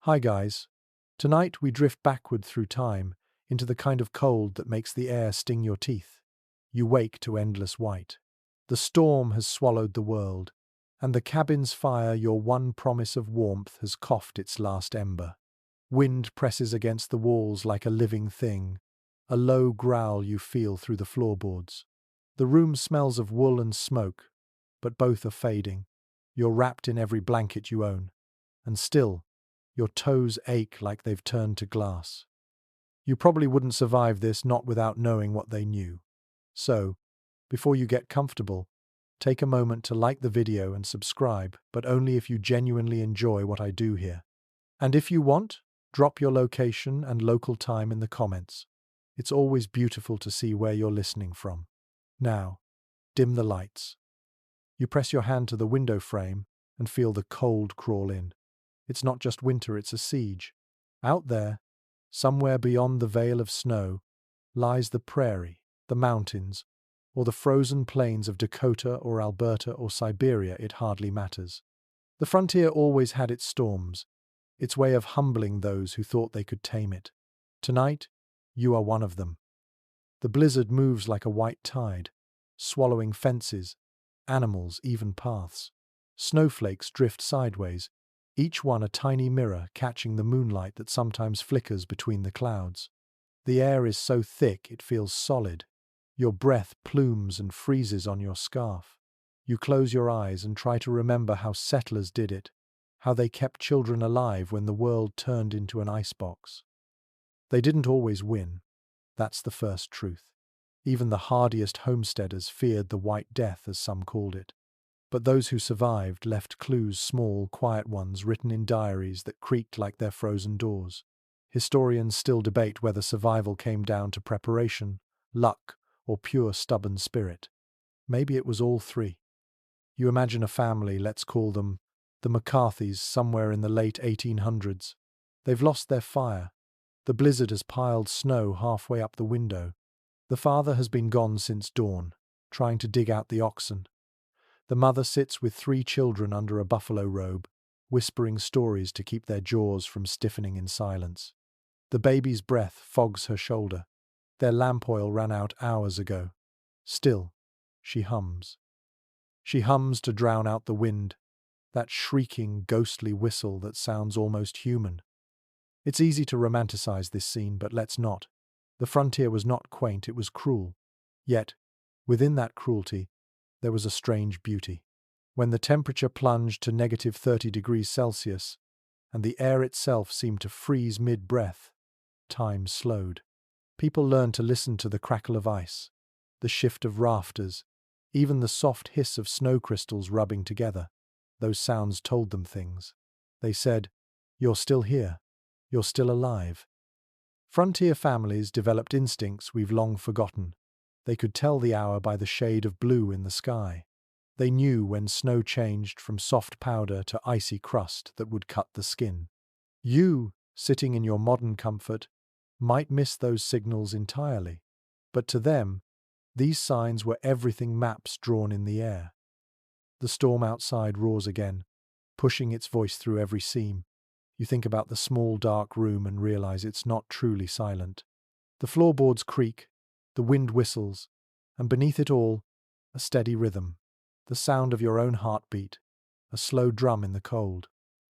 Hi guys. Tonight we drift backward through time into the kind of cold that makes the air sting your teeth. You wake to endless white. The storm has swallowed the world, and the cabin's fire, your one promise of warmth, has coughed its last ember. Wind presses against the walls like a living thing, a low growl you feel through the floorboards. The room smells of wool and smoke, but both are fading. You're wrapped in every blanket you own, and still, your toes ache like they've turned to glass. You probably wouldn't survive this not without knowing what they knew. So, before you get comfortable, take a moment to like the video and subscribe, but only if you genuinely enjoy what I do here. And if you want, drop your location and local time in the comments. It's always beautiful to see where you're listening from. Now, dim the lights. You press your hand to the window frame and feel the cold crawl in. It's not just winter, it's a siege. Out there, somewhere beyond the veil of snow, lies the prairie, the mountains, or the frozen plains of Dakota or Alberta or Siberia. It hardly matters. The frontier always had its storms, its way of humbling those who thought they could tame it. Tonight, you are one of them. The blizzard moves like a white tide, swallowing fences, animals, even paths. Snowflakes drift sideways, each one a tiny mirror catching the moonlight that sometimes flickers between the clouds. The air is so thick it feels solid. Your breath plumes and freezes on your scarf. You close your eyes and try to remember how settlers did it, how they kept children alive when the world turned into an icebox. They didn't always win. That's the first truth. Even the hardiest homesteaders feared the White Death, as some called it. But those who survived left clues, small, quiet ones written in diaries that creaked like their frozen doors. Historians still debate whether survival came down to preparation, luck, or pure stubborn spirit. Maybe it was all three. You imagine a family, let's call them the McCarthys, somewhere in the late 1800s. They've lost their fire. The blizzard has piled snow halfway up the window. The father has been gone since dawn, trying to dig out the oxen. The mother sits with 3 children under a buffalo robe, whispering stories to keep their jaws from stiffening in silence. The baby's breath fogs her shoulder. Their lamp oil ran out hours ago. Still, she hums. She hums to drown out the wind, that shrieking, ghostly whistle that sounds almost human. It's easy to romanticize this scene, but let's not. The frontier was not quaint, it was cruel. Yet, within that cruelty, there was a strange beauty. When the temperature plunged to -30 degrees Celsius, and the air itself seemed to freeze mid-breath, time slowed. People learned to listen to the crackle of ice, the shift of rafters, even the soft hiss of snow crystals rubbing together. Those sounds told them things. They said, "You're still here. You're still alive." Frontier families developed instincts we've long forgotten. They could tell the hour by the shade of blue in the sky. They knew when snow changed from soft powder to icy crust that would cut the skin. You, sitting in your modern comfort, might miss those signals entirely. But to them, these signs were everything, maps drawn in the air. The storm outside roars again, pushing its voice through every seam. You think about the small, dark room and realize it's not truly silent. The floorboards creak, the wind whistles, and beneath it all, a steady rhythm. The sound of your own heartbeat, a slow drum in the cold.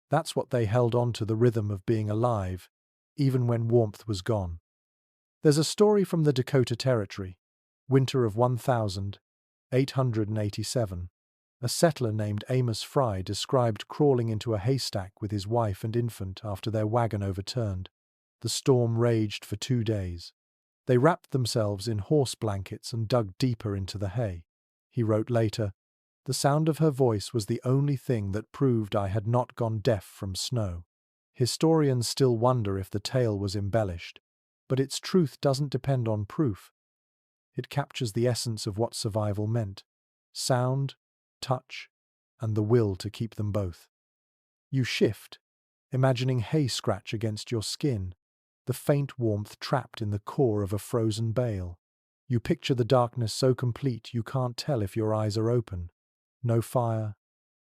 That's what they held on to, the rhythm of being alive, even when warmth was gone. There's a story from the Dakota Territory, winter of 1887. A settler named Amos Fry described crawling into a haystack with his wife and infant after their wagon overturned. The storm raged for 2 days. They wrapped themselves in horse blankets and dug deeper into the hay. He wrote later, "The sound of her voice was the only thing that proved I had not gone deaf from snow." Historians still wonder if the tale was embellished, but its truth doesn't depend on proof. It captures the essence of what survival meant: sound, touch, and the will to keep them both. You shift, imagining hay scratch against your skin, the faint warmth trapped in the core of a frozen bale. You picture the darkness so complete you can't tell if your eyes are open. No fire,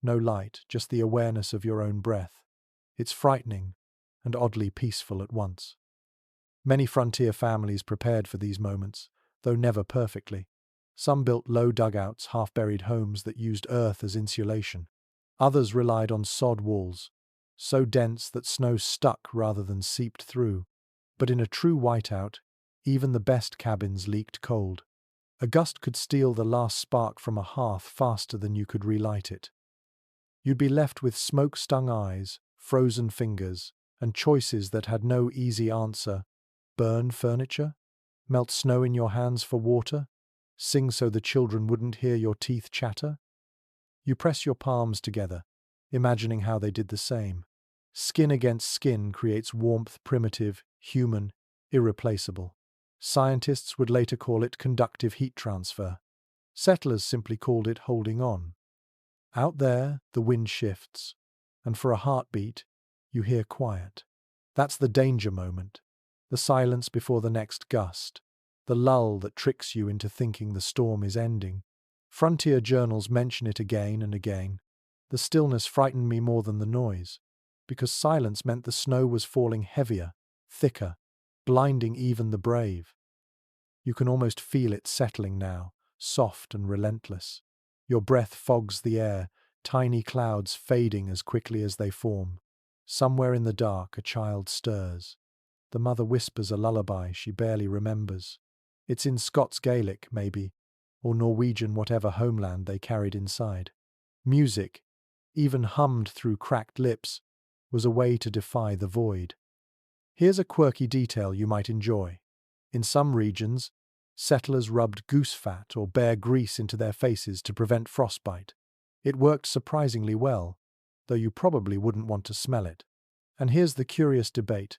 no light, just the awareness of your own breath. It's frightening, and oddly peaceful at once. Many frontier families prepared for these moments, though never perfectly. Some built low dugouts, half-buried homes that used earth as insulation. Others relied on sod walls, so dense that snow stuck rather than seeped through. But in a true whiteout, even the best cabins leaked cold. A gust could steal the last spark from a hearth faster than you could relight it. You'd be left with smoke-stung eyes, frozen fingers, and choices that had no easy answer. Burn furniture? Melt snow in your hands for water? Sing so the children wouldn't hear your teeth chatter? You press your palms together, imagining how they did the same. Skin against skin creates warmth, primitive, human, irreplaceable. Scientists would later call it conductive heat transfer. Settlers simply called it holding on. Out there, the wind shifts, and for a heartbeat, you hear quiet. That's the danger moment, the silence before the next gust, the lull that tricks you into thinking the storm is ending. Frontier journals mention it again and again. The stillness frightened me more than the noise, because silence meant the snow was falling heavier, thicker, blinding even the brave. You can almost feel it settling now, soft and relentless. Your breath fogs the air, tiny clouds fading as quickly as they form. Somewhere in the dark, a child stirs. The mother whispers a lullaby she barely remembers. It's in Scots Gaelic, maybe, or Norwegian, whatever homeland they carried inside. Music, even hummed through cracked lips, was a way to defy the void. Here's a quirky detail you might enjoy. In some regions, settlers rubbed goose fat or bear grease into their faces to prevent frostbite. It worked surprisingly well, though you probably wouldn't want to smell it. And here's the curious debate.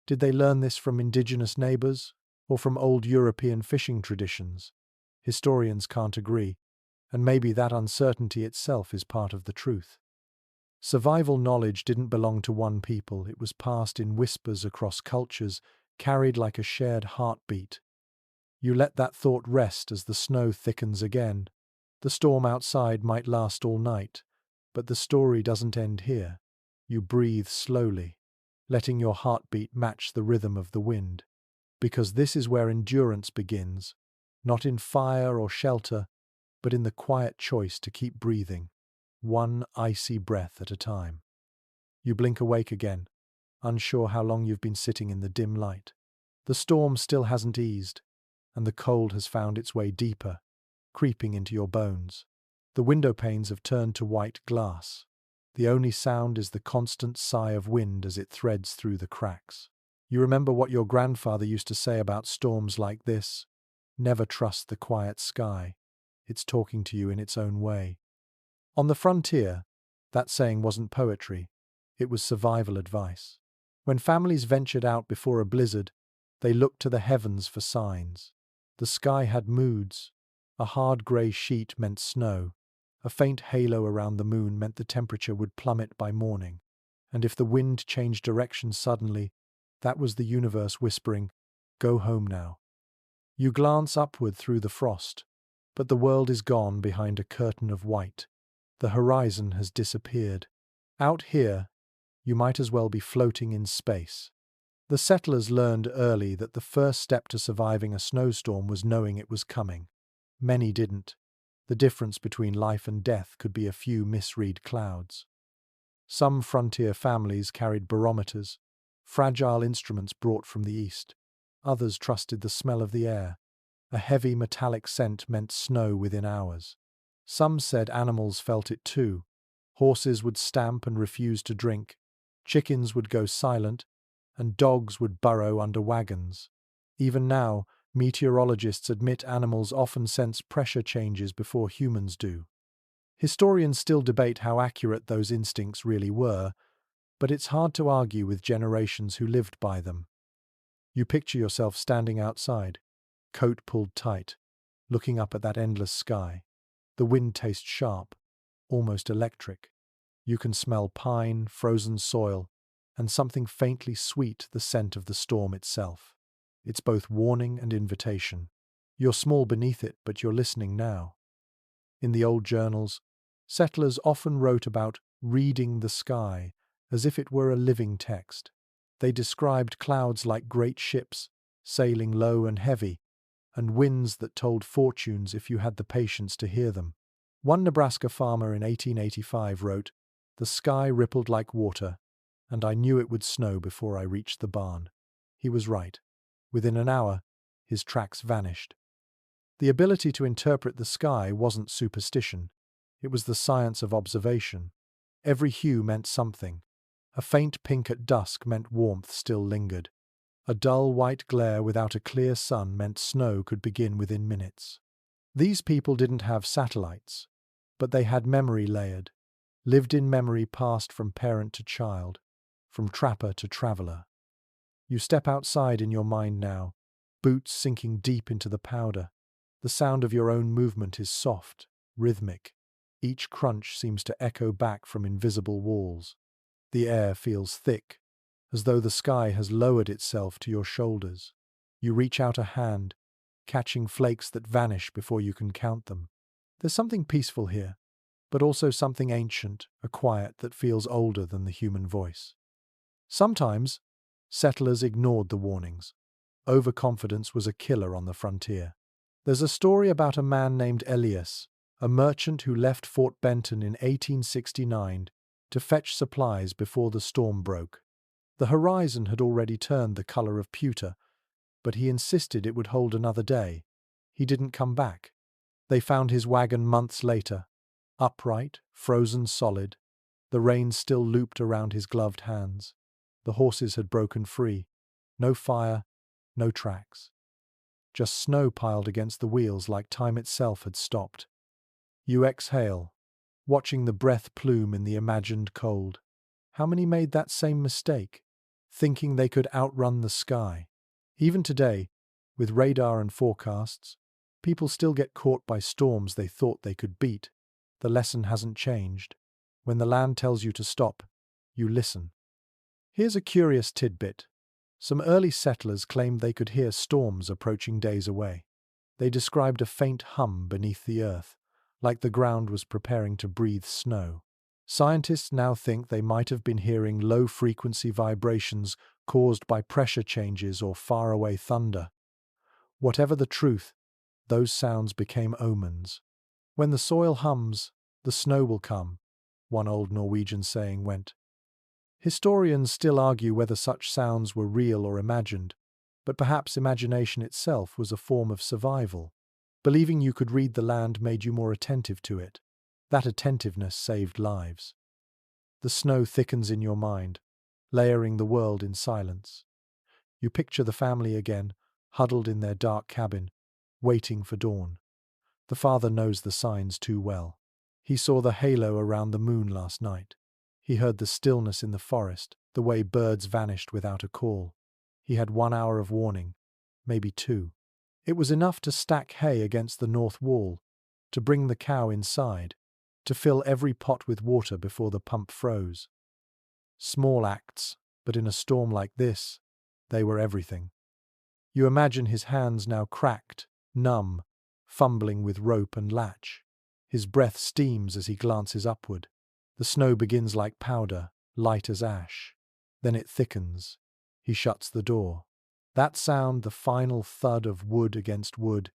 Did they learn this from indigenous neighbors or from old European fishing traditions? Historians can't agree, and maybe that uncertainty itself is part of the truth. Survival knowledge didn't belong to one people, it was passed in whispers across cultures, carried like a shared heartbeat. You let that thought rest as the snow thickens again. The storm outside might last all night, but the story doesn't end here. You breathe slowly, letting your heartbeat match the rhythm of the wind. Because this is where endurance begins, not in fire or shelter, but in the quiet choice to keep breathing, one icy breath at a time. You blink awake again, unsure how long you've been sitting in the dim light. The storm still hasn't eased, and the cold has found its way deeper, creeping into your bones. The window panes have turned to white glass. The only sound is the constant sigh of wind as it threads through the cracks. You remember what your grandfather used to say about storms like this? Never trust the quiet sky. It's talking to you in its own way. On the frontier, that saying wasn't poetry. It was survival advice. When families ventured out before a blizzard, they looked to the heavens for signs. The sky had moods. A hard grey sheet meant snow. A faint halo around the moon meant the temperature would plummet by morning. And if the wind changed direction suddenly, that was the universe whispering, "Go home now." You glance upward through the frost, but the world is gone behind a curtain of white. The horizon has disappeared. Out here, you might as well be floating in space. The settlers learned early that the first step to surviving a snowstorm was knowing it was coming. Many didn't. The difference between life and death could be a few misread clouds. Some frontier families carried barometers, fragile instruments brought from the east. Others trusted the smell of the air. A heavy metallic scent meant snow within hours. Some said animals felt it too. Horses would stamp and refuse to drink. Chickens would go silent, and dogs would burrow under wagons. Even now, meteorologists admit animals often sense pressure changes before humans do. Historians still debate how accurate those instincts really were, but it's hard to argue with generations who lived by them. You picture yourself standing outside, coat pulled tight, looking up at that endless sky. The wind tastes sharp, almost electric. You can smell pine, frozen soil, and something faintly sweet, the scent of the storm itself. It's both warning and invitation. You're small beneath it, but you're listening now. In the old journals, settlers often wrote about reading the sky as if it were a living text. They described clouds like great ships, sailing low and heavy, and winds that told fortunes if you had the patience to hear them. One Nebraska farmer in 1885 wrote, "The sky rippled like water, and I knew it would snow before I reached the barn." He was right. Within an hour, his tracks vanished. The ability to interpret the sky wasn't superstition. It was the science of observation. Every hue meant something. A faint pink at dusk meant warmth still lingered. A dull white glare without a clear sun meant snow could begin within minutes. These people didn't have satellites, but they had memory layered, lived in memory passed from parent to child, from trapper to traveler. You step outside in your mind now, boots sinking deep into the powder. The sound of your own movement is soft, rhythmic. Each crunch seems to echo back from invisible walls. The air feels thick, as though the sky has lowered itself to your shoulders. You reach out a hand, catching flakes that vanish before you can count them. There's something peaceful here, but also something ancient, a quiet that feels older than the human voice. Sometimes, settlers ignored the warnings. Overconfidence was a killer on the frontier. There's a story about a man named Elias, a merchant who left Fort Benton in 1869 to fetch supplies before the storm broke. The horizon had already turned the color of pewter, but he insisted it would hold another day. He didn't come back. They found his wagon months later, upright, frozen solid. The reins still looped around his gloved hands. The horses had broken free. No fire, no tracks. Just snow piled against the wheels like time itself had stopped. You exhale, watching the breath plume in the imagined cold. How many made that same mistake, thinking they could outrun the sky? Even today, with radar and forecasts, people still get caught by storms they thought they could beat. The lesson hasn't changed. When the land tells you to stop, you listen. Here's a curious tidbit. Some early settlers claimed they could hear storms approaching days away. They described a faint hum beneath the earth, like the ground was preparing to breathe snow. Scientists now think they might have been hearing low-frequency vibrations caused by pressure changes or faraway thunder. Whatever the truth, those sounds became omens. When the soil hums, the snow will come, one old Norwegian saying went. Historians still argue whether such sounds were real or imagined, but perhaps imagination itself was a form of survival. Believing you could read the land made you more attentive to it. That attentiveness saved lives. The snow thickens in your mind, layering the world in silence. You picture the family again, huddled in their dark cabin, waiting for dawn. The father knows the signs too well. He saw the halo around the moon last night. He heard the stillness in the forest, the way birds vanished without a call. He had 1 hour of warning, maybe 2. It was enough to stack hay against the north wall, to bring the cow inside, to fill every pot with water before the pump froze. Small acts, but in a storm like this, they were everything. You imagine his hands now cracked, numb, fumbling with rope and latch. His breath steams as he glances upward. The snow begins like powder, light as ash. Then it thickens. He shuts the door. That sound, the final thud of wood against wood,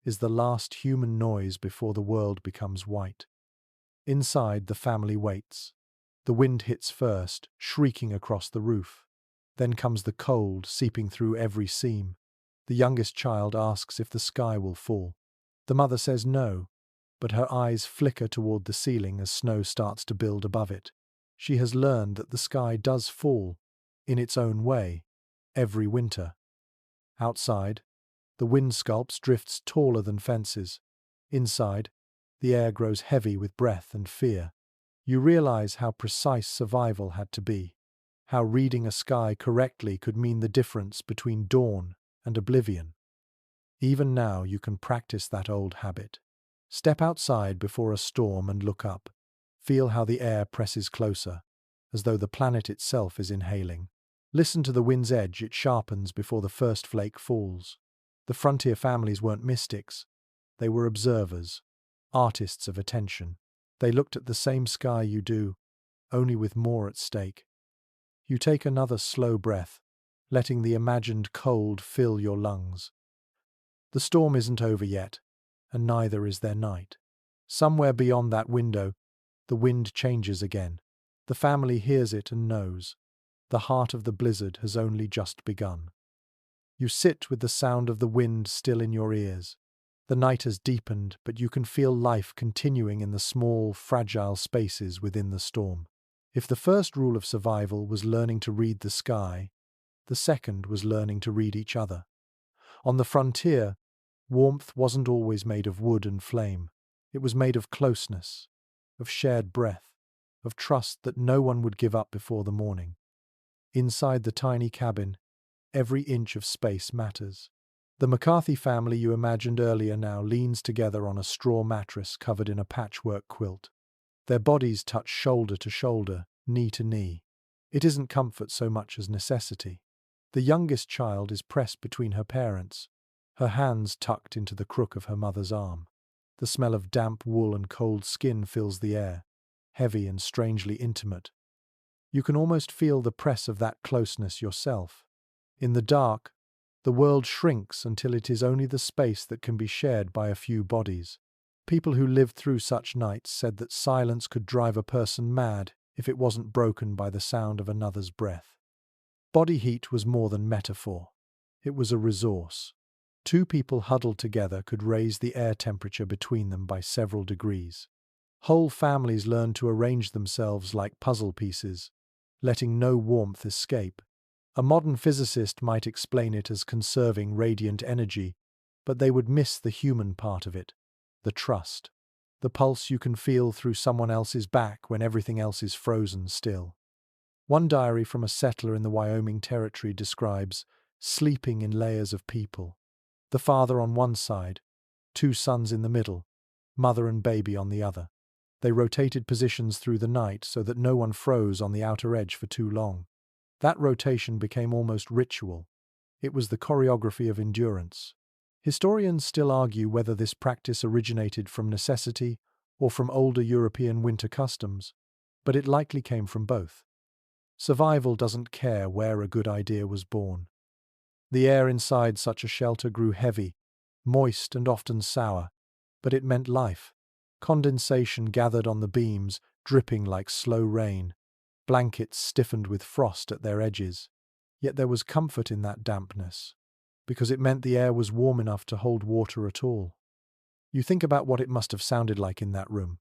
is the last human noise before the world becomes white. Inside, the family waits. The wind hits first, shrieking across the roof. Then comes the cold, seeping through every seam. The youngest child asks if the sky will fall. The mother says no, but her eyes flicker toward the ceiling as snow starts to build above it. She has learned that the sky does fall, in its own way, every winter. Outside, the wind sculpts drifts taller than fences. Inside, the air grows heavy with breath and fear. You realize how precise survival had to be, how reading a sky correctly could mean the difference between dawn and oblivion. Even now you can practice that old habit. Step outside before a storm and look up. Feel how the air presses closer, as though the planet itself is inhaling. Listen to the wind's edge, it sharpens before the first flake falls. The frontier families weren't mystics. They were observers, artists of attention. They looked at the same sky you do, only with more at stake. You take another slow breath, letting the imagined cold fill your lungs. The storm isn't over yet, and neither is their night. Somewhere beyond that window, the wind changes again. The family hears it and knows. The heart of the blizzard has only just begun. You sit with the sound of the wind still in your ears. The night has deepened, but you can feel life continuing in the small, fragile spaces within the storm. If the first rule of survival was learning to read the sky, the second was learning to read each other. On the frontier, warmth wasn't always made of wood and flame. It was made of closeness, of shared breath, of trust that no one would give up before the morning. Inside the tiny cabin, every inch of space matters. The McCarthy family you imagined earlier now leans together on a straw mattress covered in a patchwork quilt. Their bodies touch shoulder to shoulder, knee to knee. It isn't comfort so much as necessity. The youngest child is pressed between her parents, her hands tucked into the crook of her mother's arm. The smell of damp wool and cold skin fills the air, heavy and strangely intimate. You can almost feel the press of that closeness yourself. In the dark, the world shrinks until it is only the space that can be shared by a few bodies. People who lived through such nights said that silence could drive a person mad if it wasn't broken by the sound of another's breath. Body heat was more than metaphor. It was a resource. Two people huddled together could raise the air temperature between them by several degrees. Whole families learned to arrange themselves like puzzle pieces, letting no warmth escape. A modern physicist might explain it as conserving radiant energy, but they would miss the human part of it, the trust, the pulse you can feel through someone else's back when everything else is frozen still. One diary from a settler in the Wyoming Territory describes sleeping in layers of people. The father on one side, two sons in the middle, mother and baby on the other. They rotated positions through the night so that no one froze on the outer edge for too long. That rotation became almost ritual. It was the choreography of endurance. Historians still argue whether this practice originated from necessity or from older European winter customs, but it likely came from both. Survival doesn't care where a good idea was born. The air inside such a shelter grew heavy, moist and often sour, but it meant life. Condensation gathered on the beams, dripping like slow rain. Blankets stiffened with frost at their edges. Yet there was comfort in that dampness, because it meant the air was warm enough to hold water at all. You think about what it must have sounded like in that room.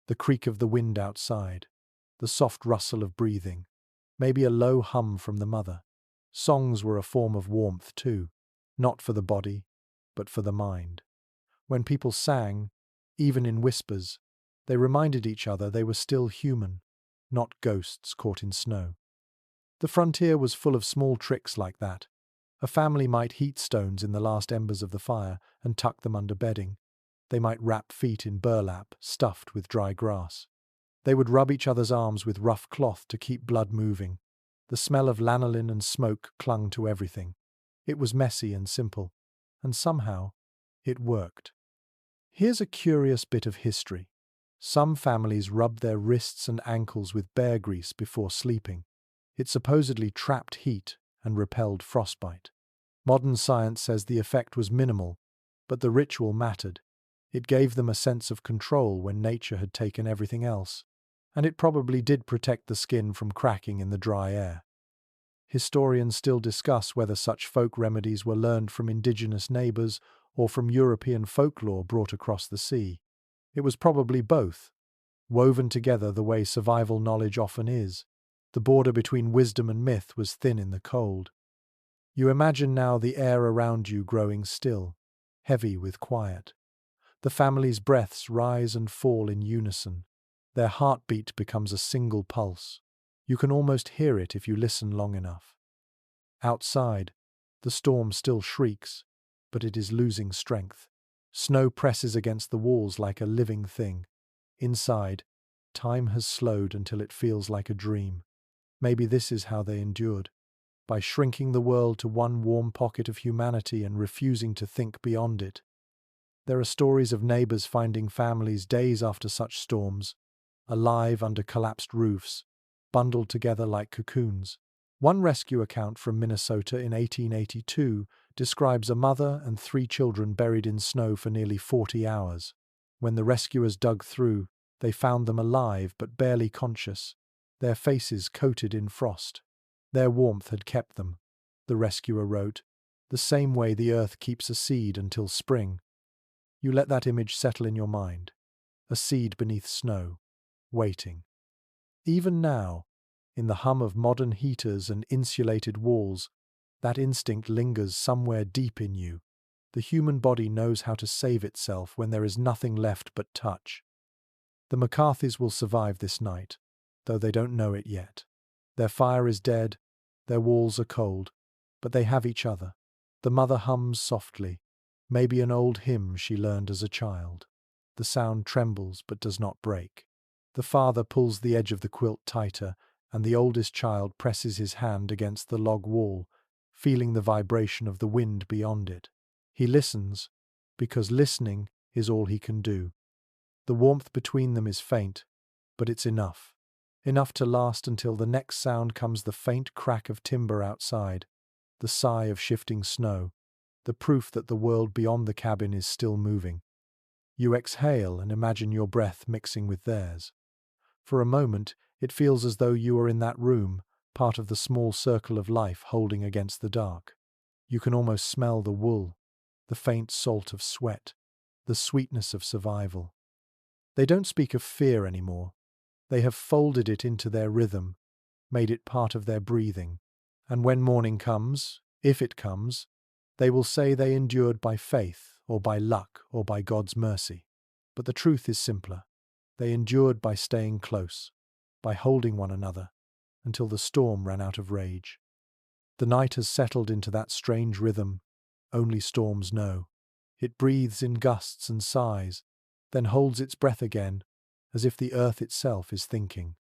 The creak of the wind outside, the soft rustle of breathing, maybe a low hum from the mother. Songs were a form of warmth too, not for the body, but for the mind. When people sang, even in whispers, they reminded each other they were still human, not ghosts caught in snow. The frontier was full of small tricks like that. A family might heat stones in the last embers of the fire and tuck them under bedding. They might wrap feet in burlap, stuffed with dry grass. They would rub each other's arms with rough cloth to keep blood moving. The smell of lanolin and smoke clung to everything. It was messy and simple, and somehow it worked. Here's a curious bit of history. Some families rubbed their wrists and ankles with bear grease before sleeping. It supposedly trapped heat and repelled frostbite. Modern science says the effect was minimal, but the ritual mattered. It gave them a sense of control when nature had taken everything else, and it probably did protect the skin from cracking in the dry air. Historians still discuss whether such folk remedies were learned from indigenous neighbors or from European folklore brought across the sea. It was probably both, woven together the way survival knowledge often is. The border between wisdom and myth was thin in the cold. You imagine now the air around you growing still, heavy with quiet. The family's breaths rise and fall in unison. Their heartbeat becomes a single pulse. You can almost hear it if you listen long enough. Outside, the storm still shrieks, but it is losing strength. Snow presses against the walls like a living thing. Inside, time has slowed until it feels like a dream. Maybe this is how they endured, by shrinking the world to one warm pocket of humanity and refusing to think beyond it. There are stories of neighbors finding families days after such storms, alive under collapsed roofs, bundled together like cocoons. One rescue account from Minnesota in 1882 describes a mother and 3 children buried in snow for nearly 40 hours. When the rescuers dug through, they found them alive but barely conscious, their faces coated in frost. Their warmth had kept them, the rescuer wrote, the same way the earth keeps a seed until spring. You let that image settle in your mind. A seed beneath snow, waiting. Even now, in the hum of modern heaters and insulated walls, that instinct lingers somewhere deep in you. The human body knows how to save itself when there is nothing left but touch. The McCarthys will survive this night, though they don't know it yet. Their fire is dead, their walls are cold, but they have each other. The mother hums softly, maybe an old hymn she learned as a child. The sound trembles but does not break. The father pulls the edge of the quilt tighter, and the oldest child presses his hand against the log wall, feeling the vibration of the wind beyond it. He listens, because listening is all he can do. The warmth between them is faint, but it's enough. Enough to last until the next sound comes, the faint crack of timber outside, the sigh of shifting snow, the proof that the world beyond the cabin is still moving. You exhale and imagine your breath mixing with theirs. For a moment, it feels as though you are in that room, part of the small circle of life holding against the dark. You can almost smell the wool, the faint salt of sweat, the sweetness of survival. They don't speak of fear anymore. They have folded it into their rhythm, made it part of their breathing. And when morning comes, if it comes, they will say they endured by faith, or by luck, or by God's mercy. But the truth is simpler. They endured by staying close, by holding one another, until the storm ran out of rage. The night has settled into that strange rhythm only storms know. It breathes in gusts and sighs, then holds its breath again, as if the earth itself is thinking.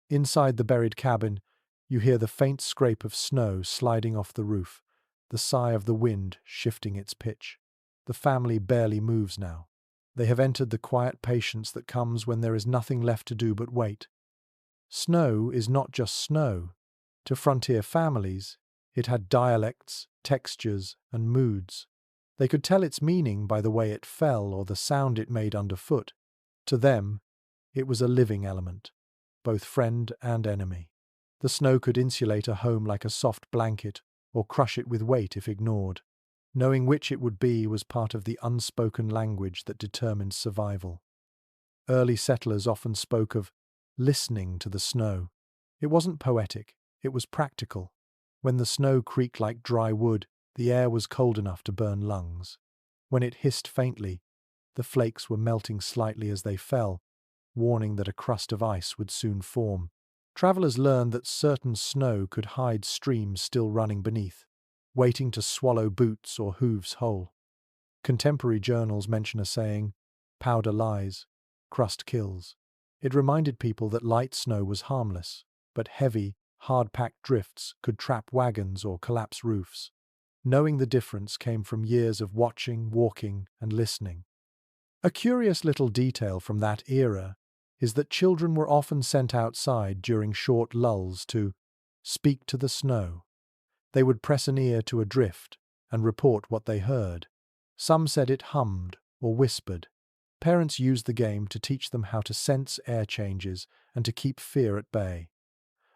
Inside the buried cabin, you hear the faint scrape of snow sliding off the roof, the sigh of the wind shifting its pitch. The family barely moves now. They have entered the quiet patience that comes when there is nothing left to do but wait. Snow is not just snow. To frontier families, it had dialects, textures, and moods. They could tell its meaning by the way it fell or the sound it made underfoot. To them, it was a living element, both friend and enemy. The snow could insulate a home like a soft blanket, or crush it with weight if ignored. Knowing which it would be was part of the unspoken language that determined survival. Early settlers often spoke of listening to the snow. It wasn't poetic, it was practical. When the snow creaked like dry wood, the air was cold enough to burn lungs. When it hissed faintly, the flakes were melting slightly as they fell, warning that a crust of ice would soon form. Travelers learned that certain snow could hide streams still running beneath, waiting to swallow boots or hooves whole. Contemporary journals mention a saying, "Powder lies, crust kills." It reminded people that light snow was harmless, but heavy, hard-packed drifts could trap wagons or collapse roofs. Knowing the difference came from years of watching, walking, and listening. A curious little detail from that era is that children were often sent outside during short lulls to speak to the snow. They would press an ear to a drift and report what they heard. Some said it hummed or whispered. Parents used the game to teach them how to sense air changes and to keep fear at bay.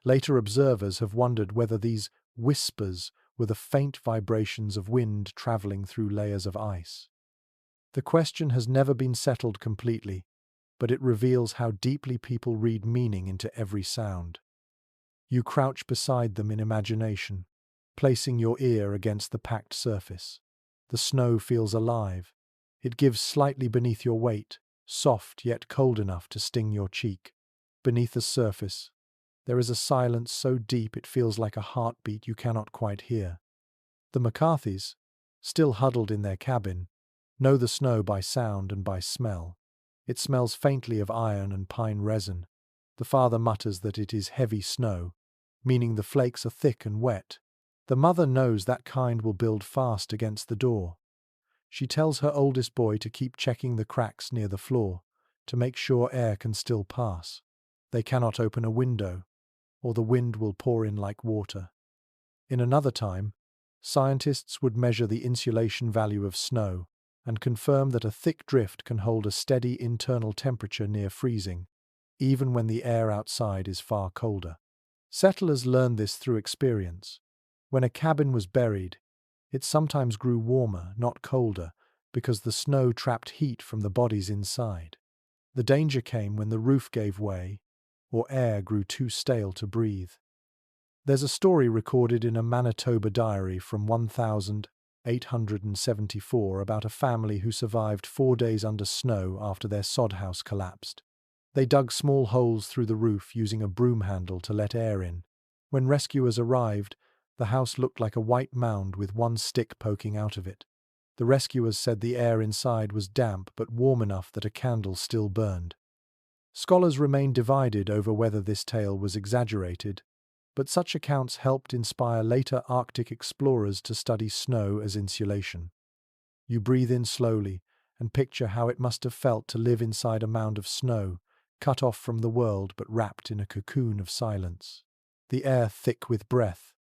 Later observers have wondered whether these whispers were the faint vibrations of wind traveling through layers of ice. The question has never been settled completely, but it reveals how deeply people read meaning into every sound. You crouch beside them in imagination, placing your ear against the packed surface. The snow feels alive. It gives slightly beneath your weight, soft yet cold enough to sting your cheek. Beneath the surface, there is a silence so deep it feels like a heartbeat you cannot quite hear. The McCarthys, still huddled in their cabin, know the snow by sound and by smell. It smells faintly of iron and pine resin. The father mutters that it is heavy snow, meaning the flakes are thick and wet. The mother knows that kind will build fast against the door. She tells her oldest boy to keep checking the cracks near the floor, to make sure air can still pass. They cannot open a window, or the wind will pour in like water. In another time, scientists would measure the insulation value of snow and confirm that a thick drift can hold a steady internal temperature near freezing, even when the air outside is far colder. Settlers learned this through experience. When a cabin was buried, it sometimes grew warmer, not colder, because the snow trapped heat from the bodies inside. The danger came when the roof gave way or air grew too stale to breathe. There's a story recorded in a Manitoba diary from 1874 about a family who survived 4 days under snow after their sod house collapsed. They dug small holes through the roof using a broom handle to let air in. When rescuers arrived, the house looked like a white mound with one stick poking out of it. The rescuers said the air inside was damp but warm enough that a candle still burned. Scholars remain divided over whether this tale was exaggerated, but such accounts helped inspire later Arctic explorers to study snow as insulation. You breathe in slowly and picture how it must have felt to live inside a mound of snow, cut off from the world but wrapped in a cocoon of silence. The air thick with breath,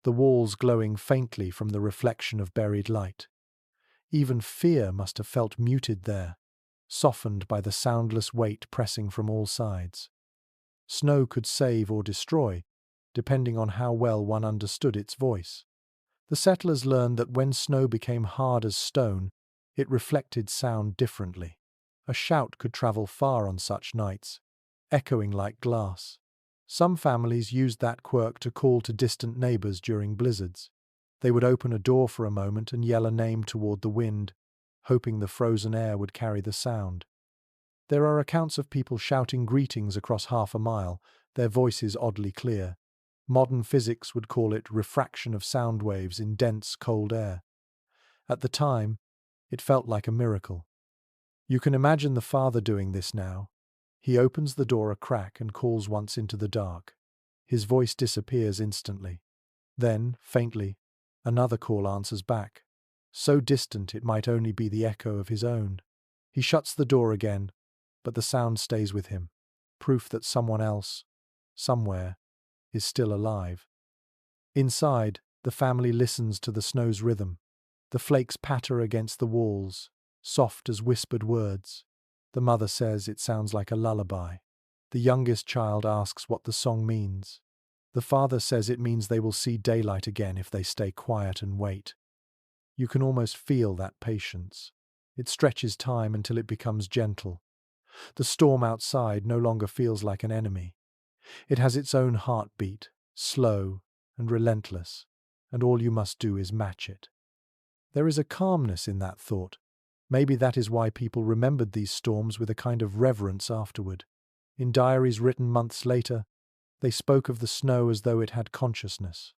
the walls glowing faintly from the reflection of buried light. Even fear must have felt muted there, softened by the soundless weight pressing from all sides. Snow could save or destroy, depending on how well one understood its voice. The settlers learned that when snow became hard as stone, it reflected sound differently. A shout could travel far on such nights, echoing like glass. Some families used that quirk to call to distant neighbors during blizzards. They would open a door for a moment and yell a name toward the wind, hoping the frozen air would carry the sound. There are accounts of people shouting greetings across half a mile, their voices oddly clear. Modern physics would call it refraction of sound waves in dense, cold air. At the time, it felt like a miracle. You can imagine the father doing this now. He opens the door a crack and calls once into the dark. His voice disappears instantly. Then, faintly, another call answers back, so distant it might only be the echo of his own. He shuts the door again, but the sound stays with him, proof that someone else, somewhere, is still alive. Inside, the family listens to the snow's rhythm. The flakes patter against the walls, soft as whispered words. The mother says it sounds like a lullaby. The youngest child asks what the song means. The father says it means they will see daylight again if they stay quiet and wait. You can almost feel that patience. It stretches time until it becomes gentle. The storm outside no longer feels like an enemy. It has its own heartbeat, slow and relentless, and all you must do is match it. There is a calmness in that thought. Maybe that is why people remembered these storms with a kind of reverence afterward. In diaries written months later, they spoke of the snow as though it had consciousness.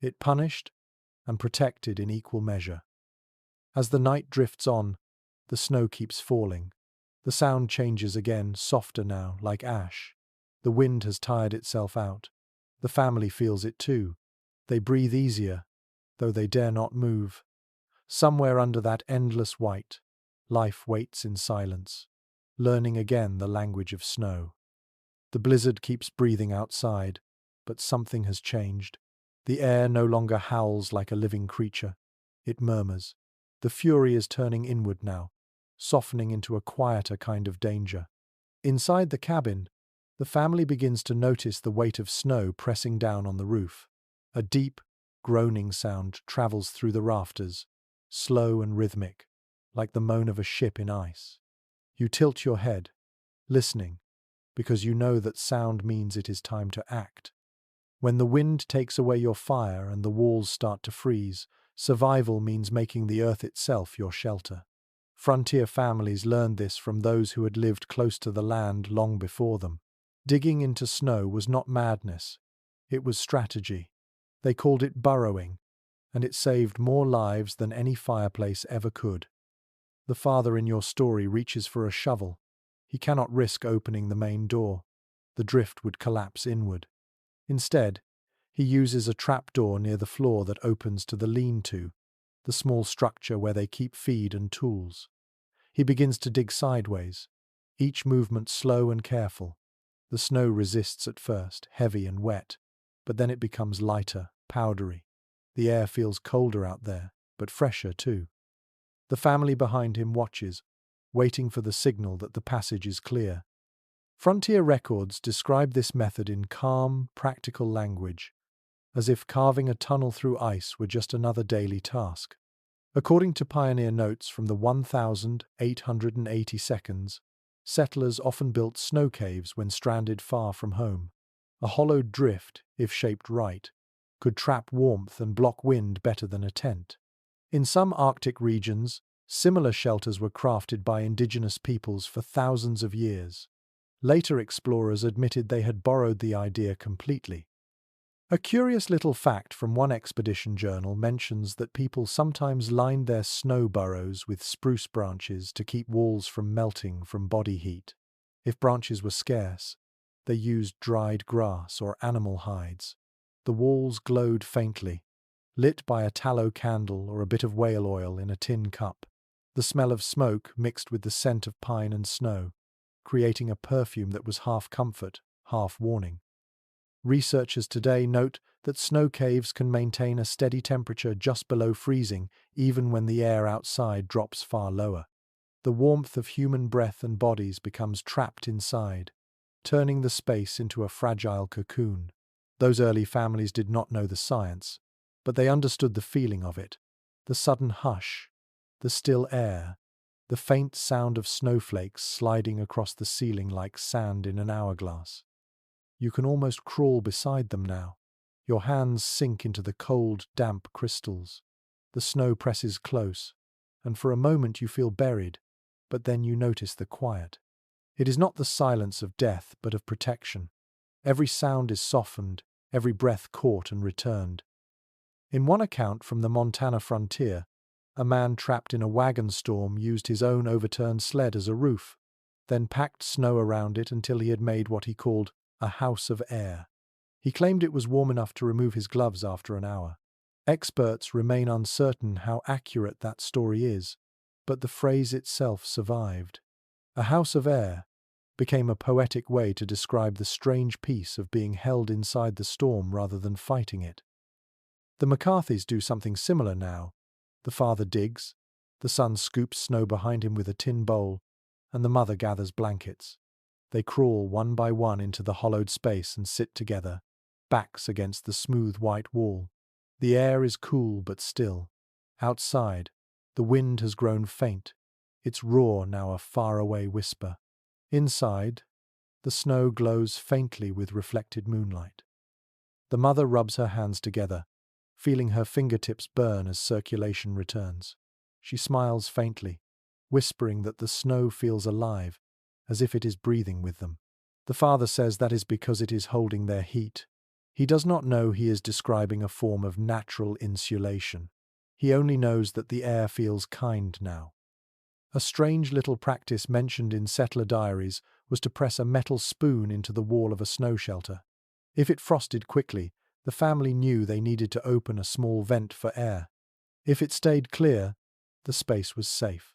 It punished and protected in equal measure. As the night drifts on, the snow keeps falling. The sound changes again, softer now, like ash. The wind has tired itself out. The family feels it too. They breathe easier, though they dare not move. Somewhere under that endless white, life waits in silence, learning again the language of snow. The blizzard keeps breathing outside, but something has changed. The air no longer howls like a living creature. It murmurs. The fury is turning inward now, softening into a quieter kind of danger. Inside the cabin, the family begins to notice the weight of snow pressing down on the roof. A deep, groaning sound travels through the rafters, slow and rhythmic, like the moan of a ship in ice. You tilt your head, listening, because you know that sound means it is time to act. When the wind takes away your fire and the walls start to freeze, survival means making the earth itself your shelter. Frontier families learned this from those who had lived close to the land long before them. Digging into snow was not madness, it was strategy. They called it burrowing, and it saved more lives than any fireplace ever could. The father in your story reaches for a shovel. He cannot risk opening the main door. The drift would collapse inward. Instead, he uses a trapdoor near the floor that opens to the lean-to, the small structure where they keep feed and tools. He begins to dig sideways, each movement slow and careful. The snow resists at first, heavy and wet, but then it becomes lighter, powdery. The air feels colder out there, but fresher too. The family behind him watches, waiting for the signal that the passage is clear. Frontier records describe this method in calm, practical language, as if carving a tunnel through ice were just another daily task. According to pioneer notes from the 1880 seconds, settlers often built snow caves when stranded far from home. A hollowed drift, if shaped right, could trap warmth and block wind better than a tent. In some Arctic regions, similar shelters were crafted by indigenous peoples for thousands of years. Later explorers admitted they had borrowed the idea completely. A curious little fact from one expedition journal mentions that people sometimes lined their snow burrows with spruce branches to keep walls from melting from body heat. If branches were scarce, they used dried grass or animal hides. The walls glowed faintly, lit by a tallow candle or a bit of whale oil in a tin cup. The smell of smoke mixed with the scent of pine and snow, creating a perfume that was half comfort, half warning. Researchers today note that snow caves can maintain a steady temperature just below freezing, even when the air outside drops far lower. The warmth of human breath and bodies becomes trapped inside, turning the space into a fragile cocoon. Those early families did not know the science, but they understood the feeling of it. The sudden hush, the still air, the faint sound of snowflakes sliding across the ceiling like sand in an hourglass. You can almost crawl beside them now. Your hands sink into the cold, damp crystals. The snow presses close, and for a moment you feel buried, but then you notice the quiet. It is not the silence of death, but of protection. Every sound is softened, every breath caught and returned. In one account from the Montana frontier, a man trapped in a wagon storm used his own overturned sled as a roof, then packed snow around it until he had made what he called a house of air. He claimed it was warm enough to remove his gloves after an hour. Experts remain uncertain how accurate that story is, but the phrase itself survived. A house of air became a poetic way to describe the strange peace of being held inside the storm rather than fighting it. The McCarthys do something similar now. The father digs, the son scoops snow behind him with a tin bowl, and the mother gathers blankets. They crawl one by one into the hollowed space and sit together, backs against the smooth white wall. The air is cool but still. Outside, the wind has grown faint, its roar now a faraway whisper. Inside, the snow glows faintly with reflected moonlight. The mother rubs her hands together, feeling her fingertips burn as circulation returns. She smiles faintly, whispering that the snow feels alive, as if it is breathing with them. The father says that is because it is holding their heat. He does not know he is describing a form of natural insulation. He only knows that the air feels kind now. A strange little practice mentioned in settler diaries was to press a metal spoon into the wall of a snow shelter. If it frosted quickly, the family knew they needed to open a small vent for air. If it stayed clear, the space was safe.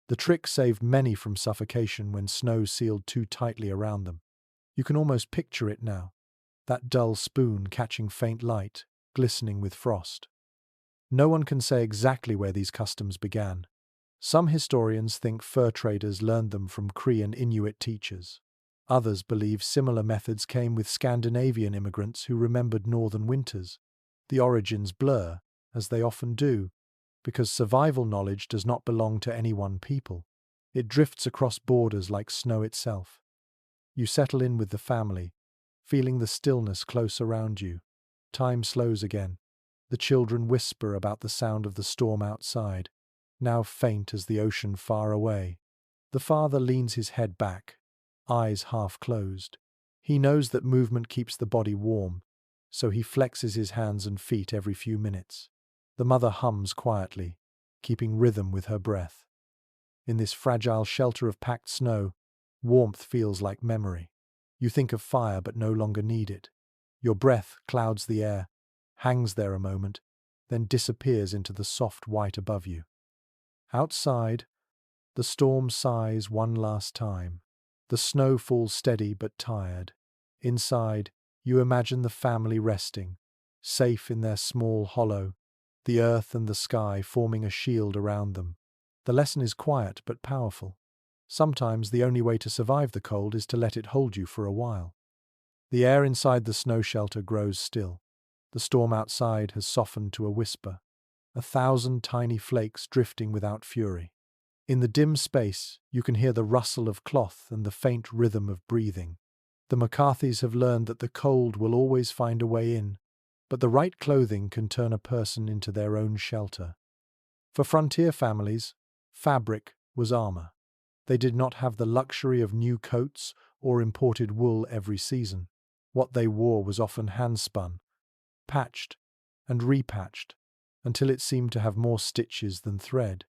The trick saved many from suffocation when snow sealed too tightly around them. You can almost picture it now, that dull spoon catching faint light, glistening with frost. No one can say exactly where these customs began. Some historians think fur traders learned them from Cree and Inuit teachers. Others believe similar methods came with Scandinavian immigrants who remembered northern winters. The origins blur, as they often do, because survival knowledge does not belong to any one people. It drifts across borders like snow itself. You settle in with the family, feeling the stillness close around you. Time slows again. The children whisper about the sound of the storm outside, now faint as the ocean far away. The father leans his head back, eyes half closed. He knows that movement keeps the body warm, so he flexes his hands and feet every few minutes. The mother hums quietly, keeping rhythm with her breath. In this fragile shelter of packed snow, warmth feels like memory. You think of fire but no longer need it. Your breath clouds the air, hangs there a moment, then disappears into the soft white above you. Outside, the storm sighs one last time. The snow falls steady but tired. Inside, you imagine the family resting, safe in their small hollow, the earth and the sky forming a shield around them. The lesson is quiet but powerful. Sometimes the only way to survive the cold is to let it hold you for a while. The air inside the snow shelter grows still. The storm outside has softened to a whisper, 1,000 tiny flakes drifting without fury. In the dim space, you can hear the rustle of cloth and the faint rhythm of breathing. The McCarthys have learned that the cold will always find a way in, but the right clothing can turn a person into their own shelter. For frontier families, fabric was armor. They did not have the luxury of new coats or imported wool every season. What they wore was often hand-spun, patched, and repatched, until it seemed to have more stitches than thread.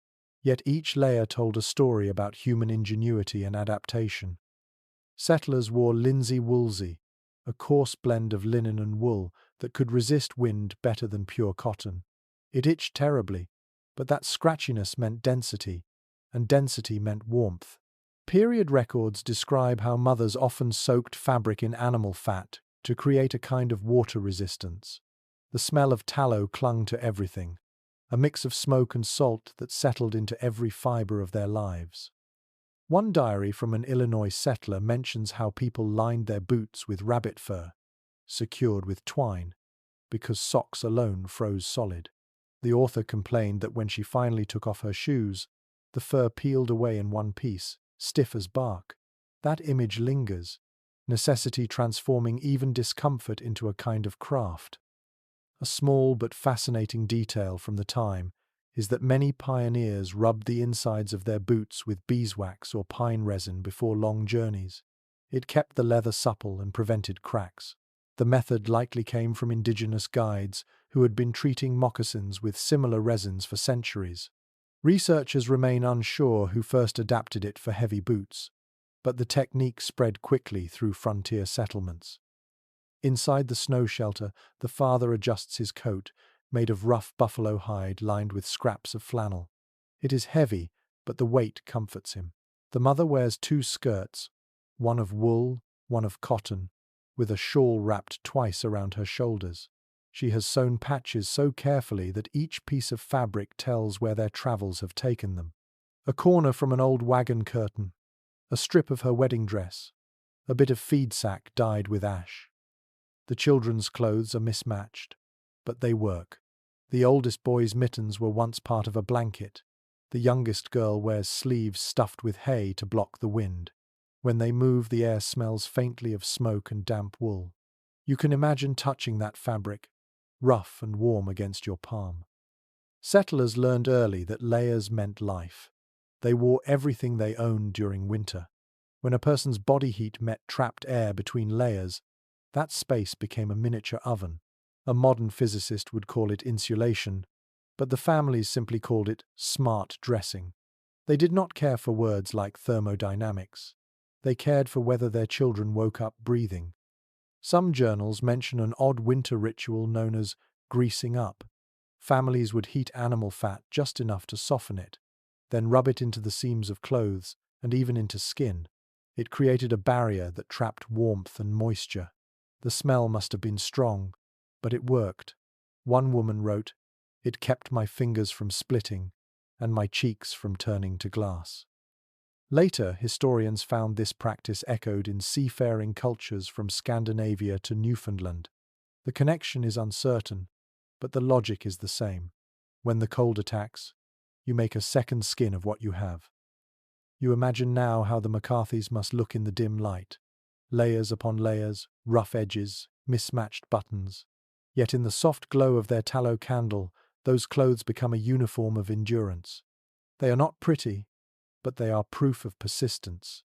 Yet each layer told a story about human ingenuity and adaptation. Settlers wore linsey-woolsey, a coarse blend of linen and wool that could resist wind better than pure cotton. It itched terribly, but that scratchiness meant density, and density meant warmth. Period records describe how mothers often soaked fabric in animal fat to create a kind of water resistance. The smell of tallow clung to everything, a mix of smoke and salt that settled into every fiber of their lives. One diary from an Illinois settler mentions how people lined their boots with rabbit fur, secured with twine, because socks alone froze solid. The author complained that when she finally took off her shoes, the fur peeled away in one piece, stiff as bark. That image lingers, necessity transforming even discomfort into a kind of craft. A small but fascinating detail from the time is that many pioneers rubbed the insides of their boots with beeswax or pine resin before long journeys. It kept the leather supple and prevented cracks. The method likely came from indigenous guides who had been treating moccasins with similar resins for centuries. Researchers remain unsure who first adapted it for heavy boots, but the technique spread quickly through frontier settlements. Inside the snow shelter, the father adjusts his coat, made of rough buffalo hide lined with scraps of flannel. It is heavy, but the weight comforts him. The mother wears two skirts, one of wool, one of cotton, with a shawl wrapped twice around her shoulders. She has sewn patches so carefully that each piece of fabric tells where their travels have taken them. A corner from an old wagon curtain, a strip of her wedding dress, a bit of feed sack dyed with ash. The children's clothes are mismatched, but they work. The oldest boy's mittens were once part of a blanket. The youngest girl wears sleeves stuffed with hay to block the wind. When they move, the air smells faintly of smoke and damp wool. You can imagine touching that fabric, rough and warm against your palm. Settlers learned early that layers meant life. They wore everything they owned during winter. When a person's body heat met trapped air between layers, that space became a miniature oven. A modern physicist would call it insulation, but the families simply called it smart dressing. They did not care for words like thermodynamics. They cared for whether their children woke up breathing. Some journals mention an odd winter ritual known as greasing up. Families would heat animal fat just enough to soften it, then rub it into the seams of clothes and even into skin. It created a barrier that trapped warmth and moisture. The smell must have been strong, but it worked. One woman wrote, "It kept my fingers from splitting and my cheeks from turning to glass." Later, historians found this practice echoed in seafaring cultures from Scandinavia to Newfoundland. The connection is uncertain, but the logic is the same. When the cold attacks, you make a second skin of what you have. You imagine now how the McCarthys must look in the dim light. Layers upon layers, rough edges, mismatched buttons. Yet in the soft glow of their tallow candle, those clothes become a uniform of endurance. They are not pretty, but they are proof of persistence.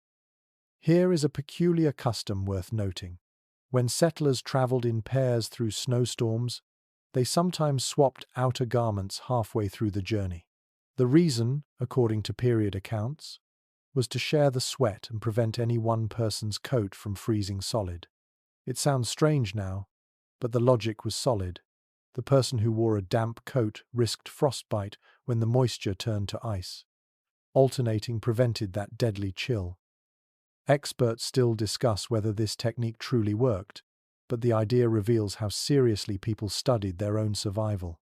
Here is a peculiar custom worth noting. When settlers traveled in pairs through snowstorms, they sometimes swapped outer garments halfway through the journey. The reason, according to period accounts, was to share the sweat and prevent any one person's coat from freezing solid. It sounds strange now, but the logic was solid. The person who wore a damp coat risked frostbite when the moisture turned to ice. Alternating prevented that deadly chill. Experts still discuss whether this technique truly worked, but the idea reveals how seriously people studied their own survival.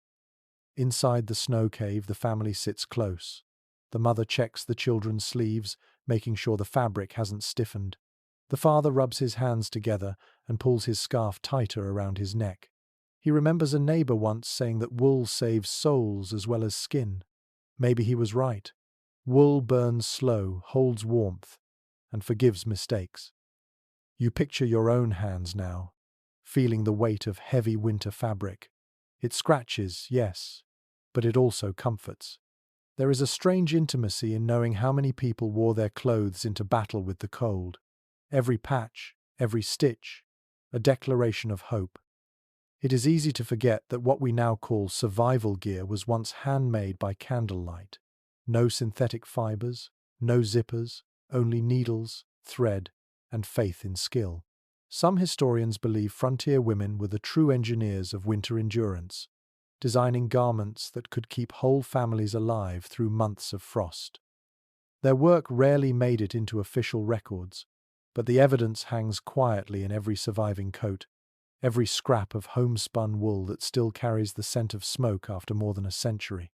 Inside the snow cave, the family sits close. The mother checks the children's sleeves, making sure the fabric hasn't stiffened. The father rubs his hands together and pulls his scarf tighter around his neck. He remembers a neighbor once saying that wool saves souls as well as skin. Maybe he was right. Wool burns slow, holds warmth, and forgives mistakes. You picture your own hands now, feeling the weight of heavy winter fabric. It scratches, yes, but it also comforts. There is a strange intimacy in knowing how many people wore their clothes into battle with the cold. Every patch, every stitch, a declaration of hope. It is easy to forget that what we now call survival gear was once handmade by candlelight. No synthetic fibers, no zippers, only needles, thread, and faith in skill. Some historians believe frontier women were the true engineers of winter endurance, designing garments that could keep whole families alive through months of frost. Their work rarely made it into official records, but the evidence hangs quietly in every surviving coat, every scrap of homespun wool that still carries the scent of smoke after more than a century.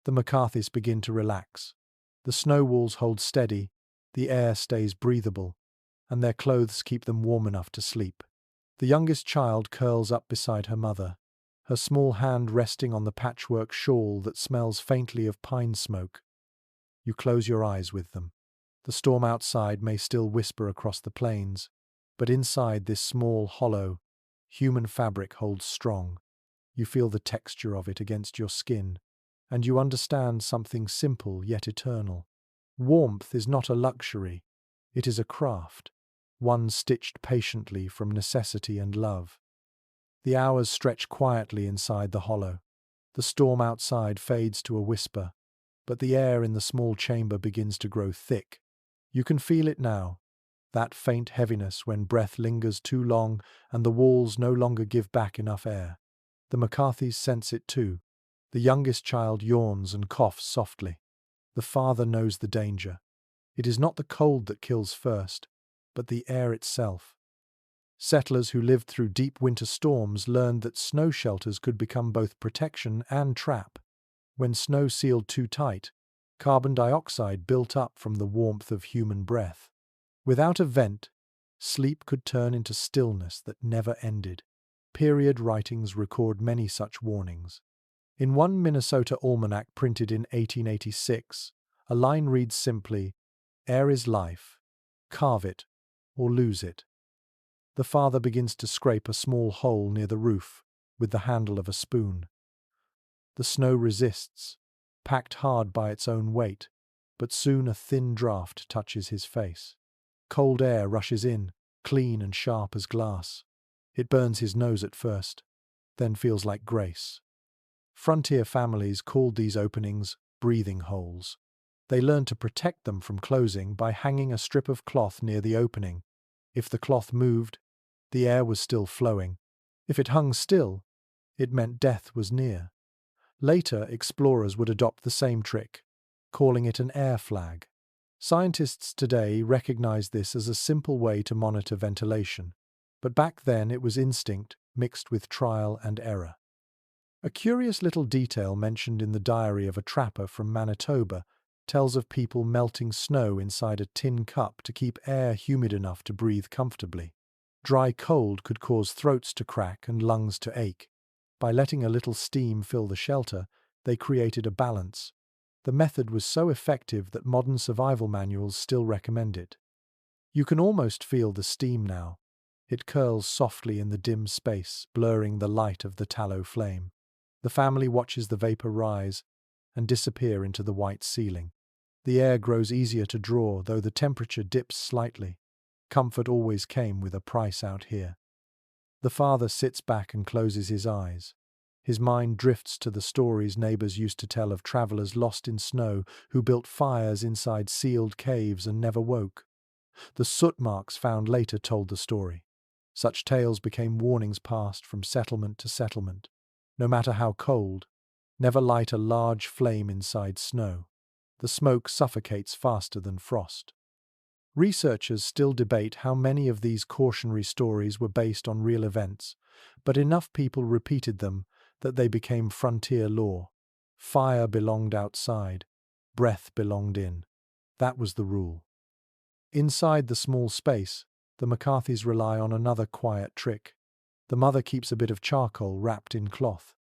The McCarthys begin to relax. The snow walls hold steady, the air stays breathable, and their clothes keep them warm enough to sleep. The youngest child curls up beside her mother, her small hand resting on the patchwork shawl that smells faintly of pine smoke. You close your eyes with them. The storm outside may still whisper across the plains, but inside this small, hollow, human fabric holds strong. You feel the texture of it against your skin, and you understand something simple yet eternal. Warmth is not a luxury, it is a craft, one stitched patiently from necessity and love. The hours stretch quietly inside the hollow. The storm outside fades to a whisper, but the air in the small chamber begins to grow thick. You can feel it now, that faint heaviness when breath lingers too long and the walls no longer give back enough air. The McCarthys sense it too. The youngest child yawns and coughs softly. The father knows the danger. It is not the cold that kills first, but the air itself. Settlers who lived through deep winter storms learned that snow shelters could become both protection and trap. When snow sealed too tight, carbon dioxide built up from the warmth of human breath. Without a vent, sleep could turn into stillness that never ended. Period writings record many such warnings. In one Minnesota almanac printed in 1886, a line reads simply, "Air is life. Carve it, or lose it." The father begins to scrape a small hole near the roof with the handle of a spoon. The snow resists, packed hard by its own weight, but soon a thin draft touches his face. Cold air rushes in, clean and sharp as glass. It burns his nose at first, then feels like grace. Frontier families called these openings breathing holes. They learned to protect them from closing by hanging a strip of cloth near the opening. If the cloth moved, the air was still flowing. If it hung still, it meant death was near. Later, explorers would adopt the same trick, calling it an air flag. Scientists today recognize this as a simple way to monitor ventilation, but back then it was instinct mixed with trial and error. A curious little detail mentioned in the diary of a trapper from Manitoba tells of people melting snow inside a tin cup to keep air humid enough to breathe comfortably. Dry cold could cause throats to crack and lungs to ache. By letting a little steam fill the shelter, they created a balance. The method was so effective that modern survival manuals still recommend it. You can almost feel the steam now. It curls softly in the dim space, blurring the light of the tallow flame. The family watches the vapor rise and disappear into the white ceiling. The air grows easier to draw, though the temperature dips slightly. Comfort always came with a price out here. The father sits back and closes his eyes. His mind drifts to the stories neighbors used to tell of travelers lost in snow who built fires inside sealed caves and never woke. The soot marks found later told the story. Such tales became warnings passed from settlement to settlement. No matter how cold, never light a large flame inside snow. The smoke suffocates faster than frost. Researchers still debate how many of these cautionary stories were based on real events, but enough people repeated them that they became frontier law. Fire belonged outside, breath belonged in. That was the rule. Inside the small space, the McCarthys rely on another quiet trick. The mother keeps a bit of charcoal wrapped in cloth.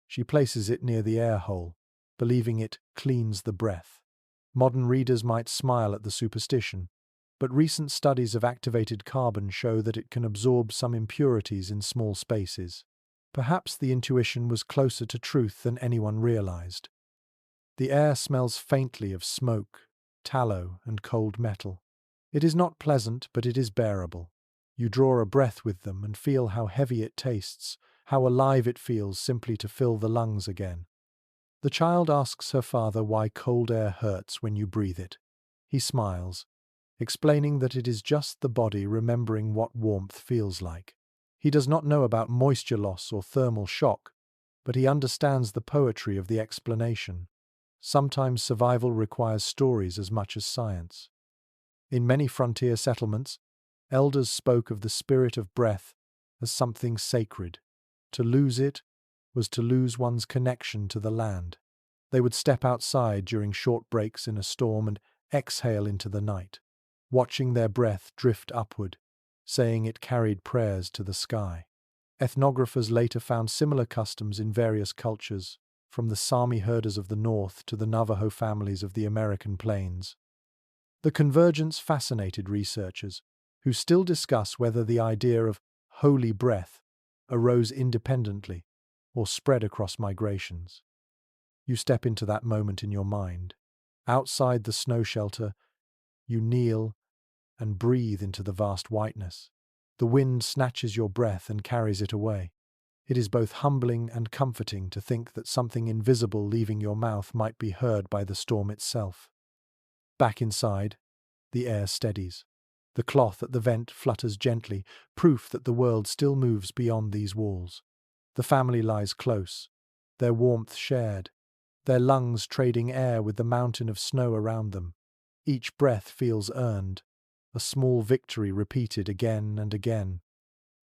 She places it near the air hole, believing it cleans the breath. Modern readers might smile at the superstition, but recent studies of activated carbon show that it can absorb some impurities in small spaces. Perhaps the intuition was closer to truth than anyone realized. The air smells faintly of smoke, tallow, and cold metal. It is not pleasant, but it is bearable. You draw a breath with them and feel how heavy it tastes, how alive it feels simply to fill the lungs again. The child asks her father why cold air hurts when you breathe it. He smiles, explaining that it is just the body remembering what warmth feels like. He does not know about moisture loss or thermal shock, but he understands the poetry of the explanation. Sometimes survival requires stories as much as science. In many frontier settlements, elders spoke of the spirit of breath as something sacred. To lose it was to lose one's connection to the land. They would step outside during short breaks in a storm and exhale into the night, watching their breath drift upward, saying it carried prayers to the sky. Ethnographers later found similar customs in various cultures, from the Sami herders of the north to the Navajo families of the American plains. The convergence fascinated researchers, who still discuss whether the idea of holy breath arose independently or spread across migrations. You step into that moment in your mind. Outside the snow shelter, you kneel and breathe into the vast whiteness. The wind snatches your breath and carries it away. It is both humbling and comforting to think that something invisible leaving your mouth might be heard by the storm itself. Back inside, the air steadies. The cloth at the vent flutters gently, proof that the world still moves beyond these walls. The family lies close, their warmth shared, their lungs trading air with the mountain of snow around them. Each breath feels earned, a small victory repeated again and again.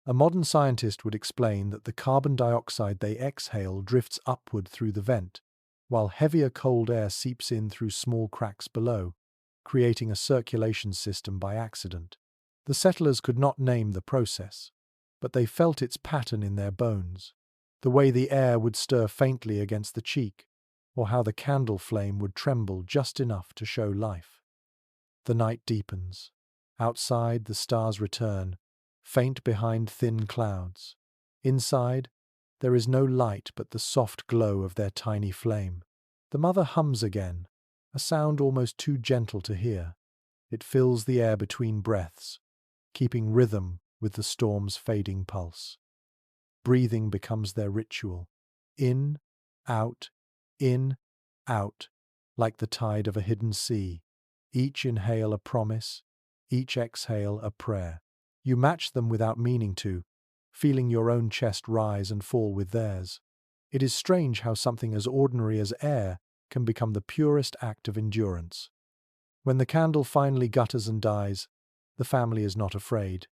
A modern scientist would explain that the carbon dioxide they exhale drifts upward through the vent, while heavier cold air seeps in through small cracks below, creating a circulation system by accident. The settlers could not name the process, but they felt its pattern in their bones, the way the air would stir faintly against the cheek, or how the candle flame would tremble just enough to show life. The night deepens. Outside, the stars return, faint behind thin clouds. Inside, there is no light but the soft glow of their tiny flame. The mother hums again, a sound almost too gentle to hear. It fills the air between breaths, keeping rhythm with the storm's fading pulse. Breathing becomes their ritual. In, out, like the tide of a hidden sea. Each inhale a promise, each exhale a prayer. You match them without meaning to, feeling your own chest rise and fall with theirs. It is strange how something as ordinary as air can become the purest act of endurance. When the candle finally gutters and dies, the family is not afraid.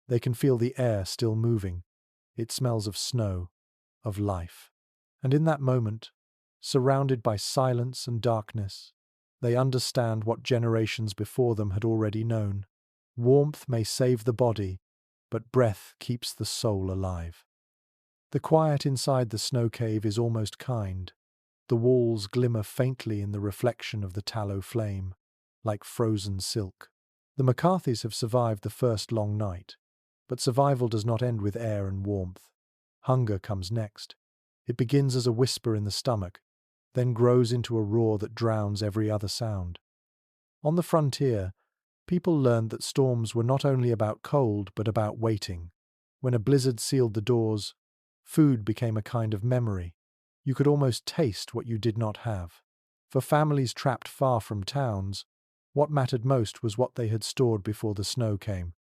They can feel the air still moving. It smells of snow, of life. And in that moment, surrounded by silence and darkness, they understand what generations before them had already known. Warmth may save the body, but breath keeps the soul alive. The quiet inside the snow cave is almost kind. The walls glimmer faintly in the reflection of the tallow flame, like frozen silk. The McCarthys have survived the first long night, but survival does not end with air and warmth. Hunger comes next. It begins as a whisper in the stomach, then grows into a roar that drowns every other sound. On the frontier, people learned that storms were not only about cold, but about waiting. When a blizzard sealed the doors, food became a kind of memory. You could almost taste what you did not have. For families trapped far from towns, what mattered most was what they had stored before the snow came.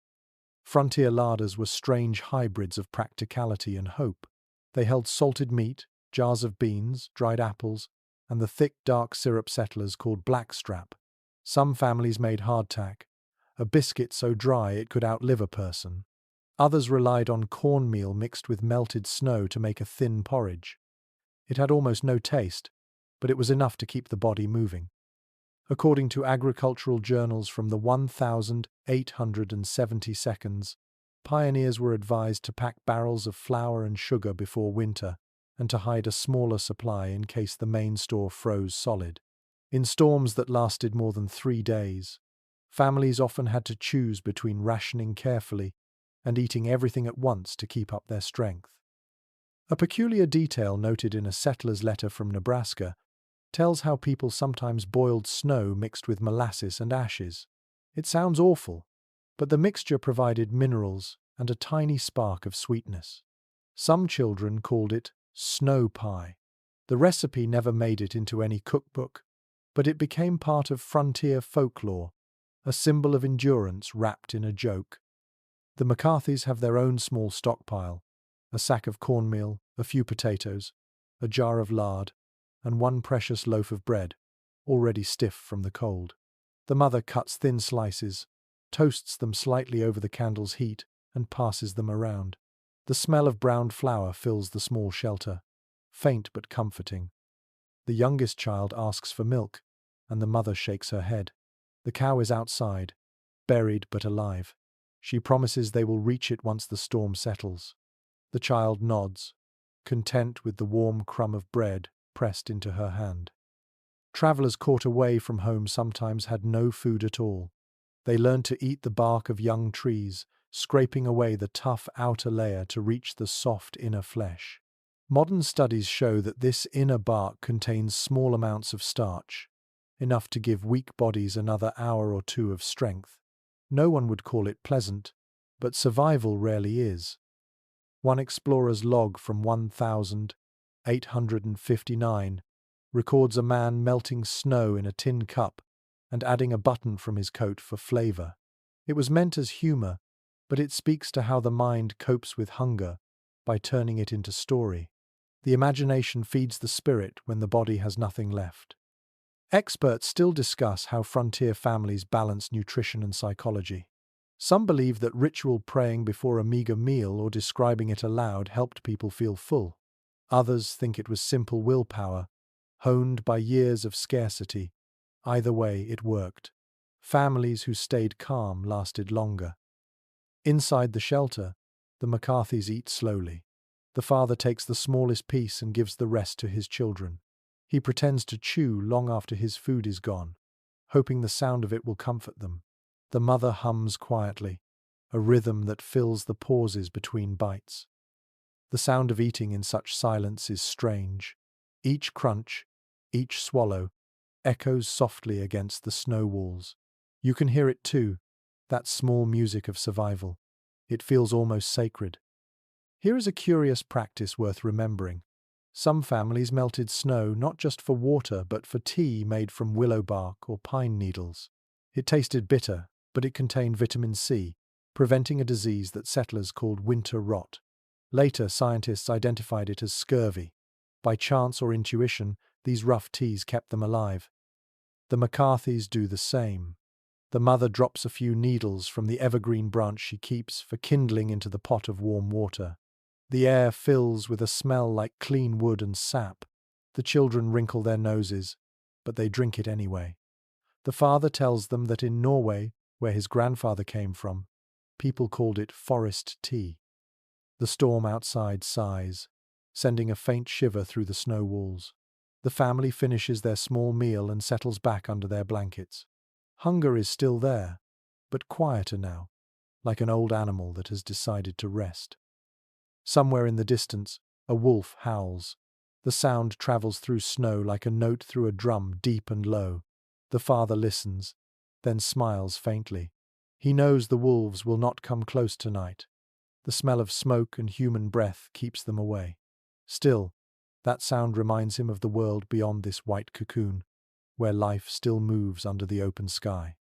Frontier larders were strange hybrids of practicality and hope. They held salted meat, jars of beans, dried apples, and the thick, dark syrup settlers called blackstrap. Some families made hardtack, a biscuit so dry it could outlive a person. Others relied on cornmeal mixed with melted snow to make a thin porridge. It had almost no taste, but it was enough to keep the body moving. According to agricultural journals from the 1870s, pioneers were advised to pack barrels of flour and sugar before winter and to hide a smaller supply in case the main store froze solid. In storms that lasted more than 3 days, families often had to choose between rationing carefully and eating everything at once to keep up their strength. A peculiar detail noted in a settler's letter from Nebraska tells how people sometimes boiled snow mixed with molasses and ashes. It sounds awful, but the mixture provided minerals and a tiny spark of sweetness. Some children called it snow pie. The recipe never made it into any cookbook, but it became part of frontier folklore, a symbol of endurance wrapped in a joke. The McCarthys have their own small stockpile: a sack of cornmeal, a few potatoes, a jar of lard, and one precious loaf of bread, already stiff from the cold. The mother cuts thin slices, toasts them slightly over the candle's heat, and passes them around. The smell of browned flour fills the small shelter, faint but comforting. The youngest child asks for milk, and the mother shakes her head. The cow is outside, buried but alive. She promises they will reach it once the storm settles. The child nods, content with the warm crumb of bread pressed into her hand. Travelers caught away from home sometimes had no food at all. They learned to eat the bark of young trees, scraping away the tough outer layer to reach the soft inner flesh. Modern studies show that this inner bark contains small amounts of starch, enough to give weak bodies another hour or two of strength. No one would call it pleasant, but survival rarely is. One explorer's log from 1859 records a man melting snow in a tin cup and adding a button from his coat for flavor. It was meant as humor, but it speaks to how the mind copes with hunger by turning it into story. The imagination feeds the spirit when the body has nothing left. Experts still discuss how frontier families balance nutrition and psychology. Some believe that ritual praying before a meager meal or describing it aloud helped people feel full. Others think it was simple willpower, honed by years of scarcity. Either way, it worked. Families who stayed calm lasted longer. Inside the shelter, the McCarthys eat slowly. The father takes the smallest piece and gives the rest to his children. He pretends to chew long after his food is gone, hoping the sound of it will comfort them. The mother hums quietly, a rhythm that fills the pauses between bites. The sound of eating in such silence is strange. Each crunch, each swallow, echoes softly against the snow walls. You can hear it too, that small music of survival. It feels almost sacred. Here is a curious practice worth remembering. Some families melted snow not just for water but for tea made from willow bark or pine needles. It tasted bitter, but it contained vitamin C, preventing a disease that settlers called winter rot. Later, scientists identified it as scurvy. By chance or intuition, these rough teas kept them alive. The McCarthys do the same. The mother drops a few needles from the evergreen branch she keeps for kindling into the pot of warm water. The air fills with a smell like clean wood and sap. The children wrinkle their noses, but they drink it anyway. The father tells them that in Norway, where his grandfather came from, people called it forest tea. The storm outside sighs, sending a faint shiver through the snow walls. The family finishes their small meal and settles back under their blankets. Hunger is still there, but quieter now, like an old animal that has decided to rest. Somewhere in the distance, a wolf howls. The sound travels through snow like a note through a drum, deep and low. The father listens, then smiles faintly. He knows the wolves will not come close tonight. The smell of smoke and human breath keeps them away. Still, that sound reminds him of the world beyond this white cocoon, where life still moves under the open sky.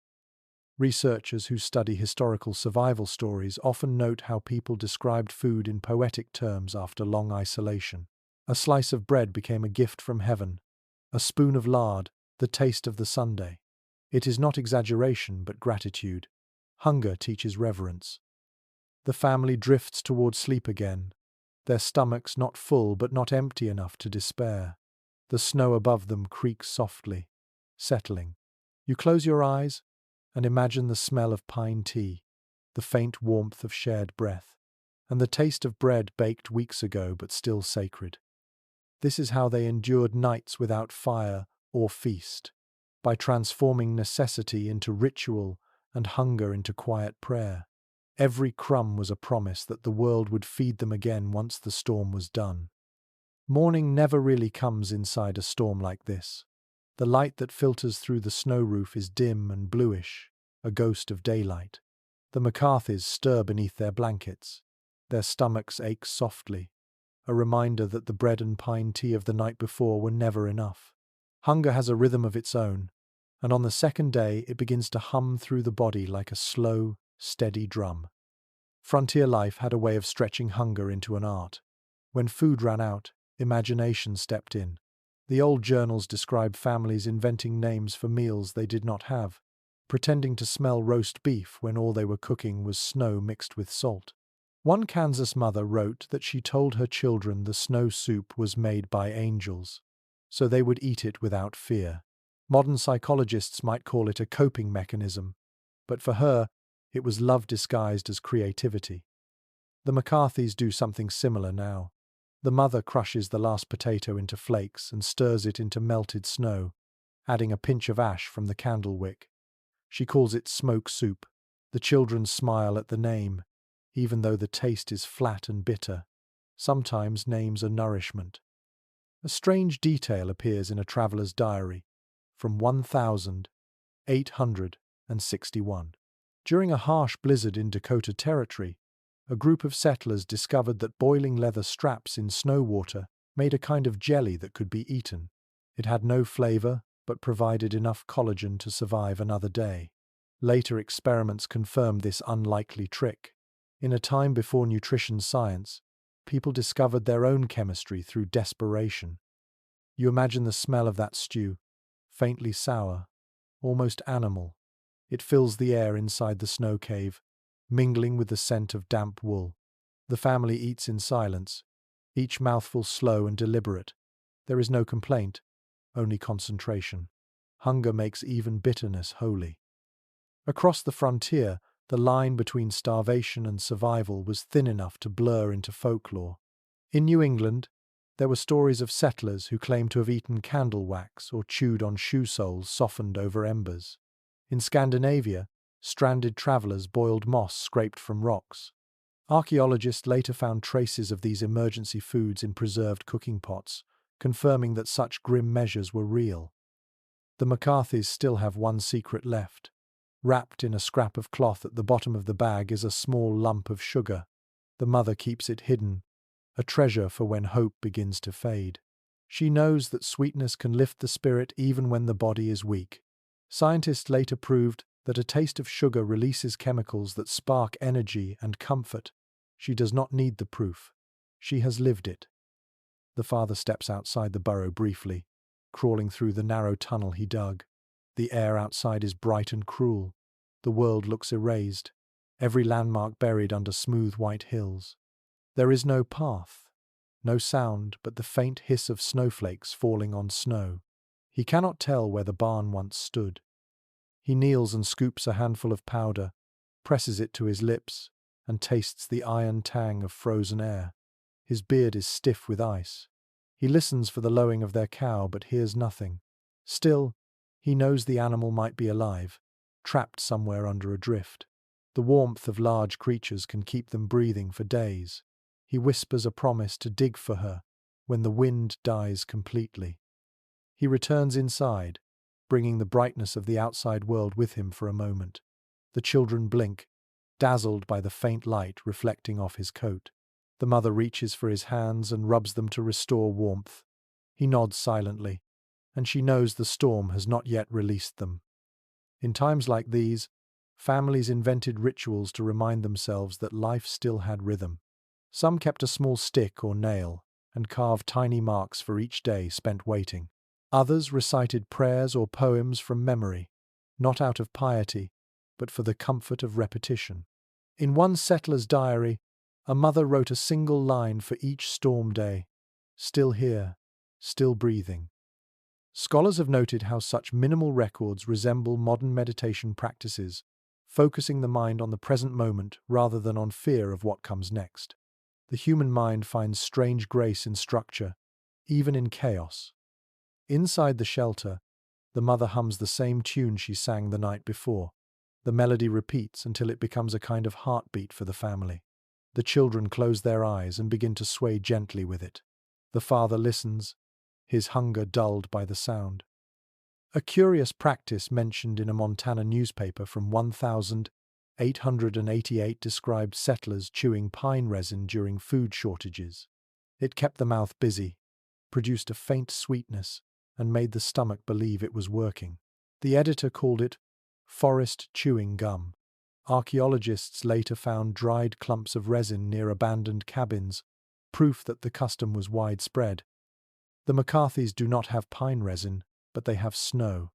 Researchers who study historical survival stories often note how people described food in poetic terms after long isolation. A slice of bread became a gift from heaven, a spoon of lard, the taste of the Sunday. It is not exaggeration, but gratitude. Hunger teaches reverence. The family drifts toward sleep again, their stomachs not full but not empty enough to despair. The snow above them creaks softly, settling. You close your eyes and imagine the smell of pine tea, the faint warmth of shared breath, and the taste of bread baked weeks ago but still sacred. This is how they endured nights without fire or feast, by transforming necessity into ritual and hunger into quiet prayer. Every crumb was a promise that the world would feed them again once the storm was done. Morning never really comes inside a storm like this. The light that filters through the snow roof is dim and bluish, a ghost of daylight. The McCarthys stir beneath their blankets. Their stomachs ache softly, a reminder that the bread and pine tea of the night before were never enough. Hunger has a rhythm of its own, and on the second day it begins to hum through the body like a slow, steady drum. Frontier life had a way of stretching hunger into an art. When food ran out, imagination stepped in. The old journals describe families inventing names for meals they did not have, pretending to smell roast beef when all they were cooking was snow mixed with salt. One Kansas mother wrote that she told her children the snow soup was made by angels, so they would eat it without fear. Modern psychologists might call it a coping mechanism, but for her, it was love disguised as creativity. The McCarthys do something similar now. The mother crushes the last potato into flakes and stirs it into melted snow, adding a pinch of ash from the candle wick. She calls it smoke soup. The children smile at the name, even though the taste is flat and bitter. Sometimes names are nourishment. A strange detail appears in a traveller's diary from 1861. During a harsh blizzard in Dakota Territory, a group of settlers discovered that boiling leather straps in snow water made a kind of jelly that could be eaten. It had no flavor, but provided enough collagen to survive another day. Later experiments confirmed this unlikely trick. In a time before nutrition science, people discovered their own chemistry through desperation. You imagine the smell of that stew, faintly sour, almost animal. It fills the air inside the snow cave, mingling with the scent of damp wool. The family eats in silence, each mouthful slow and deliberate. There is no complaint, only concentration. Hunger makes even bitterness holy. Across the frontier, the line between starvation and survival was thin enough to blur into folklore. In New England, there were stories of settlers who claimed to have eaten candle wax or chewed on shoe soles softened over embers. In Scandinavia, stranded travelers boiled moss scraped from rocks. Archaeologists later found traces of these emergency foods in preserved cooking pots, confirming that such grim measures were real. The McCarthys still have one secret left. Wrapped in a scrap of cloth at the bottom of the bag is a small lump of sugar. The mother keeps it hidden, a treasure for when hope begins to fade. She knows that sweetness can lift the spirit even when the body is weak. Scientists later proved that a taste of sugar releases chemicals that spark energy and comfort. She does not need the proof. She has lived it. The father steps outside the burrow briefly, crawling through the narrow tunnel he dug. The air outside is bright and cruel. The world looks erased, every landmark buried under smooth white hills. There is no path, no sound but the faint hiss of snowflakes falling on snow. He cannot tell where the barn once stood. He kneels and scoops a handful of powder, presses it to his lips, and tastes the iron tang of frozen air. His beard is stiff with ice. He listens for the lowing of their cow but hears nothing. Still, he knows the animal might be alive, trapped somewhere under a drift. The warmth of large creatures can keep them breathing for days. He whispers a promise to dig for her when the wind dies completely. He returns inside, bringing the brightness of the outside world with him for a moment. The children blink, dazzled by the faint light reflecting off his coat. The mother reaches for his hands and rubs them to restore warmth. He nods silently, and she knows the storm has not yet released them. In times like these, families invented rituals to remind themselves that life still had rhythm. Some kept a small stick or nail and carved tiny marks for each day spent waiting. Others recited prayers or poems from memory, not out of piety, but for the comfort of repetition. In one settler's diary, A mother wrote a single line for each storm day. Still here, still breathing. Scholars have noted how such minimal records resemble modern meditation practices, focusing the mind on the present moment rather than on fear of what comes next. The human mind finds strange grace in structure, even in chaos. Inside the shelter, the mother hums the same tune she sang the night before. The melody repeats until it becomes a kind of heartbeat for the family. The children close their eyes and begin to sway gently with it. The father listens, his hunger dulled by the sound. A curious practice mentioned in a Montana newspaper from 1888 described settlers chewing pine resin during food shortages. It kept the mouth busy, produced a faint sweetness, and made the stomach believe it was working. The editor called it forest chewing gum. Archaeologists later found dried clumps of resin near abandoned cabins, proof that the custom was widespread. The McCarthys do not have pine resin, but they have snow.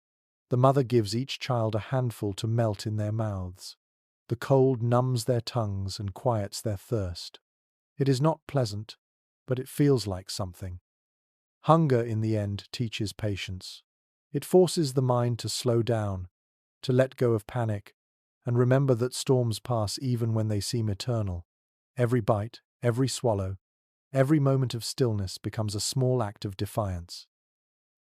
The mother gives each child a handful to melt in their mouths. The cold numbs their tongues and quiets their thirst. It is not pleasant, but it feels like something. Hunger, in the end, teaches patience. It forces the mind to slow down, to let go of panic, and remember that storms pass even when they seem eternal. Every bite, every swallow, every moment of stillness becomes a small act of defiance.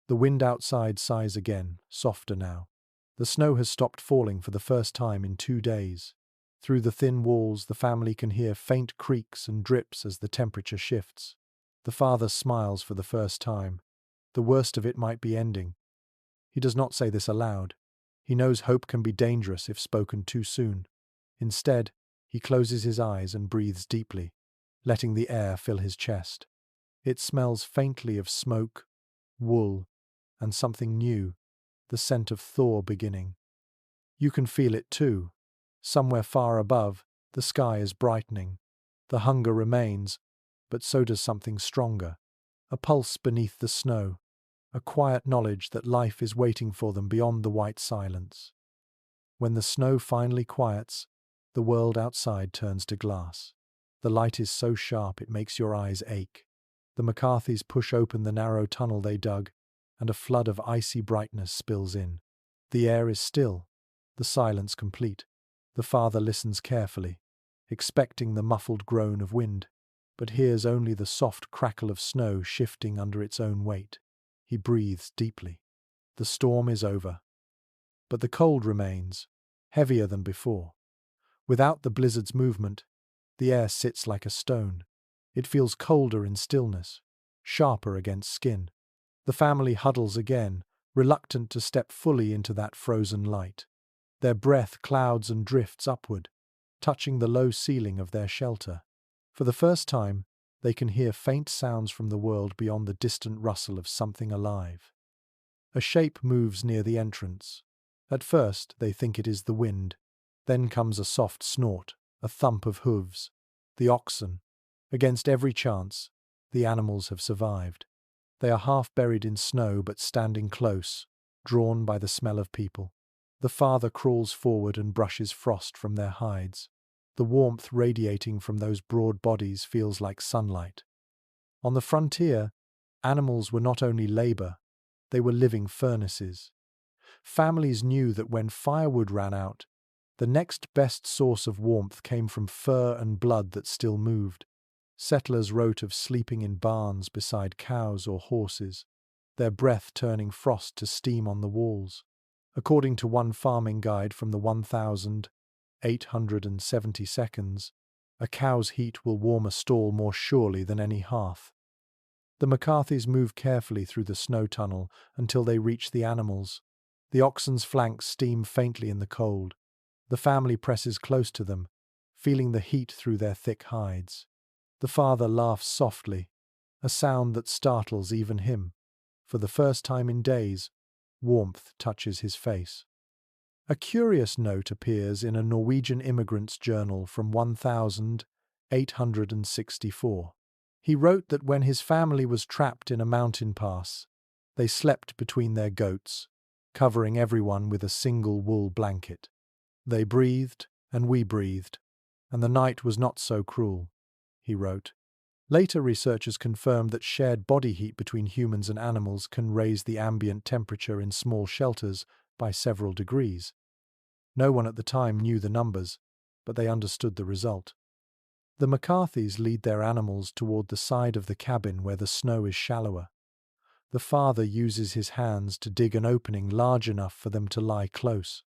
The wind outside sighs again, softer now. The snow has stopped falling for the first time in 2 days. Through the thin walls, the family can hear faint creaks and drips as the temperature shifts. The father smiles for the first time. The worst of it might be ending. He does not say this aloud. He knows hope can be dangerous if spoken too soon. Instead, he closes his eyes and breathes deeply, letting the air fill his chest. It smells faintly of smoke, wool, and something new, the scent of thaw beginning. You can feel it too. Somewhere far above, the sky is brightening. The hunger remains, but so does something stronger. A pulse beneath the snow, a quiet knowledge that life is waiting for them beyond the white silence. When the snow finally quiets, the world outside turns to glass. The light is so sharp it makes your eyes ache. The McCarthys push open the narrow tunnel they dug, and a flood of icy brightness spills in. The air is still, the silence complete. The father listens carefully, expecting the muffled groan of wind, but hears only the soft crackle of snow shifting under its own weight. He breathes deeply. The storm is over. But the cold remains, heavier than before. Without the blizzard's movement, the air sits like a stone. It feels colder in stillness, sharper against skin. The family huddles again, reluctant to step fully into that frozen light. Their breath clouds and drifts upward, touching the low ceiling of their shelter. For the first time, they can hear faint sounds from the world beyond the distant rustle of something alive. A shape moves near the entrance. At first, they think it is the wind. Then comes a soft snort, a thump of hooves. The oxen. Against every chance, the animals have survived. They are half buried in snow but standing close, drawn by the smell of people. The father crawls forward and brushes frost from their hides. The warmth radiating from those broad bodies feels like sunlight. On the frontier, animals were not only labor, they were living furnaces. Families knew that when firewood ran out, the next best source of warmth came from fur and blood that still moved. Settlers wrote of sleeping in barns beside cows or horses, their breath turning frost to steam on the walls. According to one farming guide from the 1870s, a cow's heat will warm a stall more surely than any hearth. The McCarthys move carefully through the snow tunnel until they reach the animals. The oxen's flanks steam faintly in the cold. The family presses close to them, feeling the heat through their thick hides. The father laughs softly, a sound that startles even him. For the first time in days, warmth touches his face. A curious note appears in a Norwegian immigrant's journal from 1864. He wrote that when his family was trapped in a mountain pass, they slept between their goats, covering everyone with a single wool blanket. They breathed, and we breathed, and the night was not so cruel. he wrote. Later researchers confirmed that shared body heat between humans and animals can raise the ambient temperature in small shelters by several degrees. No one at the time knew the numbers, but they understood the result. The McCarthys lead their animals toward the side of the cabin where the snow is shallower. The father uses his hands to dig an opening large enough for them to lie close.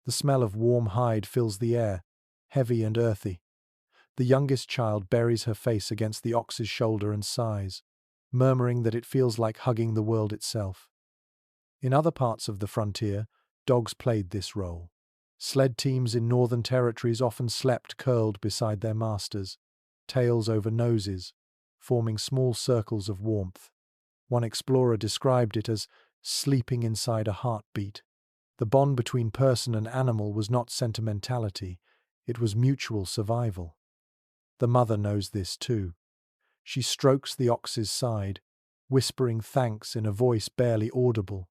The smell of warm hide fills the air, heavy and earthy. The youngest child buries her face against the ox's shoulder and sighs, murmuring that it feels like hugging the world itself. In other parts of the frontier, dogs played this role. Sled teams in northern territories often slept curled beside their masters, tails over noses, forming small circles of warmth. One explorer described it as sleeping inside a heartbeat. The bond between person and animal was not sentimentality, it was mutual survival. The mother knows this too. She strokes the ox's side, whispering thanks in a voice barely audible.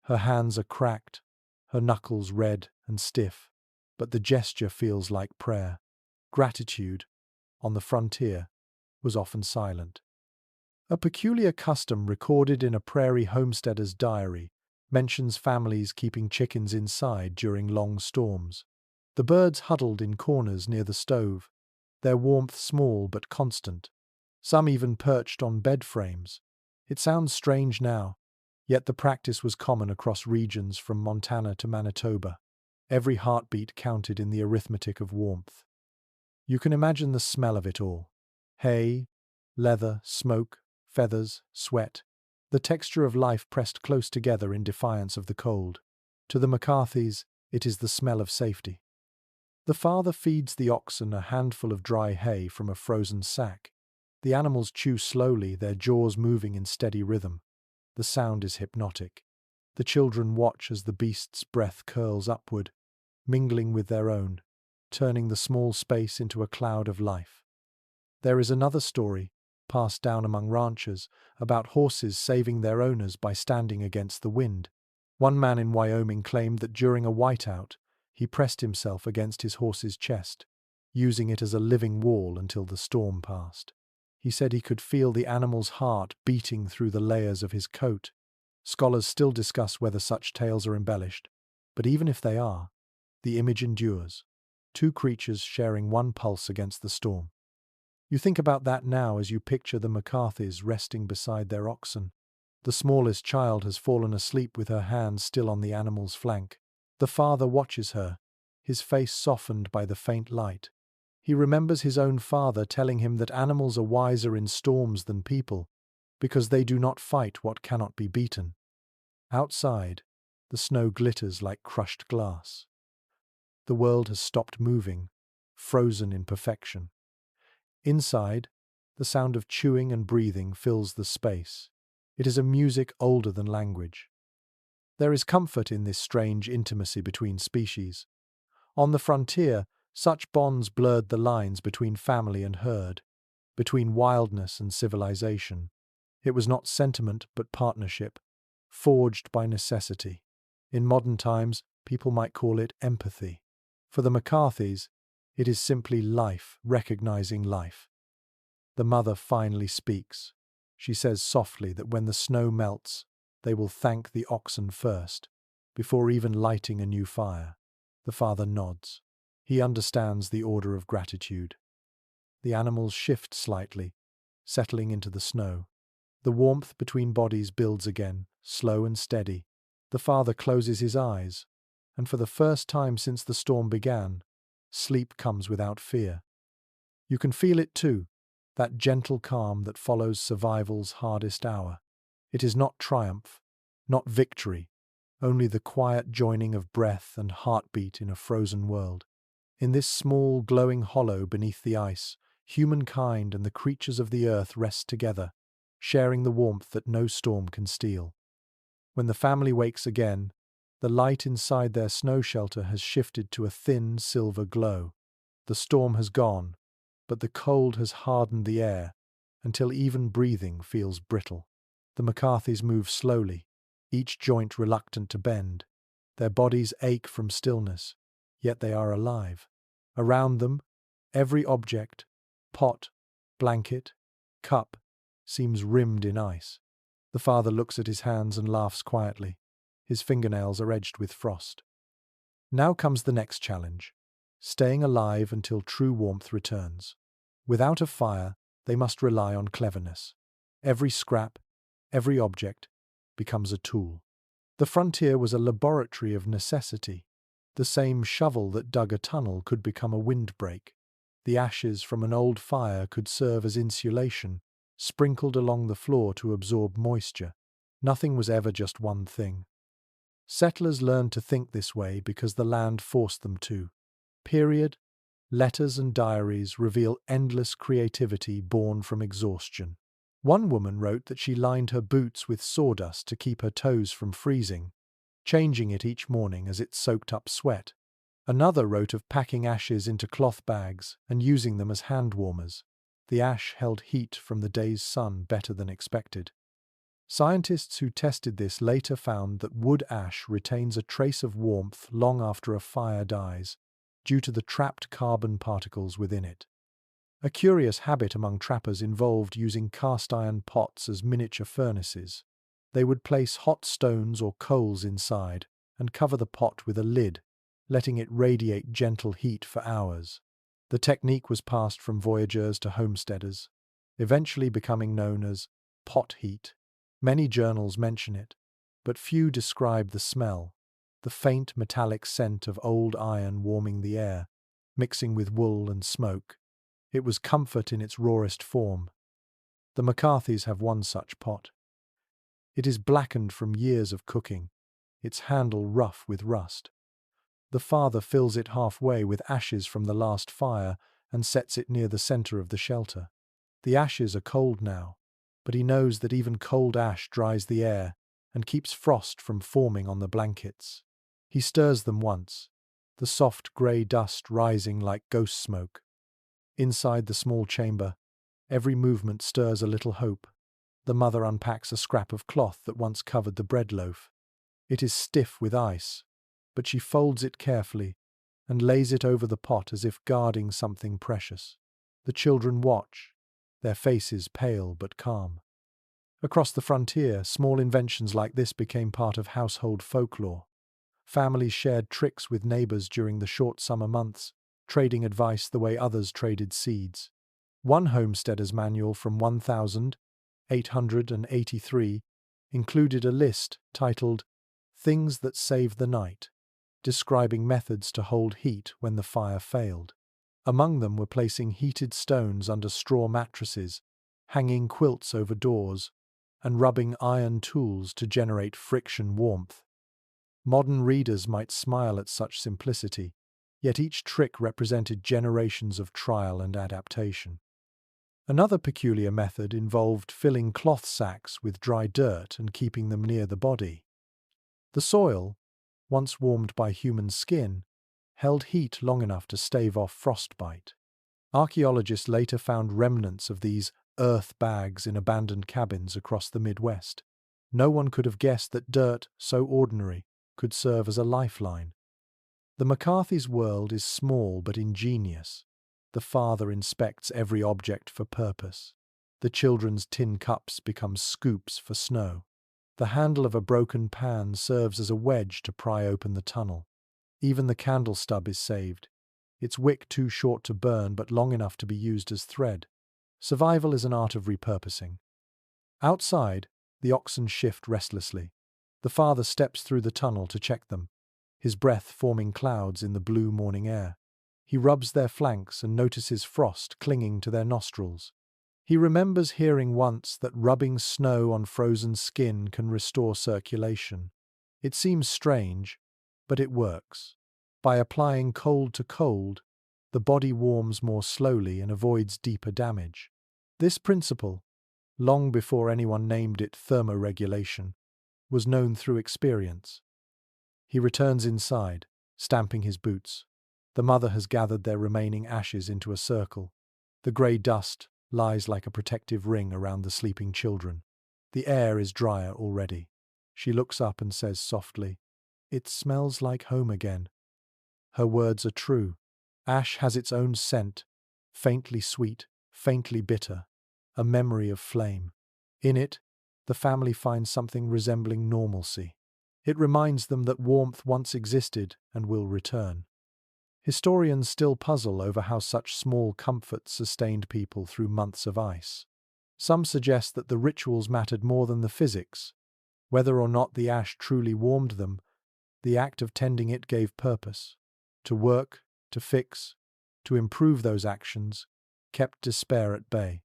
Her hands are cracked, her knuckles red and stiff, but the gesture feels like prayer. Gratitude, on the frontier, was often silent. A peculiar custom recorded in a prairie homesteader's diary mentions families keeping chickens inside during long storms. The birds huddled in corners near the stove, their warmth small but constant. Some even perched on bed frames. It sounds strange now, yet the practice was common across regions from Montana to Manitoba. Every heartbeat counted in the arithmetic of warmth. You can imagine the smell of it all. Hay, leather, smoke, feathers, sweat. The texture of life pressed close together in defiance of the cold. To the McCarthys, it is the smell of safety. The father feeds the oxen a handful of dry hay from a frozen sack. The animals chew slowly, their jaws moving in steady rhythm. The sound is hypnotic. The children watch as the beast's breath curls upward, mingling with their own, turning the small space into a cloud of life. There is another story, passed down among ranchers, about horses saving their owners by standing against the wind. One man in Wyoming claimed that during a whiteout, he pressed himself against his horse's chest, using it as a living wall until the storm passed. He said he could feel the animal's heart beating through the layers of his coat. Scholars still discuss whether such tales are embellished, but even if they are, the image endures. Two creatures sharing one pulse against the storm. You think about that now as you picture the McCarthys resting beside their oxen. The smallest child has fallen asleep with her hand still on the animal's flank. The father watches her, his face softened by the faint light. He remembers his own father telling him that animals are wiser in storms than people, because they do not fight what cannot be beaten. Outside, the snow glitters like crushed glass. The world has stopped moving, frozen in perfection. Inside, the sound of chewing and breathing fills the space. It is a music older than language. There is comfort in this strange intimacy between species. On the frontier, such bonds blurred the lines between family and herd, between wildness and civilization. It was not sentiment but partnership, forged by necessity. In modern times, people might call it empathy. For the McCarthys, it is simply life recognizing life. The mother finally speaks. She says softly that when the snow melts, they will thank the oxen first, before even lighting a new fire. The father nods. He understands the order of gratitude. The animals shift slightly, settling into the snow. The warmth between bodies builds again, slow and steady. The father closes his eyes, and for the first time since the storm began, sleep comes without fear. You can feel it too, that gentle calm that follows survival's hardest hour. It is not triumph, not victory, only the quiet joining of breath and heartbeat in a frozen world. In this small, glowing hollow beneath the ice, humankind and the creatures of the earth rest together, sharing the warmth that no storm can steal. When the family wakes again, the light inside their snow shelter has shifted to a thin silver glow. The storm has gone, but the cold has hardened the air until even breathing feels brittle. The McCarthys move slowly, each joint reluctant to bend. Their bodies ache from stillness, yet they are alive. Around them, every object, pot, blanket, cup, seems rimmed in ice. The father looks at his hands and laughs quietly. His fingernails are edged with frost. Now comes the next challenge, staying alive until true warmth returns. Without a fire, they must rely on cleverness. Every scrap, every object, becomes a tool. The frontier was a laboratory of necessity. The same shovel that dug a tunnel could become a windbreak. The ashes from an old fire could serve as insulation, sprinkled along the floor to absorb moisture. Nothing was ever just one thing. Settlers learned to think this way because the land forced them to. Period. Letters and diaries reveal endless creativity born from exhaustion. One woman wrote that she lined her boots with sawdust to keep her toes from freezing, changing it each morning as it soaked up sweat. Another wrote of packing ashes into cloth bags and using them as hand warmers. The ash held heat from the day's sun better than expected. Scientists who tested this later found that wood ash retains a trace of warmth long after a fire dies, due to the trapped carbon particles within it. A curious habit among trappers involved using cast iron pots as miniature furnaces. They would place hot stones or coals inside and cover the pot with a lid, letting it radiate gentle heat for hours. The technique was passed from voyageurs to homesteaders, eventually becoming known as pot heat. Many journals mention it, but few describe the smell, the faint metallic scent of old iron warming the air, mixing with wool and smoke. It was comfort in its rawest form. The McCarthys have one such pot. It is blackened from years of cooking, its handle rough with rust. The father fills it halfway with ashes from the last fire and sets it near the center of the shelter. The ashes are cold now, but he knows that even cold ash dries the air and keeps frost from forming on the blankets. He stirs them once, the soft grey dust rising like ghost smoke. Inside the small chamber, every movement stirs a little hope. The mother unpacks a scrap of cloth that once covered the bread loaf. It is stiff with ice, but she folds it carefully and lays it over the pot as if guarding something precious. The children watch, their faces pale but calm. Across the frontier, small inventions like this became part of household folklore. Families shared tricks with neighbors during the short summer months, trading advice the way others traded seeds. One homesteader's manual from 1883 included a list titled "Things That Save the Night," describing methods to hold heat when the fire failed. Among them were placing heated stones under straw mattresses, hanging quilts over doors, and rubbing iron tools to generate friction warmth. Modern readers might smile at such simplicity, yet each trick represented generations of trial and adaptation. Another peculiar method involved filling cloth sacks with dry dirt and keeping them near the body. The soil, once warmed by human skin, held heat long enough to stave off frostbite. Archaeologists later found remnants of these earth bags in abandoned cabins across the Midwest. No one could have guessed that dirt, so ordinary, could serve as a lifeline. The McCarthy's world is small but ingenious. The father inspects every object for purpose. The children's tin cups become scoops for snow. The handle of a broken pan serves as a wedge to pry open the tunnel. Even the candle stub is saved, its wick too short to burn but long enough to be used as thread. Survival is an art of repurposing. Outside, the oxen shift restlessly. The father steps through the tunnel to check them, his breath forming clouds in the blue morning air. He rubs their flanks and notices frost clinging to their nostrils. He remembers hearing once that rubbing snow on frozen skin can restore circulation. It seems strange, but it works. By applying cold to cold, the body warms more slowly and avoids deeper damage. This principle, long before anyone named it thermoregulation, was known through experience. He returns inside, stamping his boots. The mother has gathered their remaining ashes into a circle. The grey dust lies like a protective ring around the sleeping children. The air is drier already. She looks up and says softly, "It smells like home again." Her words are true. Ash has its own scent, faintly sweet, faintly bitter, a memory of flame. In it, the family finds something resembling normalcy. It reminds them that warmth once existed and will return. Historians still puzzle over how such small comforts sustained people through months of ice. Some suggest that the rituals mattered more than the physics. Whether or not the ash truly warmed them, the act of tending it gave purpose. To work, to fix, to improve those actions, kept despair at bay.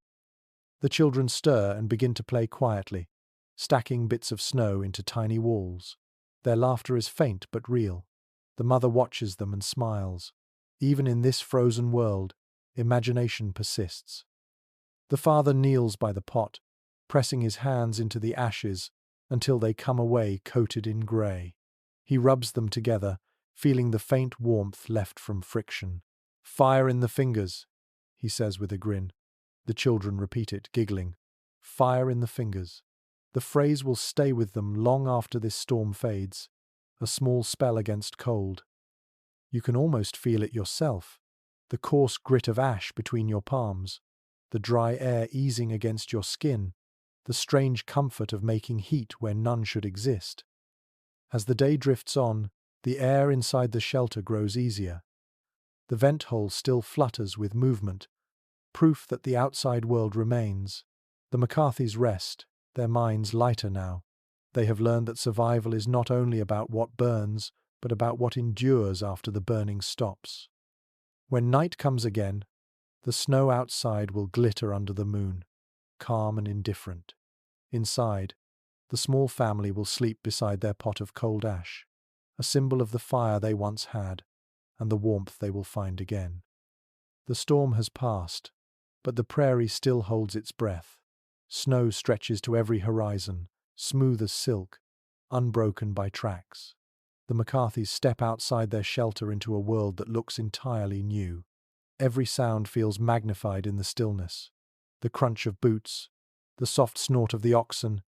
The children stir and begin to play quietly, stacking bits of snow into tiny walls. Their laughter is faint but real. The mother watches them and smiles. Even in this frozen world, imagination persists. The father kneels by the pot, pressing his hands into the ashes until they come away coated in grey. He rubs them together, feeling the faint warmth left from friction. "Fire in the fingers," he says with a grin. The children repeat it, giggling. Fire in the fingers. The phrase will stay with them long after this storm fades, a small spell against cold. You can almost feel it yourself, the coarse grit of ash between your palms, the dry air easing against your skin, the strange comfort of making heat where none should exist. As the day drifts on, the air inside the shelter grows easier. The vent hole still flutters with movement, proof that the outside world remains. The McCarthys rest, their minds lighter now. They have learned that survival is not only about what burns, but about what endures after the burning stops. When night comes again, the snow outside will glitter under the moon, calm and indifferent. Inside, the small family will sleep beside their pot of cold ash, a symbol of the fire they once had, and the warmth they will find again. The storm has passed, but the prairie still holds its breath. Snow stretches to every horizon, smooth as silk, unbroken by tracks. The McCarthys step outside their shelter into a world that looks entirely new. Every sound feels magnified in the stillness. The crunch of boots, the soft snort of the oxen,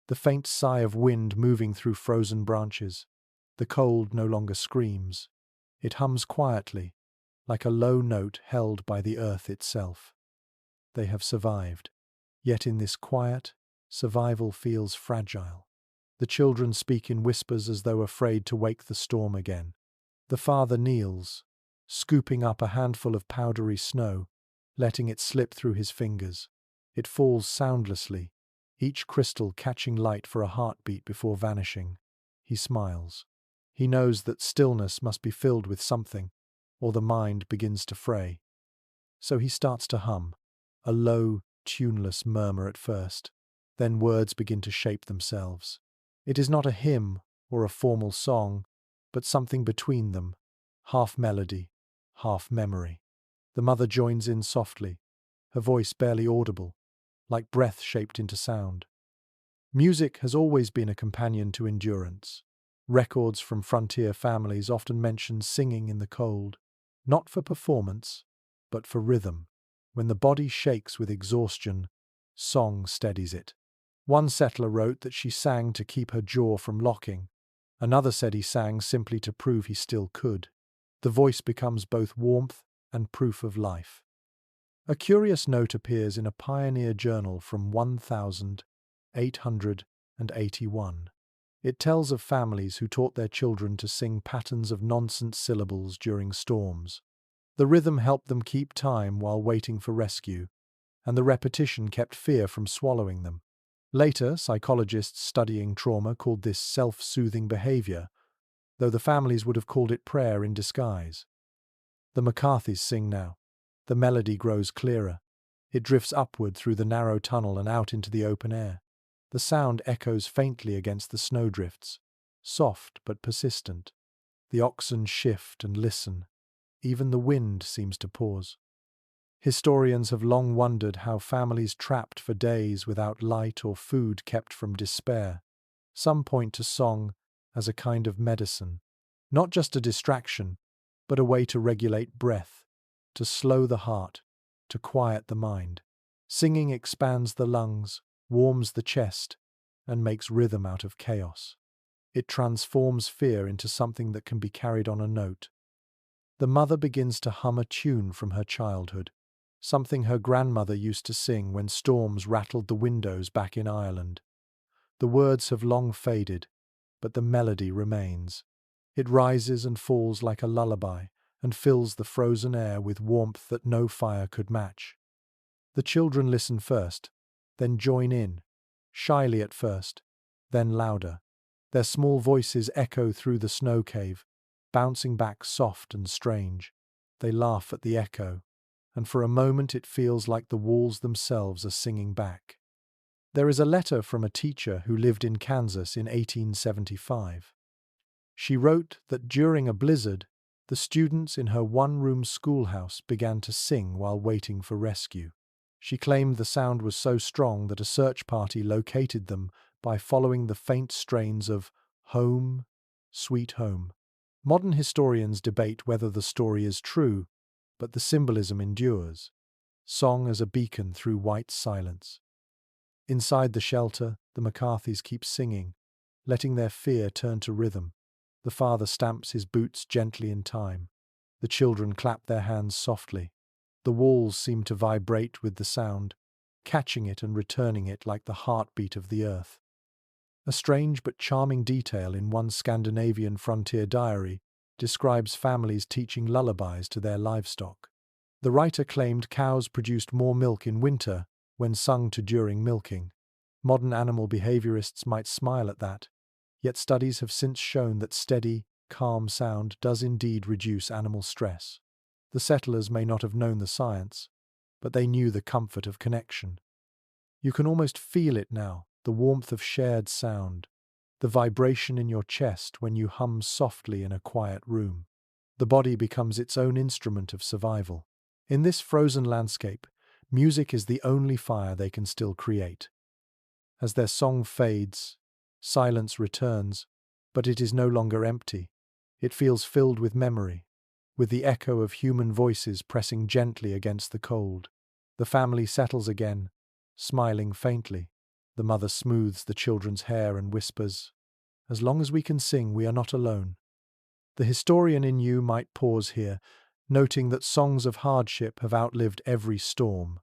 the faint sigh of wind moving through frozen branches. The cold no longer screams. It hums quietly, like a low note held by the earth itself. They have survived. Yet in this quiet, survival feels fragile. The children speak in whispers as though afraid to wake the storm again. The father kneels, scooping up a handful of powdery snow, letting it slip through his fingers. It falls soundlessly, each crystal catching light for a heartbeat before vanishing. He smiles. He knows that stillness must be filled with something, or the mind begins to fray. So he starts to hum, a low, tuneless murmur at first. Then words begin to shape themselves. It is not a hymn or a formal song, but something between them, half melody, half memory. The mother joins in softly, her voice barely audible, like breath shaped into sound. Music has always been a companion to endurance. Records from frontier families often mention singing in the cold, not for performance, but for rhythm. When the body shakes with exhaustion, song steadies it. One settler wrote that she sang to keep her jaw from locking. Another said he sang simply to prove he still could. The voice becomes both warmth and proof of life. A curious note appears in a pioneer journal from 1881. It tells of families who taught their children to sing patterns of nonsense syllables during storms. The rhythm helped them keep time while waiting for rescue, and the repetition kept fear from swallowing them. Later, psychologists studying trauma called this self-soothing behavior, though the families would have called it prayer in disguise. The McCarthys sing now. The melody grows clearer. It drifts upward through the narrow tunnel and out into the open air. The sound echoes faintly against the snowdrifts, soft but persistent. The oxen shift and listen. Even the wind seems to pause. Historians have long wondered how families trapped for days without light or food kept from despair. Some point to song as a kind of medicine, not just a distraction, but a way to regulate breath, to slow the heart, to quiet the mind. Singing expands the lungs, warms the chest, and makes rhythm out of chaos. It transforms fear into something that can be carried on a note. The mother begins to hum a tune from her childhood. something her grandmother used to sing when storms rattled the windows back in Ireland. The words have long faded, but the melody remains. It rises and falls like a lullaby and fills the frozen air with warmth that no fire could match. The children listen first, then join in, shyly at first, then louder. Their small voices echo through the snow cave, bouncing back soft and strange. They laugh at the echo, and for a moment it feels like the walls themselves are singing back. There is a letter from a teacher who lived in Kansas in 1875. She wrote that during a blizzard, the students in her one-room schoolhouse began to sing while waiting for rescue. She claimed the sound was so strong that a search party located them by following the faint strains of Home, Sweet Home. Modern historians debate whether the story is true, but the symbolism endures. Song as a beacon through white silence. Inside the shelter, the McCarthys keep singing, letting their fear turn to rhythm. The father stamps his boots gently in time. The children clap their hands softly. The walls seem to vibrate with the sound, catching it and returning it like the heartbeat of the earth. A strange but charming detail in one Scandinavian frontier diary describes families teaching lullabies to their livestock. The writer claimed cows produced more milk in winter when sung to during milking. Modern animal behaviorists might smile at that, yet studies have since shown that steady, calm sound does indeed reduce animal stress. The settlers may not have known the science, but they knew the comfort of connection. You can almost feel it now, the warmth of shared sound, the vibration in your chest when you hum softly in a quiet room. The body becomes its own instrument of survival. In this frozen landscape, music is the only fire they can still create. As their song fades, silence returns, but it is no longer empty. It feels filled with memory, with the echo of human voices pressing gently against the cold. The family settles again, smiling faintly. The mother smooths the children's hair and whispers, "As long as we can sing, we are not alone." The historian in you might pause here, noting that songs of hardship have outlived every storm.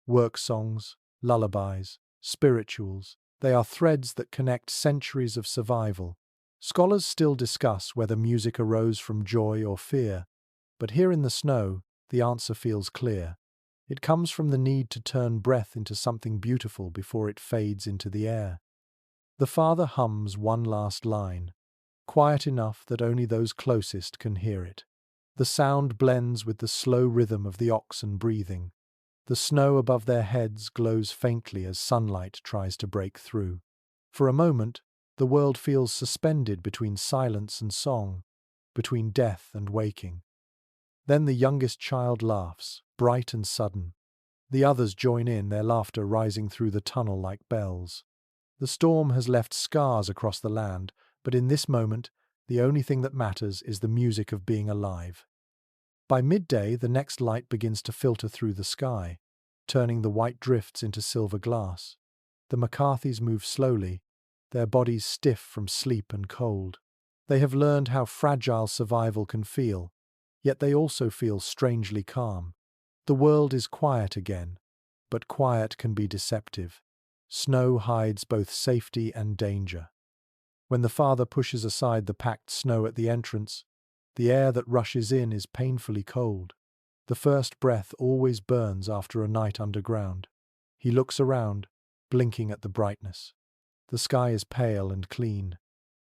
Work songs, lullabies, spirituals, they are threads that connect centuries of survival. Scholars still discuss whether music arose from joy or fear, but here in the snow, the answer feels clear. It comes from the need to turn breath into something beautiful before it fades into the air. The father hums one last line, quiet enough that only those closest can hear it. The sound blends with the slow rhythm of the oxen breathing. The snow above their heads glows faintly as sunlight tries to break through. For a moment, the world feels suspended between silence and song, between death and waking. Then the youngest child laughs, bright and sudden. The others join in, their laughter rising through the tunnel like bells. The storm has left scars across the land, but in this moment, the only thing that matters is the music of being alive. By midday, the next light begins to filter through the sky, turning the white drifts into silver glass. The McCarthys move slowly, their bodies stiff from sleep and cold. They have learned how fragile survival can feel, yet they also feel strangely calm. The world is quiet again, but quiet can be deceptive. Snow hides both safety and danger. When the father pushes aside the packed snow at the entrance, the air that rushes in is painfully cold. The first breath always burns after a night underground. He looks around, blinking at the brightness. The sky is pale and clean.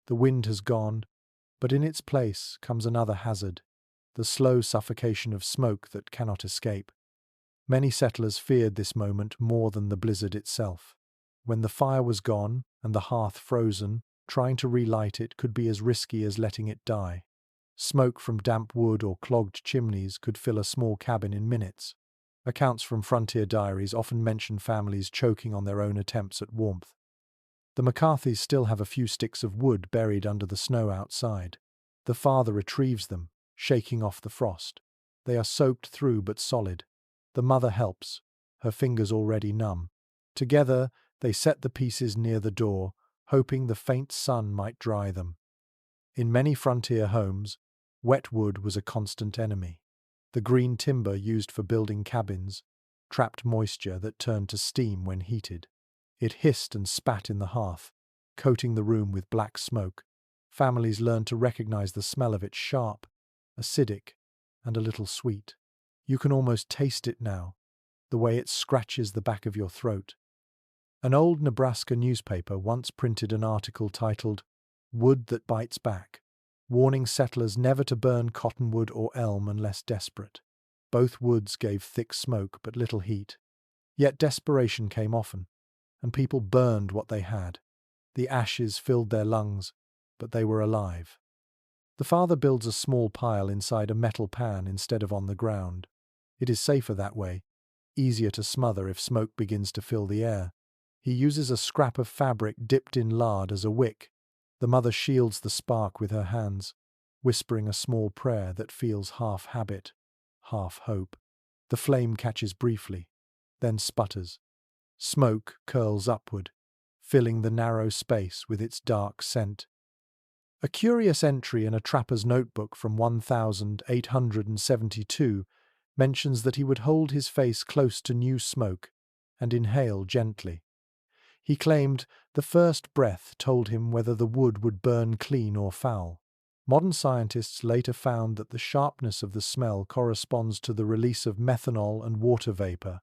The wind has gone, but in its place comes another hazard, the slow suffocation of smoke that cannot escape. Many settlers feared this moment more than the blizzard itself. When the fire was gone and the hearth frozen, trying to relight it could be as risky as letting it die. Smoke from damp wood or clogged chimneys could fill a small cabin in minutes. Accounts from frontier diaries often mention families choking on their own attempts at warmth. The McCarthys still have a few sticks of wood buried under the snow outside. The father retrieves them, shaking off the frost. They are soaked through but solid. The mother helps, her fingers already numb. Together, they set the pieces near the door, hoping the faint sun might dry them. In many frontier homes, wet wood was a constant enemy. The green timber used for building cabins, trapped moisture that turned to steam when heated. It hissed and spat in the hearth, coating the room with black smoke. Families learned to recognize the smell of it: sharp, acidic, and a little sweet. You can almost taste it now, the way it scratches the back of your throat. An old Nebraska newspaper once printed an article titled, "Wood That Bites Back," warning settlers never to burn cottonwood or elm unless desperate. Both woods gave thick smoke but little heat. Yet desperation came often, and people burned what they had. The ashes filled their lungs, but they were alive. The father builds a small pile inside a metal pan instead of on the ground. It is safer that way, easier to smother if smoke begins to fill the air. He uses a scrap of fabric dipped in lard as a wick. The mother shields the spark with her hands, whispering a small prayer that feels half habit, half hope. The flame catches briefly, then sputters. Smoke curls upward, filling the narrow space with its dark scent. A curious entry in a trapper's notebook from 1872 mentions that he would hold his face close to new smoke and inhale gently. He claimed the first breath told him whether the wood would burn clean or foul. Modern scientists later found that the sharpness of the smell corresponds to the release of methanol and water vapor,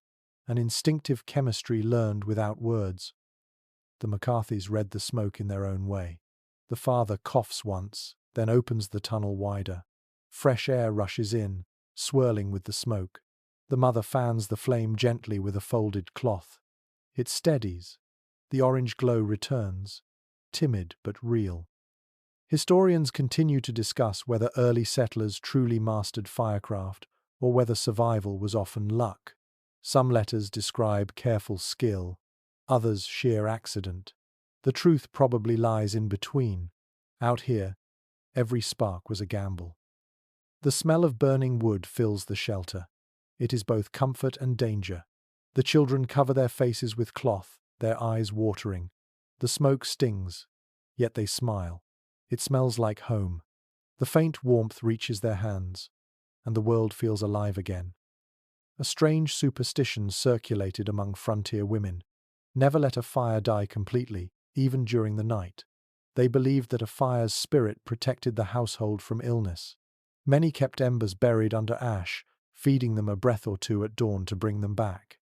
an instinctive chemistry learned without words. The McCarthys read the smoke in their own way. The father coughs once, then opens the tunnel wider. Fresh air rushes in, swirling with the smoke. The mother fans the flame gently with a folded cloth. It steadies. The orange glow returns, timid but real. Historians continue to discuss whether early settlers truly mastered firecraft or whether survival was often luck. Some letters describe careful skill, others sheer accident. The truth probably lies in between. Out here, every spark was a gamble. The smell of burning wood fills the shelter. It is both comfort and danger. The children cover their faces with cloth, their eyes watering. The smoke stings, yet they smile. It smells like home. The faint warmth reaches their hands, and the world feels alive again. A strange superstition circulated among frontier women. Never let a fire die completely, even during the night. They believed that a fire's spirit protected the household from illness. Many kept embers buried under ash, feeding them a breath or two at dawn to bring them back.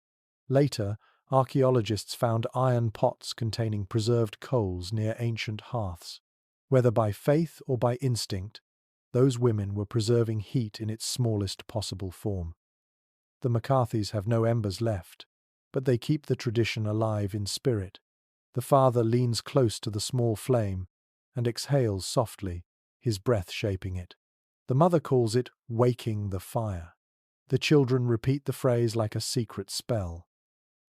Later, archaeologists found iron pots containing preserved coals near ancient hearths. Whether by faith or by instinct, those women were preserving heat in its smallest possible form. The McCarthys have no embers left, but they keep the tradition alive in spirit. The father leans close to the small flame and exhales softly, his breath shaping it. The mother calls it waking the fire. The children repeat the phrase like a secret spell.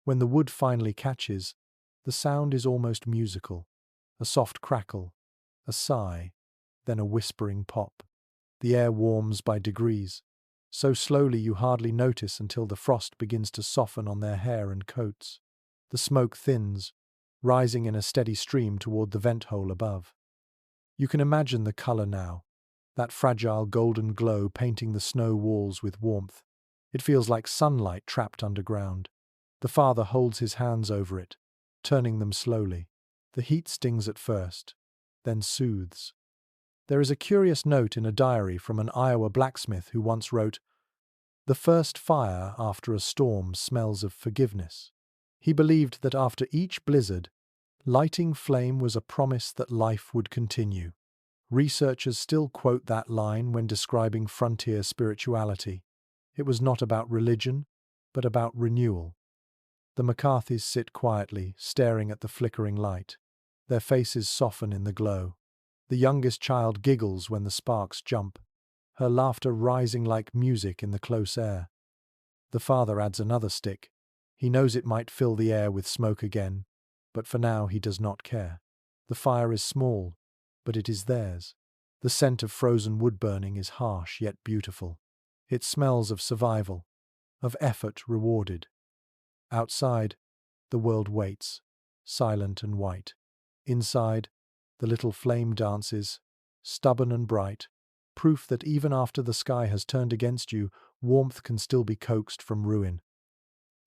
When the wood finally catches, the sound is almost musical. A soft crackle, a sigh, then a whispering pop. The air warms by degrees, so slowly you hardly notice until the frost begins to soften on their hair and coats. The smoke thins, rising in a steady stream toward the vent hole above. You can imagine the color now, that fragile golden glow painting the snow walls with warmth. It feels like sunlight trapped underground. The father holds his hands over it, turning them slowly. The heat stings at first, then soothes. There is a curious note in a diary from an Iowa blacksmith who once wrote, "The first fire after a storm smells of forgiveness." He believed that after each blizzard, lighting flame was a promise that life would continue. Researchers still quote that line when describing frontier spirituality. It was not about religion, but about renewal. The McCarthys sit quietly, staring at the flickering light. Their faces soften in the glow. The youngest child giggles when the sparks jump, her laughter rising like music in the close air. The father adds another stick. He knows it might fill the air with smoke again, but for now he does not care. The fire is small, but it is theirs. The scent of frozen wood burning is harsh yet beautiful. It smells of survival, of effort rewarded. Outside, the world waits, silent and white. Inside, the little flame dances, stubborn and bright, proof that even after the sky has turned against you, warmth can still be coaxed from ruin.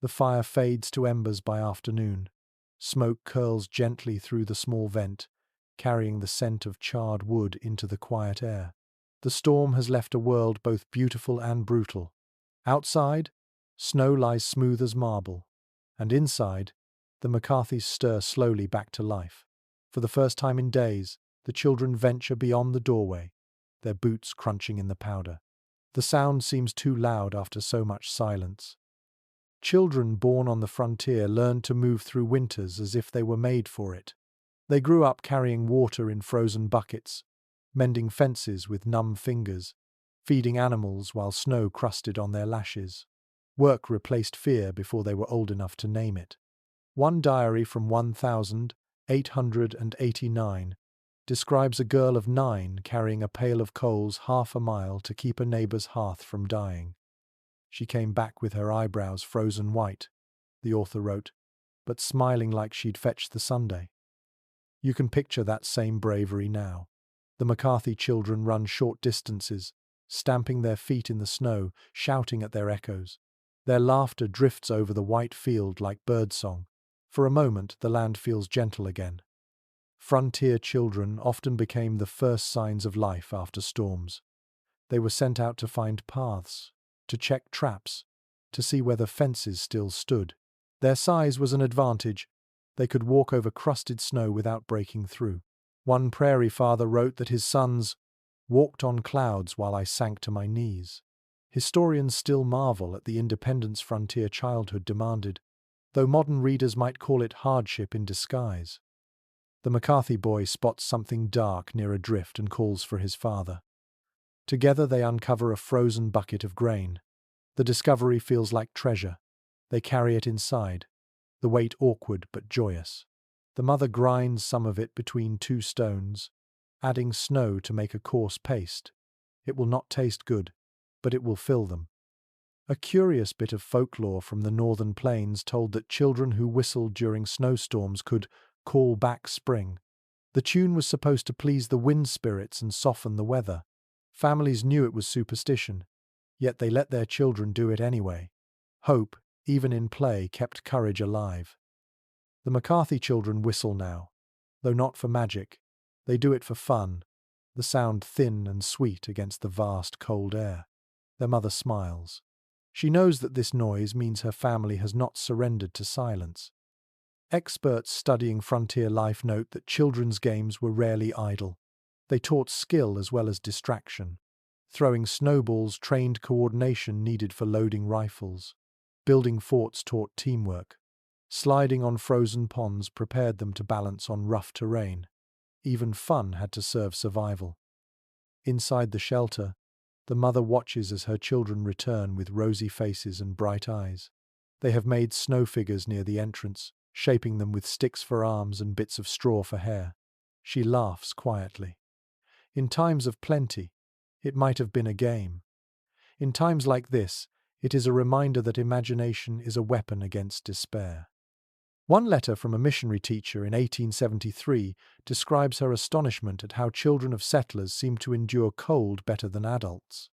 The fire fades to embers by afternoon. Smoke curls gently through the small vent, carrying the scent of charred wood into the quiet air. The storm has left a world both beautiful and brutal. Outside, snow lies smooth as marble, and inside, the McCarthys stir slowly back to life. For the first time in days, the children venture beyond the doorway, their boots crunching in the powder. The sound seems too loud after so much silence. Children born on the frontier learned to move through winters as if they were made for it. They grew up carrying water in frozen buckets, mending fences with numb fingers, feeding animals while snow crusted on their lashes. Work replaced fear before they were old enough to name it. One diary from 1889 describes a girl of 9 carrying a pail of coals half a mile to keep a neighbor's hearth from dying. She came back with her eyebrows frozen white, the author wrote, but smiling like she'd fetched the sundae. You can picture that same bravery now. The McCarthy children run short distances, stamping their feet in the snow, shouting at their echoes. Their laughter drifts over the white field like birdsong. For a moment, the land feels gentle again. Frontier children often became the first signs of life after storms. They were sent out to find paths, to check traps, to see whether fences still stood. Their size was an advantage. They could walk over crusted snow without breaking through. One prairie father wrote that his sons walked on clouds while I sank to my knees. Historians still marvel at the independence frontier childhood demanded, though modern readers might call it hardship in disguise. The McCarthy boy spots something dark near a drift and calls for his father. Together they uncover a frozen bucket of grain. The discovery feels like treasure. They carry it inside, the weight awkward but joyous. The mother grinds some of it between 2 stones, adding snow to make a coarse paste. It will not taste good, but it will fill them. A curious bit of folklore from the northern plains told that children who whistled during snowstorms could call back spring. The tune was supposed to please the wind spirits and soften the weather. Families knew it was superstition, yet they let their children do it anyway. Hope, even in play, kept courage alive. The McCarthy children whistle now, though not for magic. They do it for fun, the sound thin and sweet against the vast cold air. Their mother smiles. She knows that this noise means her family has not surrendered to silence. Experts studying frontier life note that children's games were rarely idle. They taught skill as well as distraction. Throwing snowballs trained coordination needed for loading rifles. Building forts taught teamwork. Sliding on frozen ponds prepared them to balance on rough terrain. Even fun had to serve survival. Inside the shelter, the mother watches as her children return with rosy faces and bright eyes. They have made snow figures near the entrance, shaping them with sticks for arms and bits of straw for hair. She laughs quietly. In times of plenty, it might have been a game. In times like this, it is a reminder that imagination is a weapon against despair. One letter from a missionary teacher in 1873 describes her astonishment at how children of settlers seem to endure cold better than adults.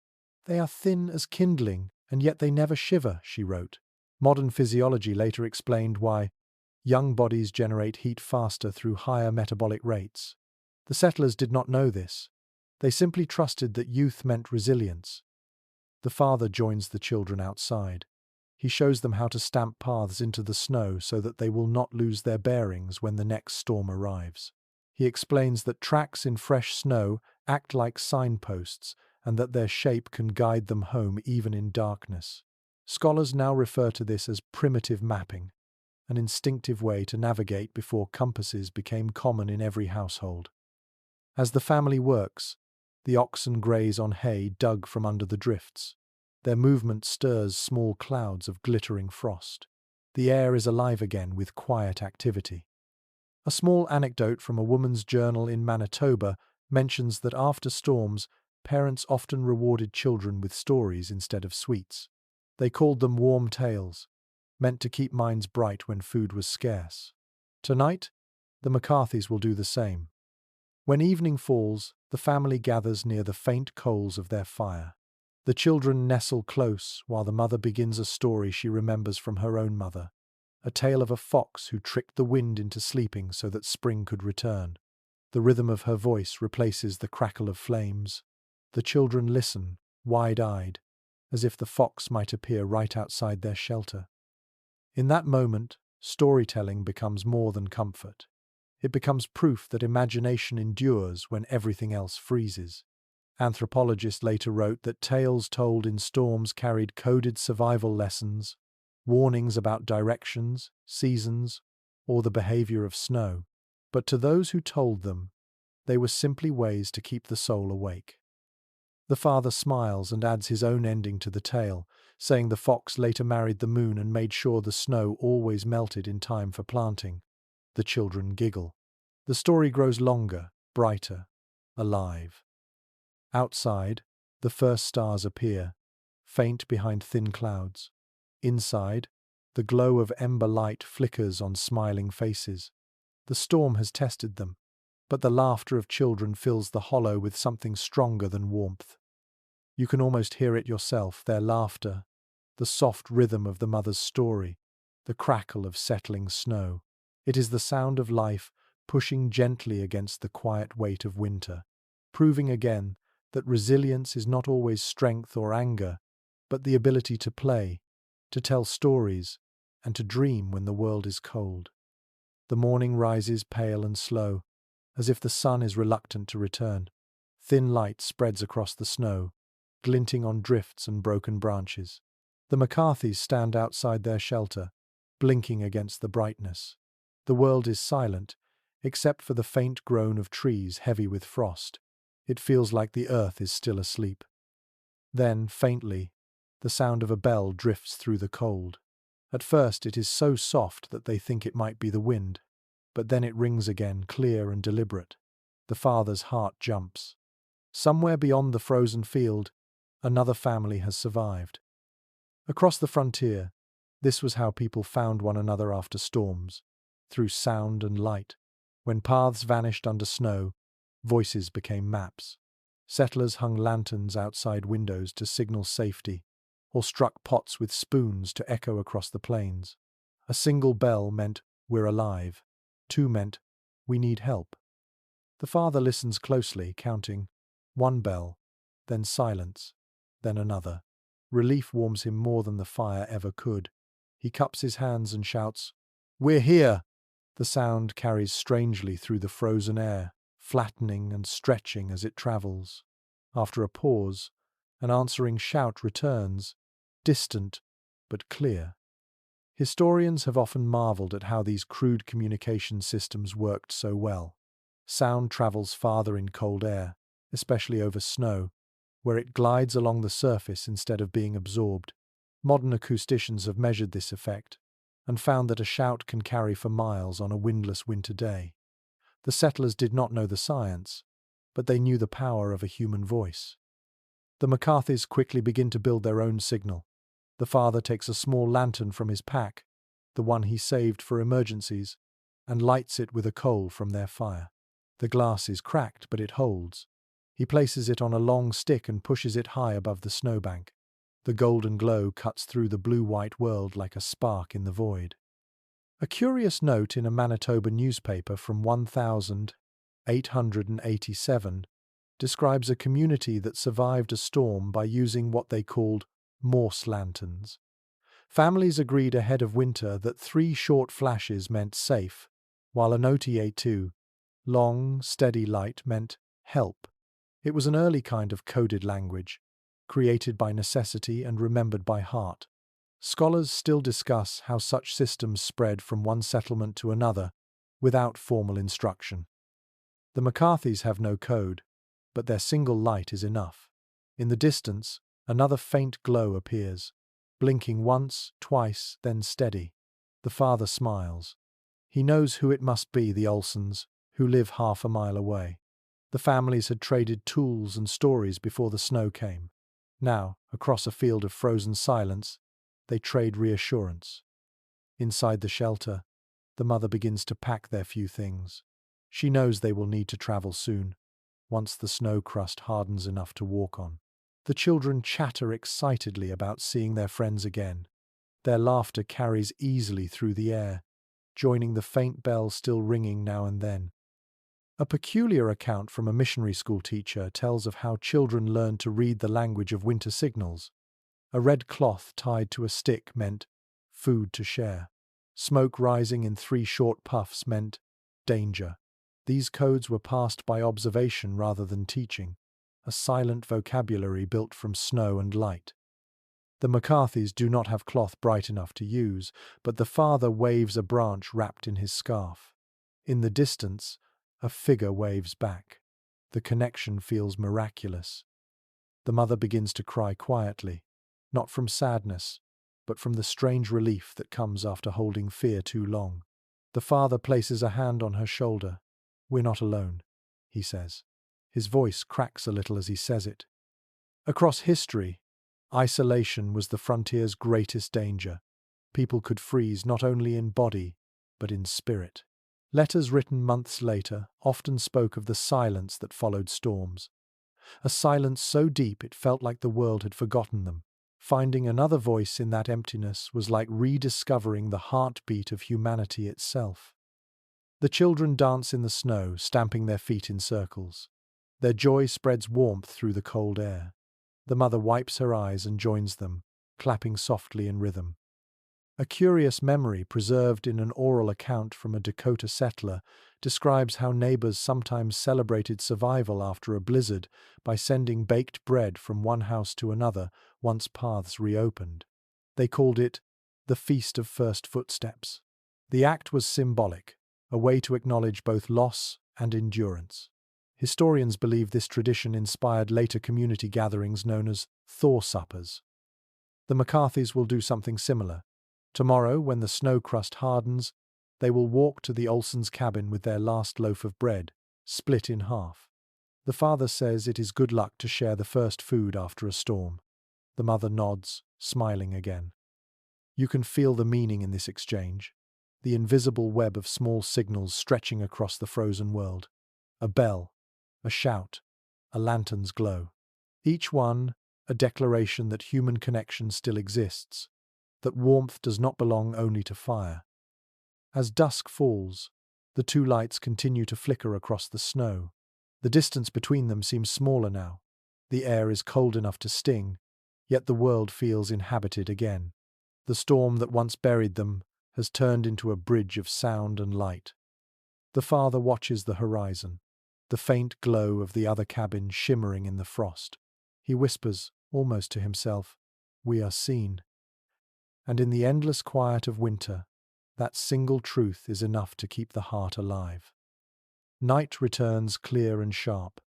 They are thin as kindling, and yet they never shiver, she wrote. Modern physiology later explained why young bodies generate heat faster through higher metabolic rates. The settlers did not know this. They simply trusted that youth meant resilience. The father joins the children outside. He shows them how to stamp paths into the snow so that they will not lose their bearings when the next storm arrives. He explains that tracks in fresh snow act like signposts and that their shape can guide them home even in darkness. Scholars now refer to this as primitive mapping, an instinctive way to navigate before compasses became common in every household. As the family works, the oxen graze on hay dug from under the drifts. Their movement stirs small clouds of glittering frost. The air is alive again with quiet activity. A small anecdote from a woman's journal in Manitoba mentions that after storms, parents often rewarded children with stories instead of sweets. They called them warm tales, meant to keep minds bright when food was scarce. Tonight, the McCarthys will do the same. When evening falls, the family gathers near the faint coals of their fire. The children nestle close while the mother begins a story she remembers from her own mother, a tale of a fox who tricked the wind into sleeping so that spring could return. The rhythm of her voice replaces the crackle of flames. The children listen, wide-eyed, as if the fox might appear right outside their shelter. In that moment, storytelling becomes more than comfort. It becomes proof that imagination endures when everything else freezes. Anthropologists later wrote that tales told in storms carried coded survival lessons, warnings about directions, seasons, or the behavior of snow. But to those who told them, they were simply ways to keep the soul awake. The father smiles and adds his own ending to the tale, saying the fox later married the moon and made sure the snow always melted in time for planting. The children giggle. The story grows longer, brighter, alive. Outside, the first stars appear, faint behind thin clouds. Inside, the glow of ember light flickers on smiling faces. The storm has tested them, but the laughter of children fills the hollow with something stronger than warmth. You can almost hear it yourself, their laughter, the soft rhythm of the mother's story, the crackle of settling snow. It is the sound of life pushing gently against the quiet weight of winter, proving again that resilience is not always strength or anger, but the ability to play, to tell stories, and to dream when the world is cold. The morning rises pale and slow, as if the sun is reluctant to return. Thin light spreads across the snow, glinting on drifts and broken branches. The McCarthys stand outside their shelter, blinking against the brightness. The world is silent, except for the faint groan of trees heavy with frost. It feels like the earth is still asleep. Then, faintly, the sound of a bell drifts through the cold. At first it is so soft that they think it might be the wind, but then it rings again, clear and deliberate. The father's heart jumps. Somewhere beyond the frozen field, another family has survived. Across the frontier, this was how people found one another after storms, through sound and light. When paths vanished under snow, voices became maps. Settlers hung lanterns outside windows to signal safety, or struck pots with spoons to echo across the plains. A single bell meant, "We're alive." Two meant, "We need help." The father listens closely, counting. One bell, then silence, then another. Relief warms him more than the fire ever could. He cups his hands and shouts, "We're here!" The sound carries strangely through the frozen air, flattening and stretching as it travels. After a pause, an answering shout returns, distant but clear. Historians have often marveled at how these crude communication systems worked so well. Sound travels farther in cold air, especially over snow, where it glides along the surface instead of being absorbed. Modern acousticians have measured this effect and found that a shout can carry for miles on a windless winter day. The settlers did not know the science, but they knew the power of a human voice. The McCarthys quickly begin to build their own signal. The father takes a small lantern from his pack, the one he saved for emergencies, and lights it with a coal from their fire. The glass is cracked, but it holds. He places it on a long stick and pushes it high above the snowbank. The golden glow cuts through the blue-white world like a spark in the void. A curious note in a Manitoba newspaper from 1887 describes a community that survived a storm by using what they called Morse lanterns. Families agreed ahead of winter that 3 short flashes meant safe, while an OTA2, long, steady light, meant help. It was an early kind of coded language, created by necessity and remembered by heart. Scholars still discuss how such systems spread from one settlement to another without formal instruction. The McCarthys have no code, but their single light is enough. In the distance, another faint glow appears, blinking once, twice, then steady. The father smiles. He knows who it must be, the Olsons, who live half a mile away. The families had traded tools and stories before the snow came. Now, across a field of frozen silence, they trade reassurance. Inside the shelter, the mother begins to pack their few things. She knows they will need to travel soon, once the snow crust hardens enough to walk on. The children chatter excitedly about seeing their friends again. Their laughter carries easily through the air, joining the faint bell still ringing now and then. A peculiar account from a missionary school teacher tells of how children learned to read the language of winter signals. A red cloth tied to a stick meant food to share. Smoke rising in 3 short puffs meant danger. These codes were passed by observation rather than teaching, a silent vocabulary built from snow and light. The McCarthys do not have cloth bright enough to use, but the father waves a branch wrapped in his scarf. In the distance, a figure waves back. The connection feels miraculous. The mother begins to cry quietly, not from sadness, but from the strange relief that comes after holding fear too long. The father places a hand on her shoulder. "We're not alone," he says. His voice cracks a little as he says it. Across history, isolation was the frontier's greatest danger. People could freeze not only in body, but in spirit. Letters written months later often spoke of the silence that followed storms. A silence so deep it felt like the world had forgotten them. Finding another voice in that emptiness was like rediscovering the heartbeat of humanity itself. The children dance in the snow, stamping their feet in circles. Their joy spreads warmth through the cold air. The mother wipes her eyes and joins them, clapping softly in rhythm. A curious memory preserved in an oral account from a Dakota settler describes how neighbors sometimes celebrated survival after a blizzard by sending baked bread from one house to another once paths reopened. They called it the Feast of First Footsteps. The act was symbolic, a way to acknowledge both loss and endurance. Historians believe this tradition inspired later community gatherings known as Thaw suppers. The McCarthys will do something similar. Tomorrow, when the snow crust hardens, they will walk to the Olsons' cabin with their last loaf of bread, split in half. The father says it is good luck to share the first food after a storm. The mother nods, smiling again. You can feel the meaning in this exchange, the invisible web of small signals stretching across the frozen world. A bell, a shout, a lantern's glow. Each one a declaration that human connection still exists, that warmth does not belong only to fire. As dusk falls, the 2 lights continue to flicker across the snow. The distance between them seems smaller now. The air is cold enough to sting, yet the world feels inhabited again. The storm that once buried them has turned into a bridge of sound and light. The father watches the horizon, the faint glow of the other cabin shimmering in the frost. He whispers, almost to himself, "We are seen." And in the endless quiet of winter, that single truth is enough to keep the heart alive. Night returns clear and sharp,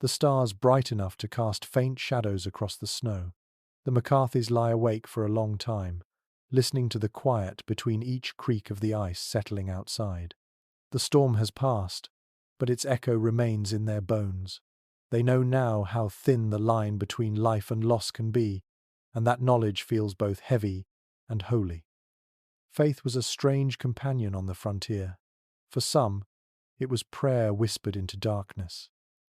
the stars bright enough to cast faint shadows across the snow. The McCarthys lie awake for a long time, listening to the quiet between each creak of the ice settling outside. The storm has passed, but its echo remains in their bones. They know now how thin the line between life and loss can be, and that knowledge feels both heavy and holy. Faith was a strange companion on the frontier. For some, it was prayer whispered into darkness.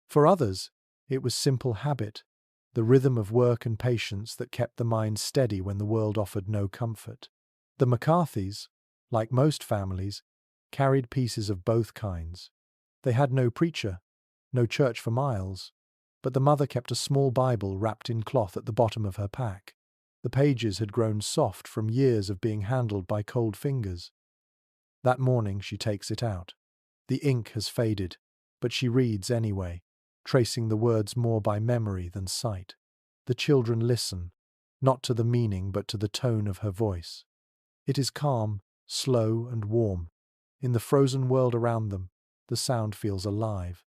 For others, it was simple habit, the rhythm of work and patience that kept the mind steady when the world offered no comfort. The McCarthys, like most families, carried pieces of both kinds. They had no preacher, no church for miles, but the mother kept a small Bible wrapped in cloth at the bottom of her pack. The pages had grown soft from years of being handled by cold fingers. That morning she takes it out. The ink has faded, but she reads anyway, tracing the words more by memory than sight. The children listen, not to the meaning but to the tone of her voice. It is calm, slow and warm. In the frozen world around them, the sound feels alive.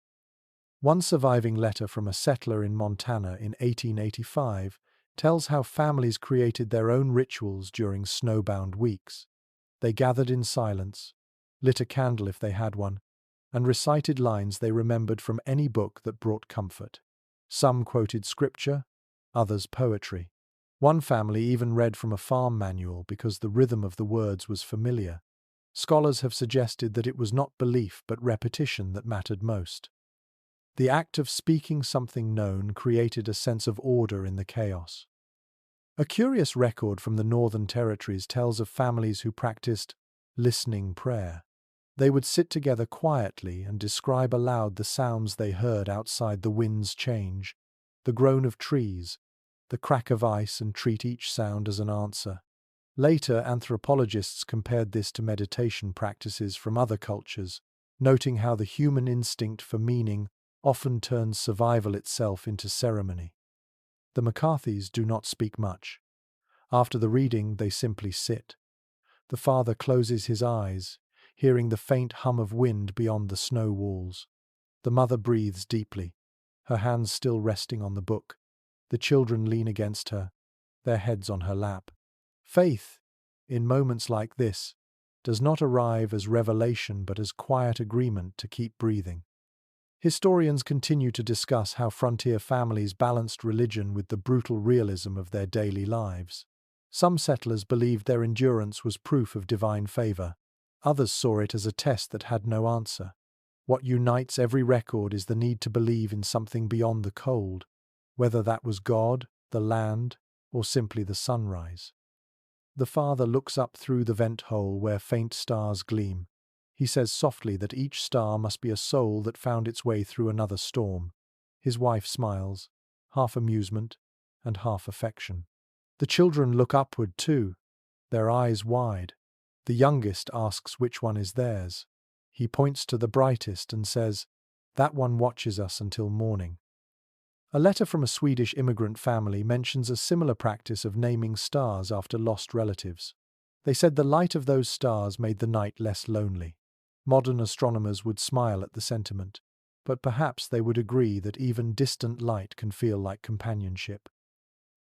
One surviving letter from a settler in Montana in 1885 tells how families created their own rituals during snowbound weeks. They gathered in silence, lit a candle if they had one, and recited lines they remembered from any book that brought comfort. Some quoted scripture, others poetry. One family even read from a farm manual because the rhythm of the words was familiar. Scholars have suggested that it was not belief but repetition that mattered most. The act of speaking something known created a sense of order in the chaos. A curious record from the Northern Territories tells of families who practiced listening prayer. They would sit together quietly and describe aloud the sounds they heard outside, the wind's change, the groan of trees, the crack of ice, and treat each sound as an answer. Later, anthropologists compared this to meditation practices from other cultures, noting how the human instinct for meaning often turns survival itself into ceremony. The McCarthys do not speak much. After the reading, they simply sit. The father closes his eyes, hearing the faint hum of wind beyond the snow walls. The mother breathes deeply, her hands still resting on the book. The children lean against her, their heads on her lap. Faith, in moments like this, does not arrive as revelation but as quiet agreement to keep breathing. Historians continue to discuss how frontier families balanced religion with the brutal realism of their daily lives. Some settlers believed their endurance was proof of divine favor. Others saw it as a test that had no answer. What unites every record is the need to believe in something beyond the cold, whether that was God, the land, or simply the sunrise. The father looks up through the vent hole where faint stars gleam. He says softly that each star must be a soul that found its way through another storm. His wife smiles, half amusement and half affection. The children look upward too, their eyes wide. The youngest asks which one is theirs. He points to the brightest and says, "That one watches us until morning." A letter from a Swedish immigrant family mentions a similar practice of naming stars after lost relatives. They said the light of those stars made the night less lonely. Modern astronomers would smile at the sentiment, but perhaps they would agree that even distant light can feel like companionship.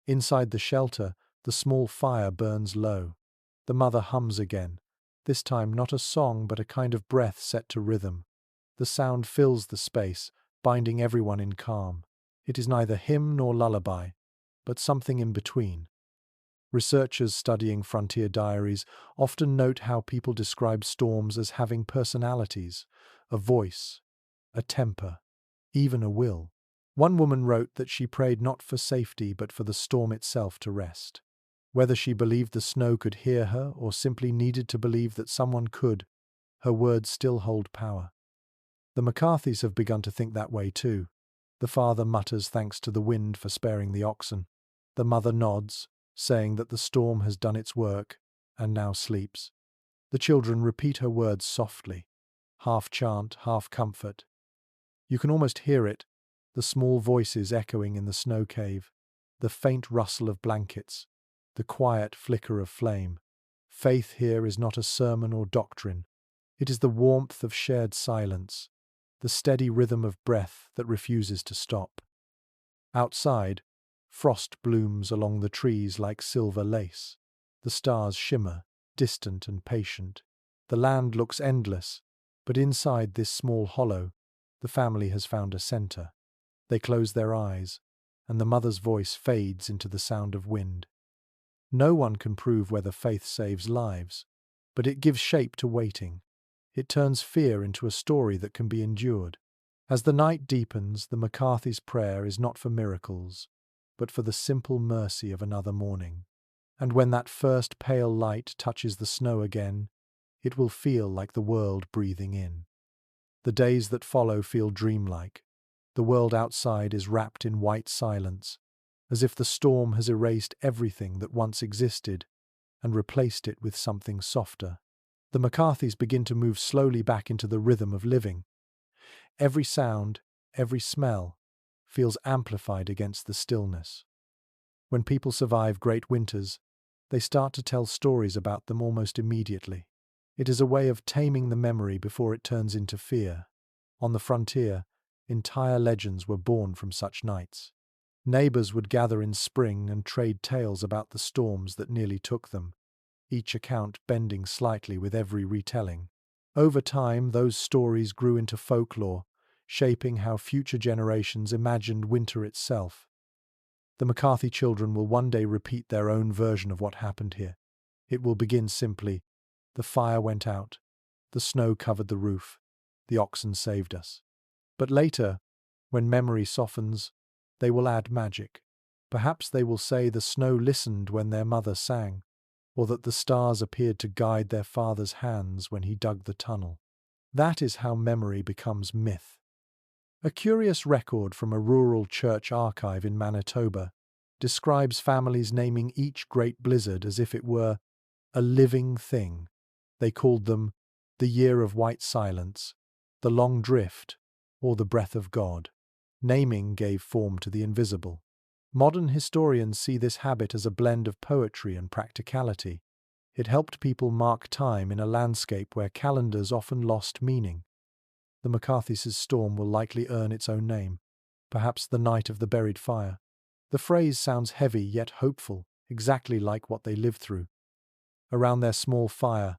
Inside the shelter, the small fire burns low. The mother hums again, this time not a song but a kind of breath set to rhythm. The sound fills the space, binding everyone in calm. It is neither hymn nor lullaby, but something in between. Researchers studying frontier diaries often note how people describe storms as having personalities, a voice, a temper, even a will. One woman wrote that she prayed not for safety but for the storm itself to rest. Whether she believed the snow could hear her or simply needed to believe that someone could, her words still hold power. The McCarthys have begun to think that way too. The father mutters thanks to the wind for sparing the oxen. The mother nods, saying that the storm has done its work, and now sleeps. The children repeat her words softly, half chant, half comfort. You can almost hear it, the small voices echoing in the snow cave, the faint rustle of blankets, the quiet flicker of flame. Faith here is not a sermon or doctrine. It is the warmth of shared silence, the steady rhythm of breath that refuses to stop. Outside, frost blooms along the trees like silver lace. The stars shimmer, distant and patient. The land looks endless, but inside this small hollow, the family has found a center. They close their eyes, and the mother's voice fades into the sound of wind. No one can prove whether faith saves lives, but it gives shape to waiting. It turns fear into a story that can be endured. As the night deepens, the McCarthy's prayer is not for miracles, but for the simple mercy of another morning. And when that first pale light touches the snow again, it will feel like the world breathing in. The days that follow feel dreamlike. The world outside is wrapped in white silence, as if the storm has erased everything that once existed and replaced it with something softer. The McCarthys begin to move slowly back into the rhythm of living. Every sound, every smell, feels amplified against the stillness. When people survive great winters, they start to tell stories about them almost immediately. It is a way of taming the memory before it turns into fear. On the frontier, entire legends were born from such nights. Neighbors would gather in spring and trade tales about the storms that nearly took them, each account bending slightly with every retelling. Over time, those stories grew into folklore, shaping how future generations imagined winter itself. The McCarthy children will one day repeat their own version of what happened here. It will begin simply, "The fire went out, the snow covered the roof, the oxen saved us." But later, When memory softens, they will add magic. Perhaps they will say the snow listened when their mother sang, or that the stars appeared to guide their father's hands when he dug the tunnel. That is how memory becomes myth. A curious record from a rural church archive in Manitoba describes families naming each great blizzard as if it were a living thing. They called them the Year of White Silence, the Long Drift, or the Breath of God. Naming gave form to the invisible. Modern historians see this habit as a blend of poetry and practicality. It helped people mark time in a landscape where calendars often lost meaning. The McCarthy's storm will likely earn its own name, perhaps the Night of the Buried Fire. The phrase sounds heavy yet hopeful, exactly like what they lived through. Around their small fire,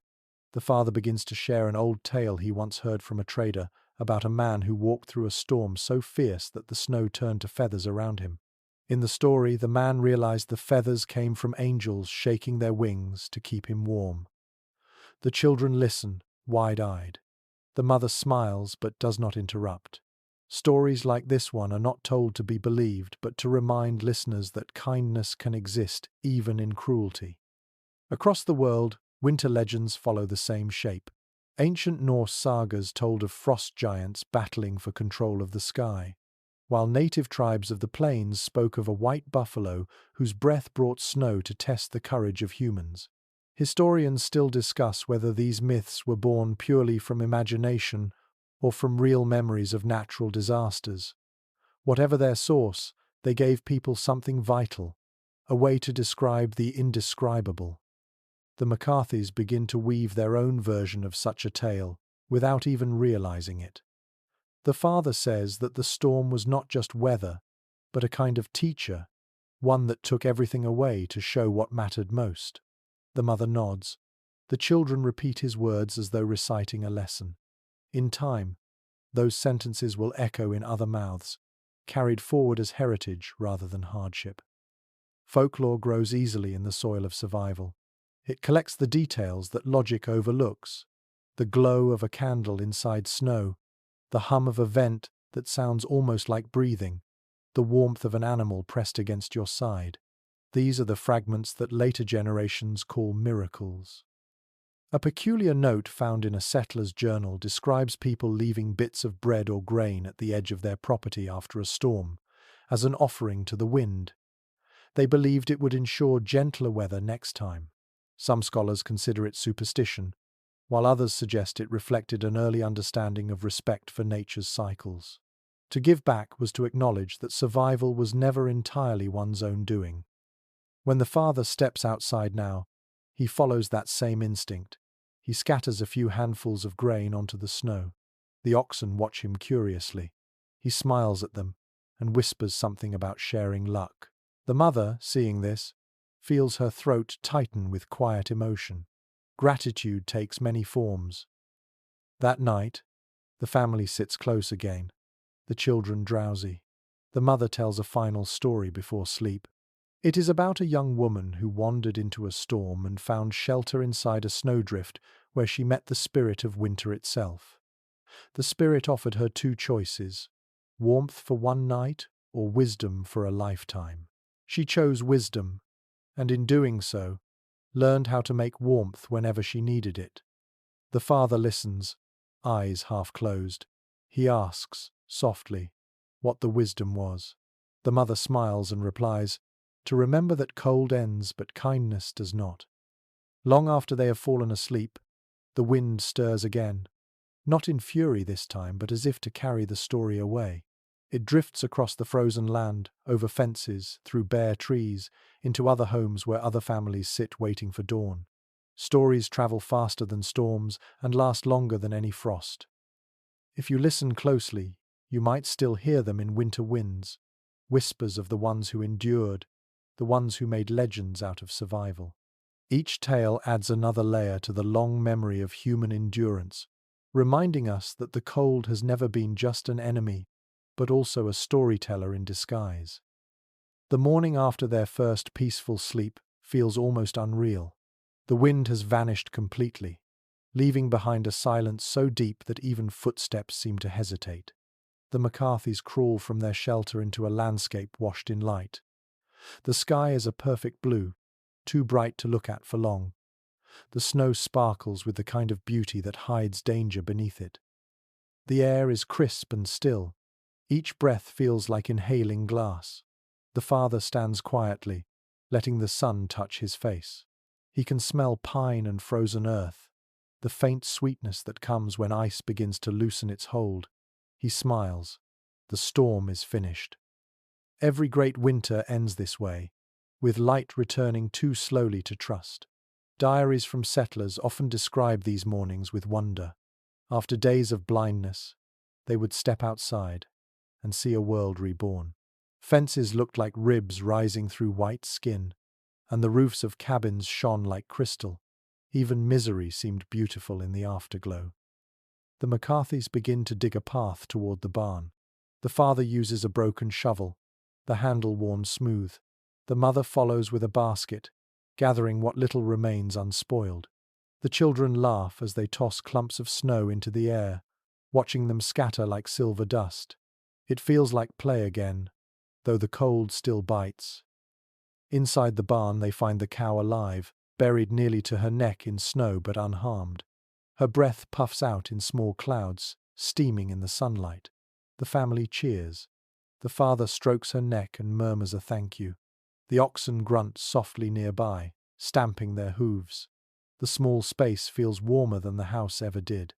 the father begins to share an old tale he once heard from a trader about a man who walked through a storm so fierce that the snow turned to feathers around him. In the story, the man realized the feathers came from angels shaking their wings to keep him warm. The children listen, wide-eyed. The mother smiles but does not interrupt. Stories like this one are not told to be believed, but to remind listeners that kindness can exist even in cruelty. Across the world, winter legends follow the same shape. Ancient Norse sagas told of frost giants battling for control of the sky, while native tribes of the plains spoke of a white buffalo whose breath brought snow to test the courage of humans. Historians still discuss whether these myths were born purely from imagination or from real memories of natural disasters. Whatever their source, they gave people something vital, a way to describe the indescribable. The McCarthys begin to weave their own version of such a tale, without even realizing it. The father says that the storm was not just weather, but a kind of teacher, one that took everything away to show what mattered most. The mother nods. The children repeat his words as though reciting a lesson. In time, those sentences will echo in other mouths, carried forward as heritage rather than hardship. Folklore grows easily in the soil of survival. It collects the details that logic overlooks: the glow of a candle inside snow, the hum of a vent that sounds almost like breathing, the warmth of an animal pressed against your side. These are the fragments that later generations call miracles. A peculiar note found in a settler's journal describes people leaving bits of bread or grain at the edge of their property after a storm, as an offering to the wind. They believed it would ensure gentler weather next time. Some scholars consider it superstition, while others suggest it reflected an early understanding of respect for nature's cycles. To give back was to acknowledge that survival was never entirely one's own doing. When the father steps outside now, he follows that same instinct. He scatters a few handfuls of grain onto the snow. The oxen watch him curiously. He smiles at them and whispers something about sharing luck. The mother, seeing this, feels her throat tighten with quiet emotion. Gratitude takes many forms. That night, the family sits close again, the children drowsy. The mother tells a final story before sleep. It is about a young woman who wandered into a storm and found shelter inside a snowdrift where she met the spirit of winter itself. The spirit offered her two choices: warmth for one night or wisdom for a lifetime. She chose wisdom, and in doing so, learned how to make warmth whenever she needed it. The father listens, eyes half closed. He asks, softly, what the wisdom was. The mother smiles and replies, to remember that cold ends but kindness does not. Long after they have fallen asleep, the wind stirs again, not in fury this time, but as if to carry the story away. It drifts across the frozen land, over fences, through bare trees, into other homes where other families sit waiting for dawn. Stories travel faster than storms and last longer than any frost. If you listen closely, you might still hear them in winter winds, whispers of the ones who endured, the ones who made legends out of survival. Each tale adds another layer to the long memory of human endurance, reminding us that the cold has never been just an enemy, but also a storyteller in disguise. The morning after their first peaceful sleep feels almost unreal. The wind has vanished completely, leaving behind a silence so deep that even footsteps seem to hesitate. The McCarthys crawl from their shelter into a landscape washed in light. The sky is a perfect blue, too bright to look at for long. The snow sparkles with the kind of beauty that hides danger beneath it. The air is crisp and still. Each breath feels like inhaling glass. The father stands quietly, letting the sun touch his face. He can smell pine and frozen earth, the faint sweetness that comes when ice begins to loosen its hold. He smiles. The storm is finished. Every great winter ends this way, with light returning too slowly to trust. Diaries from settlers often describe these mornings with wonder. After days of blindness, they would step outside and see a world reborn. Fences looked like ribs rising through white skin, and the roofs of cabins shone like crystal. Even misery seemed beautiful in the afterglow. The McCarthys begin to dig a path toward the barn. The father uses a broken shovel, the handle worn smooth. The mother follows with a basket, gathering what little remains unspoiled. The children laugh as they toss clumps of snow into the air, watching them scatter like silver dust. It feels like play again, though the cold still bites. Inside the barn they find the cow alive, buried nearly to her neck in snow but unharmed. Her breath puffs out in small clouds, steaming in the sunlight. The family cheers. The father strokes her neck and murmurs a thank you. The oxen grunt softly nearby, stamping their hooves. The small space feels warmer than the house ever did.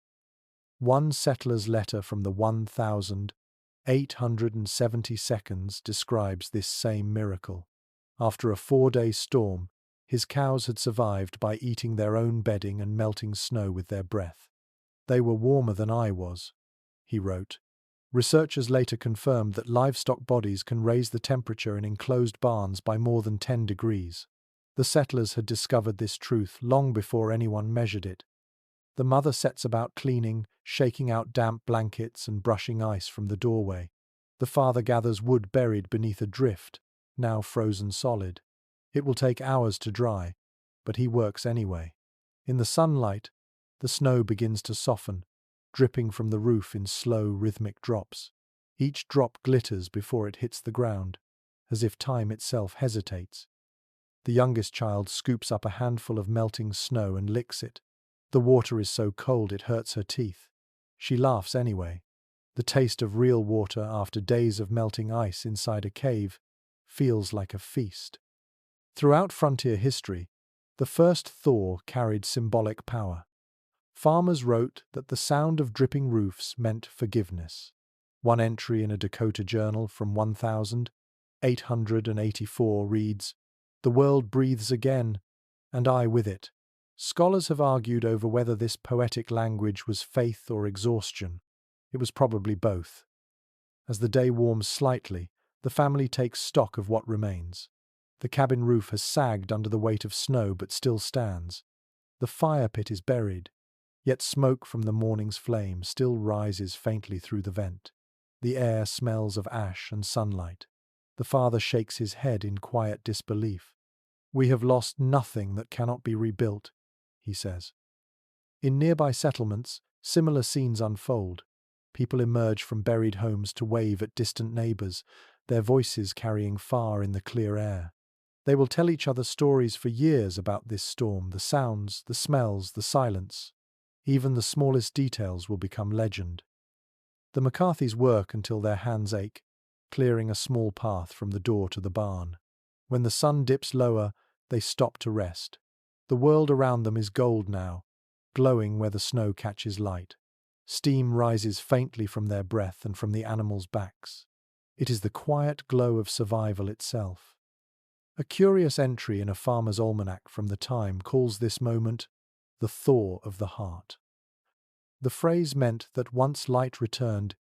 One settler's letter from the 1872 describes this same miracle. After a 4-day storm, his cows had survived by eating their own bedding and melting snow with their breath. They were warmer than I was, he wrote. Researchers later confirmed that livestock bodies can raise the temperature in enclosed barns by more than 10 degrees. The settlers had discovered this truth long before anyone measured it. The mother sets about cleaning, shaking out damp blankets and brushing ice from the doorway. The father gathers wood buried beneath a drift, now frozen solid. It will take hours to dry, but he works anyway. In the sunlight, the snow begins to soften, dripping from the roof in slow, rhythmic drops. Each drop glitters before it hits the ground, as if time itself hesitates. The youngest child scoops up a handful of melting snow and licks it. The water is so cold it hurts her teeth. She laughs anyway. The taste of real water after days of melting ice inside a cave feels like a feast. Throughout frontier history, the first thaw carried symbolic power. Farmers wrote that the sound of dripping roofs meant forgiveness. One entry in a Dakota journal from 1884 reads, "The world breathes again, and I with it." Scholars have argued over whether this poetic language was faith or exhaustion. It was probably both. As the day warms slightly, the family takes stock of what remains. The cabin roof has sagged under the weight of snow but still stands. The fire pit is buried, yet smoke from the morning's flame still rises faintly through the vent. The air smells of ash and sunlight. The father shakes his head in quiet disbelief. "We have lost nothing that cannot be rebuilt," he says. In nearby settlements, similar scenes unfold. People emerge from buried homes to wave at distant neighbors, their voices carrying far in the clear air. They will tell each other stories for years about this storm, the sounds, the smells, the silence. Even the smallest details will become legend. The McCarthys work until their hands ache, clearing a small path from the door to the barn. When the sun dips lower, they stop to rest. The world around them is gold now, glowing where the snow catches light. Steam rises faintly from their breath and from the animals' backs. It is the quiet glow of survival itself. A curious entry in a farmer's almanac from the time calls this moment the thaw of the heart. The phrase meant that once light returned,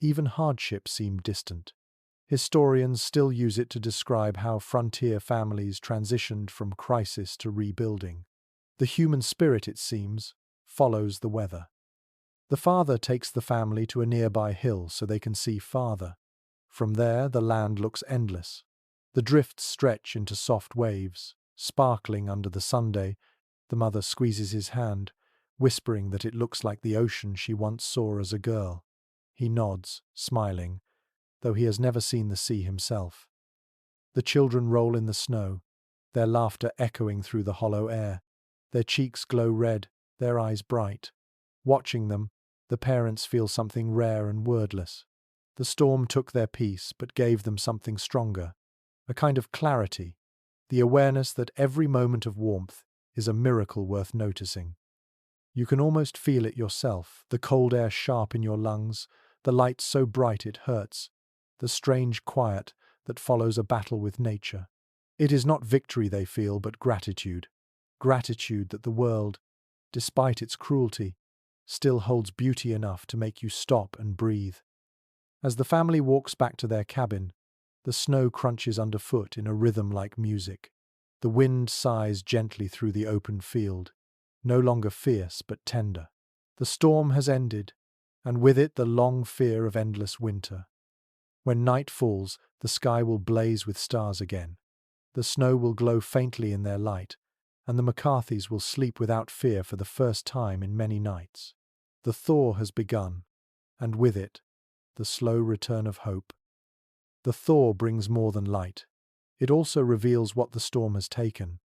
even hardship seemed distant. Historians still use it to describe how frontier families transitioned from crisis to rebuilding. The human spirit, it seems, follows the weather. The father takes the family to a nearby hill so they can see farther. From there, the land looks endless. The drifts stretch into soft waves, sparkling under the Sunday. The mother squeezes his hand, whispering that it looks like the ocean she once saw as a girl. He nods, smiling, though he has never seen the sea himself. The children roll in the snow, their laughter echoing through the hollow air. Their cheeks glow red, their eyes bright. Watching them, the parents feel something rare and wordless. The storm took their peace, but gave them something stronger, a kind of clarity, the awareness that every moment of warmth is a miracle worth noticing. You can almost feel it yourself, the cold air sharp in your lungs, the light so bright it hurts, the strange quiet that follows a battle with nature. It is not victory they feel, but gratitude. Gratitude that the world, despite its cruelty, still holds beauty enough to make you stop and breathe. As the family walks back to their cabin, the snow crunches underfoot in a rhythm like music. The wind sighs gently through the open field, no longer fierce but tender. The storm has ended, and with it the long fear of endless winter. When night falls, the sky will blaze with stars again. The snow will glow faintly in their light, and the McCarthys will sleep without fear for the first time in many nights. The thaw has begun, and with it, the slow return of hope. The thaw brings more than light. It also reveals what the storm has taken.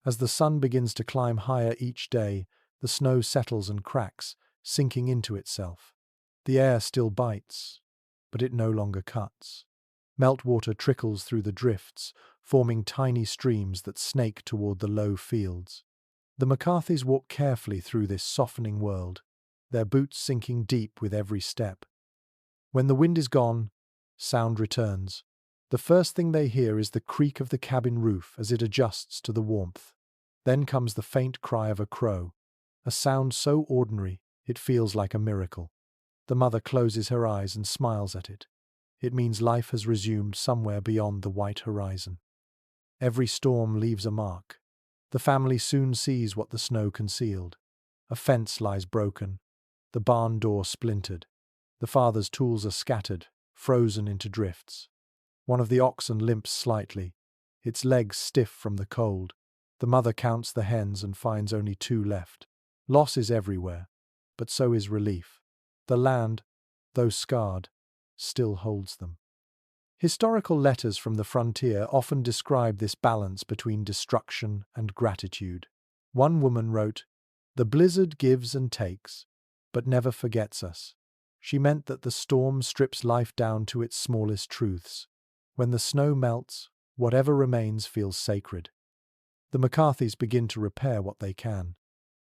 As the sun begins to climb higher each day, the snow settles and cracks, sinking into itself. The air still bites, but it no longer cuts. Meltwater trickles through the drifts, forming tiny streams that snake toward the low fields. The McCarthys walk carefully through this softening world, their boots sinking deep with every step. When the wind is gone, sound returns. The first thing they hear is the creak of the cabin roof as it adjusts to the warmth. Then comes the faint cry of a crow, a sound so ordinary it feels like a miracle. The mother closes her eyes and smiles at it. It means life has resumed somewhere beyond the white horizon. Every storm leaves a mark. The family soon sees what the snow concealed. A fence lies broken, the barn door splintered. The father's tools are scattered, frozen into drifts. One of the oxen limps slightly, its legs stiff from the cold. The mother counts the hens and finds only 2 left. Loss is everywhere, but so is relief. The land, though scarred, still holds them. Historical letters from the frontier often describe this balance between destruction and gratitude. One woman wrote, "The blizzard gives and takes, but never forgets us." She meant that the storm strips life down to its smallest truths. When the snow melts, whatever remains feels sacred. The McCarthys begin to repair what they can.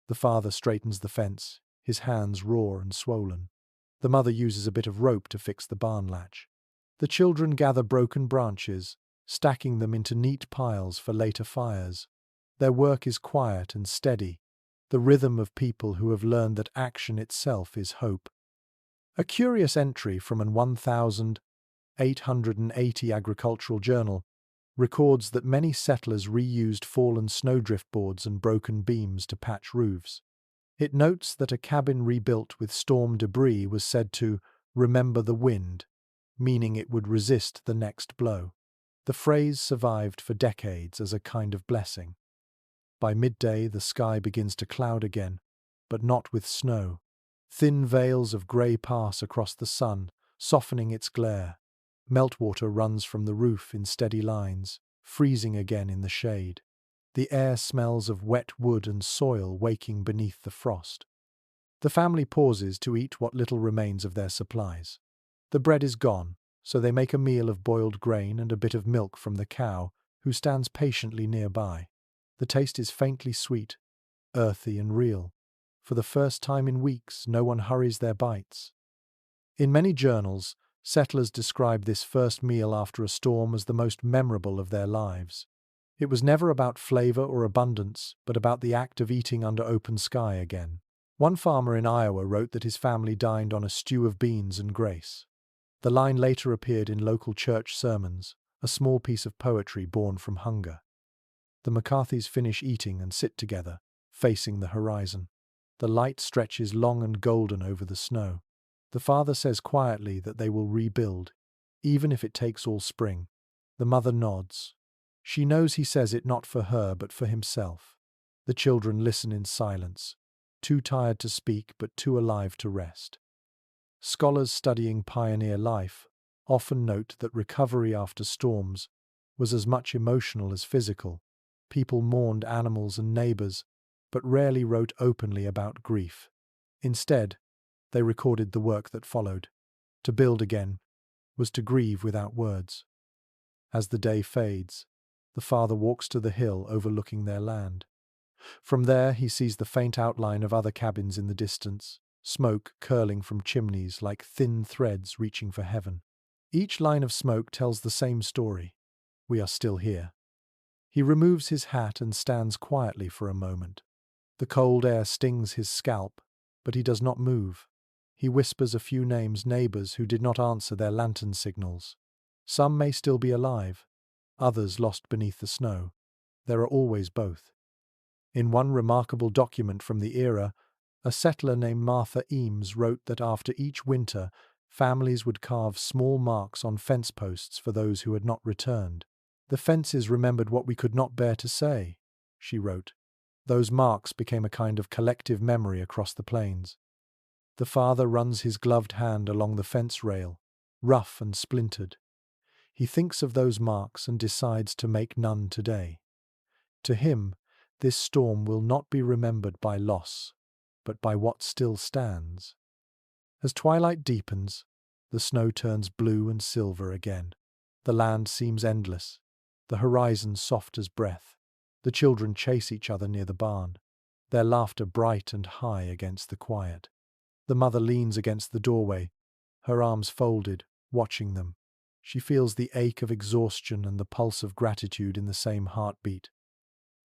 The father straightens the fence, his hands raw and swollen. The mother uses a bit of rope to fix the barn latch. The children gather broken branches, stacking them into neat piles for later fires. Their work is quiet and steady, the rhythm of people who have learned that action itself is hope. A curious entry from an 1880 agricultural journal records that many settlers reused fallen snowdrift boards and broken beams to patch roofs. It notes that a cabin rebuilt with storm debris was said to remember the wind, meaning it would resist the next blow. The phrase survived for decades as a kind of blessing. By midday, the sky begins to cloud again, but not with snow. Thin veils of grey pass across the sun, softening its glare. Meltwater runs from the roof in steady lines, freezing again in the shade. The air smells of wet wood and soil waking beneath the frost. The family pauses to eat what little remains of their supplies. The bread is gone, so they make a meal of boiled grain and a bit of milk from the cow, who stands patiently nearby. The taste is faintly sweet, earthy and real. For the first time in weeks, no one hurries their bites. In many journals, settlers describe this first meal after a storm as the most memorable of their lives. It was never about flavor or abundance, but about the act of eating under open sky again. One farmer in Iowa wrote that his family dined on a stew of beans and grace. The line later appeared in local church sermons, a small piece of poetry born from hunger. The McCarthys finish eating and sit together, facing the horizon. The light stretches long and golden over the snow. The father says quietly that they will rebuild, even if it takes all spring. The mother nods. She knows he says it not for her but for himself. The children listen in silence, too tired to speak but too alive to rest. Scholars studying pioneer life often note that recovery after storms was as much emotional as physical. People mourned animals and neighbors, but rarely wrote openly about grief. Instead, they recorded the work that followed. To build again was to grieve without words. As the day fades, the father walks to the hill overlooking their land. From there, he sees the faint outline of other cabins in the distance, smoke curling from chimneys like thin threads reaching for heaven. Each line of smoke tells the same story. We are still here. He removes his hat and stands quietly for a moment. The cold air stings his scalp, but he does not move. He whispers a few names neighbors who did not answer their lantern signals. Some may still be alive, others lost beneath the snow. There are always both. In one remarkable document from the era, a settler named Martha Eames wrote that after each winter, families would carve small marks on fence posts for those who had not returned. The fences remembered what we could not bear to say, she wrote. Those marks became a kind of collective memory across the plains. The father runs his gloved hand along the fence rail, rough and splintered. He thinks of those marks and decides to make none today. To him, this storm will not be remembered by loss, but by what still stands. As twilight deepens, the snow turns blue and silver again. The land seems endless, the horizon soft as breath. The children chase each other near the barn, their laughter bright and high against the quiet. The mother leans against the doorway, her arms folded, watching them. She feels the ache of exhaustion and the pulse of gratitude in the same heartbeat.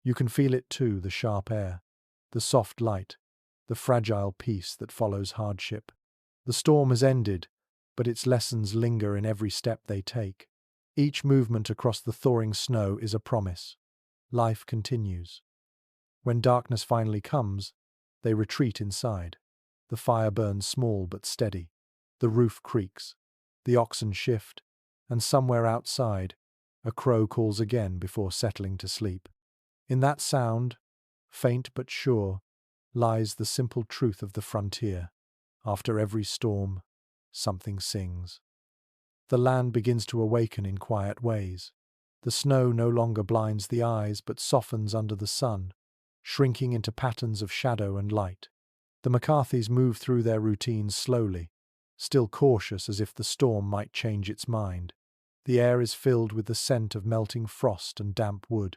You can feel it too, the sharp air, the soft light, the fragile peace that follows hardship. The storm has ended, but its lessons linger in every step they take. Each movement across the thawing snow is a promise. Life continues. When darkness finally comes, they retreat inside. The fire burns small but steady. The roof creaks. The oxen shift. And somewhere outside, a crow calls again before settling to sleep. In that sound, faint but sure, lies the simple truth of the frontier. After every storm, something sings. The land begins to awaken in quiet ways. The snow no longer blinds the eyes but softens under the sun, shrinking into patterns of shadow and light. The McCarthys move through their routines slowly, still cautious as if the storm might change its mind. The air is filled with the scent of melting frost and damp wood.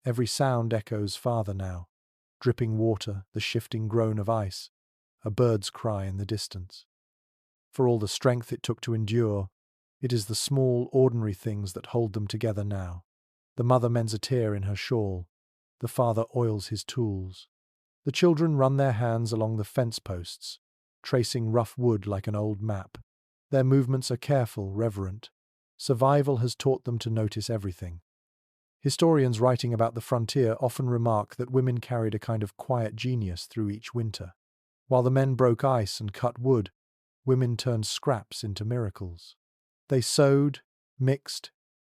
Every sound echoes farther now. Dripping water, the shifting groan of ice, a bird's cry in the distance. For all the strength it took to endure, it is the small, ordinary things that hold them together now. The mother mends a tear in her shawl. The father oils his tools. The children run their hands along the fence posts, tracing rough wood like an old map. Their movements are careful, reverent. Survival has taught them to notice everything. Historians writing about the frontier often remark that women carried a kind of quiet genius through each winter. While the men broke ice and cut wood, women turned scraps into miracles. They sewed, mixed,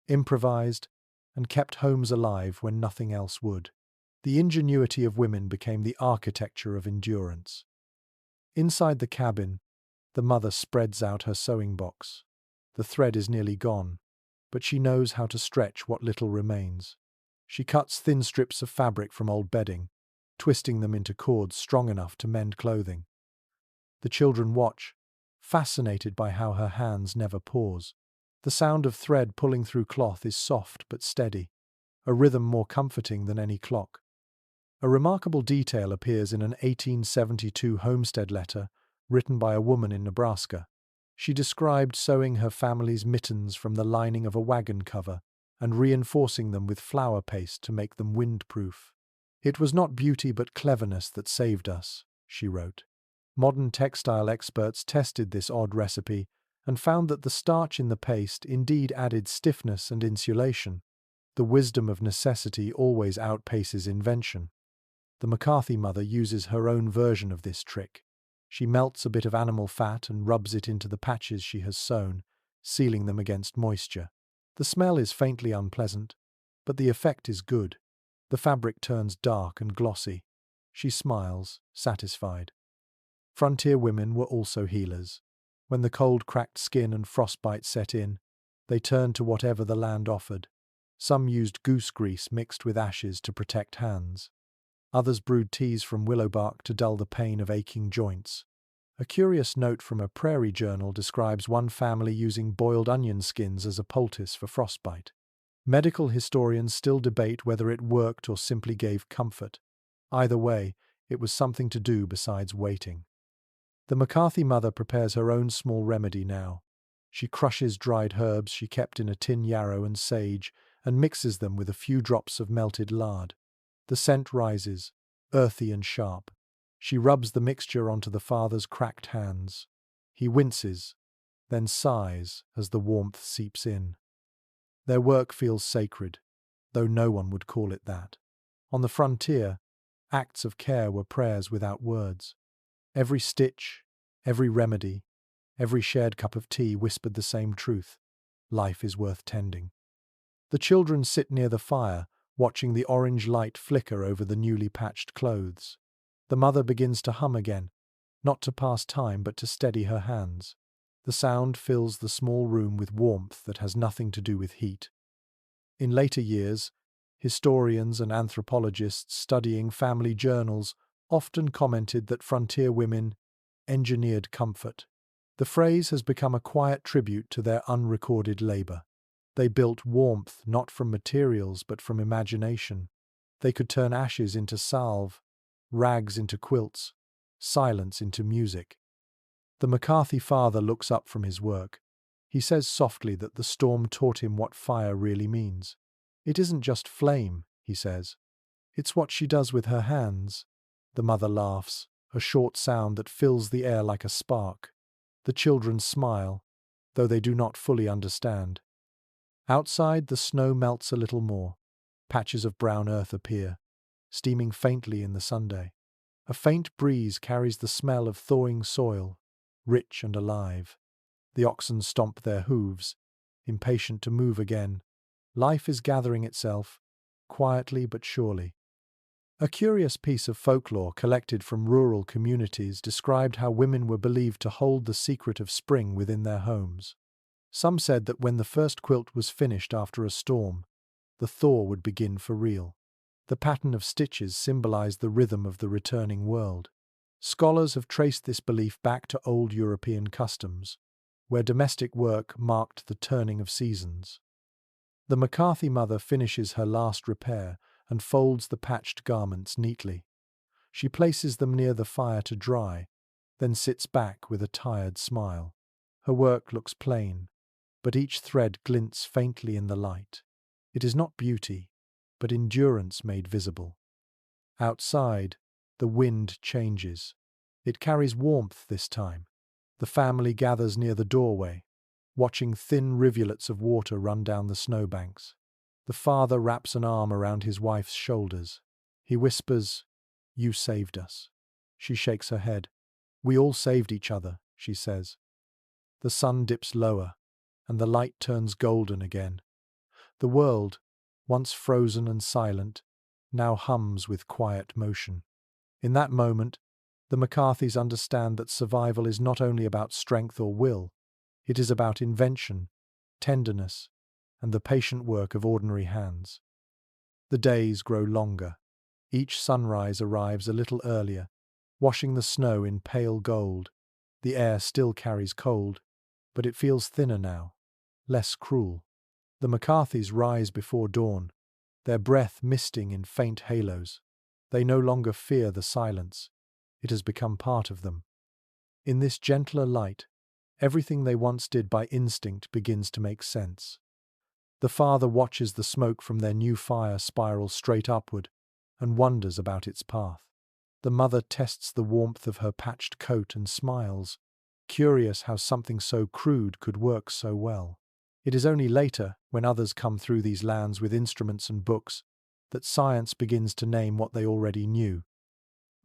improvised, and kept homes alive when nothing else would. The ingenuity of women became the architecture of endurance. Inside the cabin, the mother spreads out her sewing box. The thread is nearly gone, but she knows how to stretch what little remains. She cuts thin strips of fabric from old bedding, twisting them into cords strong enough to mend clothing. The children watch, fascinated by how her hands never pause. The sound of thread pulling through cloth is soft but steady, a rhythm more comforting than any clock. A remarkable detail appears in an 1872 homestead letter written by a woman in Nebraska. She described sewing her family's mittens from the lining of a wagon cover and reinforcing them with flour paste to make them windproof. "It was not beauty but cleverness that saved us," she wrote. Modern textile experts tested this odd recipe and found that the starch in the paste indeed added stiffness and insulation. The wisdom of necessity always outpaces invention. The McCarthy mother uses her own version of this trick. She melts a bit of animal fat and rubs it into the patches she has sewn, sealing them against moisture. The smell is faintly unpleasant, but the effect is good. The fabric turns dark and glossy. She smiles, satisfied. Frontier women were also healers. When the cold cracked skin and frostbite set in, they turned to whatever the land offered. Some used goose grease mixed with ashes to protect hands. Others brewed teas from willow bark to dull the pain of aching joints. A curious note from a prairie journal describes one family using boiled onion skins as a poultice for frostbite. Medical historians still debate whether it worked or simply gave comfort. Either way, it was something to do besides waiting. The McCarthy mother prepares her own small remedy now. She crushes dried herbs she kept in a tin yarrow and sage and mixes them with a few drops of melted lard. The scent rises, earthy and sharp. She rubs the mixture onto the father's cracked hands. He winces, then sighs as the warmth seeps in. Their work feels sacred, though no one would call it that. On the frontier, acts of care were prayers without words. Every stitch, every remedy, every shared cup of tea whispered the same truth: life is worth tending. The children sit near the fire, watching the orange light flicker over the newly patched clothes. The mother begins to hum again, not to pass time but to steady her hands. The sound fills the small room with warmth that has nothing to do with heat. In later years, historians and anthropologists studying family journals often commented that frontier women engineered comfort. The phrase has become a quiet tribute to their unrecorded labor. They built warmth not from materials but from imagination. They could turn ashes into salve, rags into quilts, silence into music. The McCarthy father looks up from his work. He says softly that the storm taught him what fire really means. It isn't just flame, he says. It's what she does with her hands. The mother laughs, a short sound that fills the air like a spark. The children smile, though they do not fully understand. Outside, the snow melts a little more. Patches of brown earth appear, steaming faintly in the Sunday. A faint breeze carries the smell of thawing soil, rich and alive. The oxen stomp their hooves, impatient to move again. Life is gathering itself, quietly but surely. A curious piece of folklore collected from rural communities described how women were believed to hold the secret of spring within their homes. Some said that when the first quilt was finished after a storm, the thaw would begin for real. The pattern of stitches symbolized the rhythm of the returning world. Scholars have traced this belief back to old European customs, where domestic work marked the turning of seasons. The McCarthy mother finishes her last repair and folds the patched garments neatly. She places them near the fire to dry, then sits back with a tired smile. Her work looks plain, but each thread glints faintly in the light. It is not beauty, but endurance made visible. Outside, the wind changes. It carries warmth this time. The family gathers near the doorway, watching thin rivulets of water run down the snowbanks. The father wraps an arm around his wife's shoulders. He whispers, "You saved us." She shakes her head. "We all saved each other," she says. The sun dips lower, and the light turns golden again. The world, once frozen and silent, now hums with quiet motion. In that moment, the McCarthys understand that survival is not only about strength or will, it is about invention, tenderness, and the patient work of ordinary hands. The days grow longer. Each sunrise arrives a little earlier, washing the snow in pale gold. The air still carries cold, but it feels thinner now, less cruel. The McCarthys rise before dawn, their breath misting in faint halos. They no longer fear the silence. It has become part of them. In this gentler light, everything they once did by instinct begins to make sense. The father watches the smoke from their new fire spiral straight upward and wonders about its path. The mother tests the warmth of her patched coat and smiles, curious how something so crude could work so well. It is only later, when others come through these lands with instruments and books, that science begins to name what they already knew.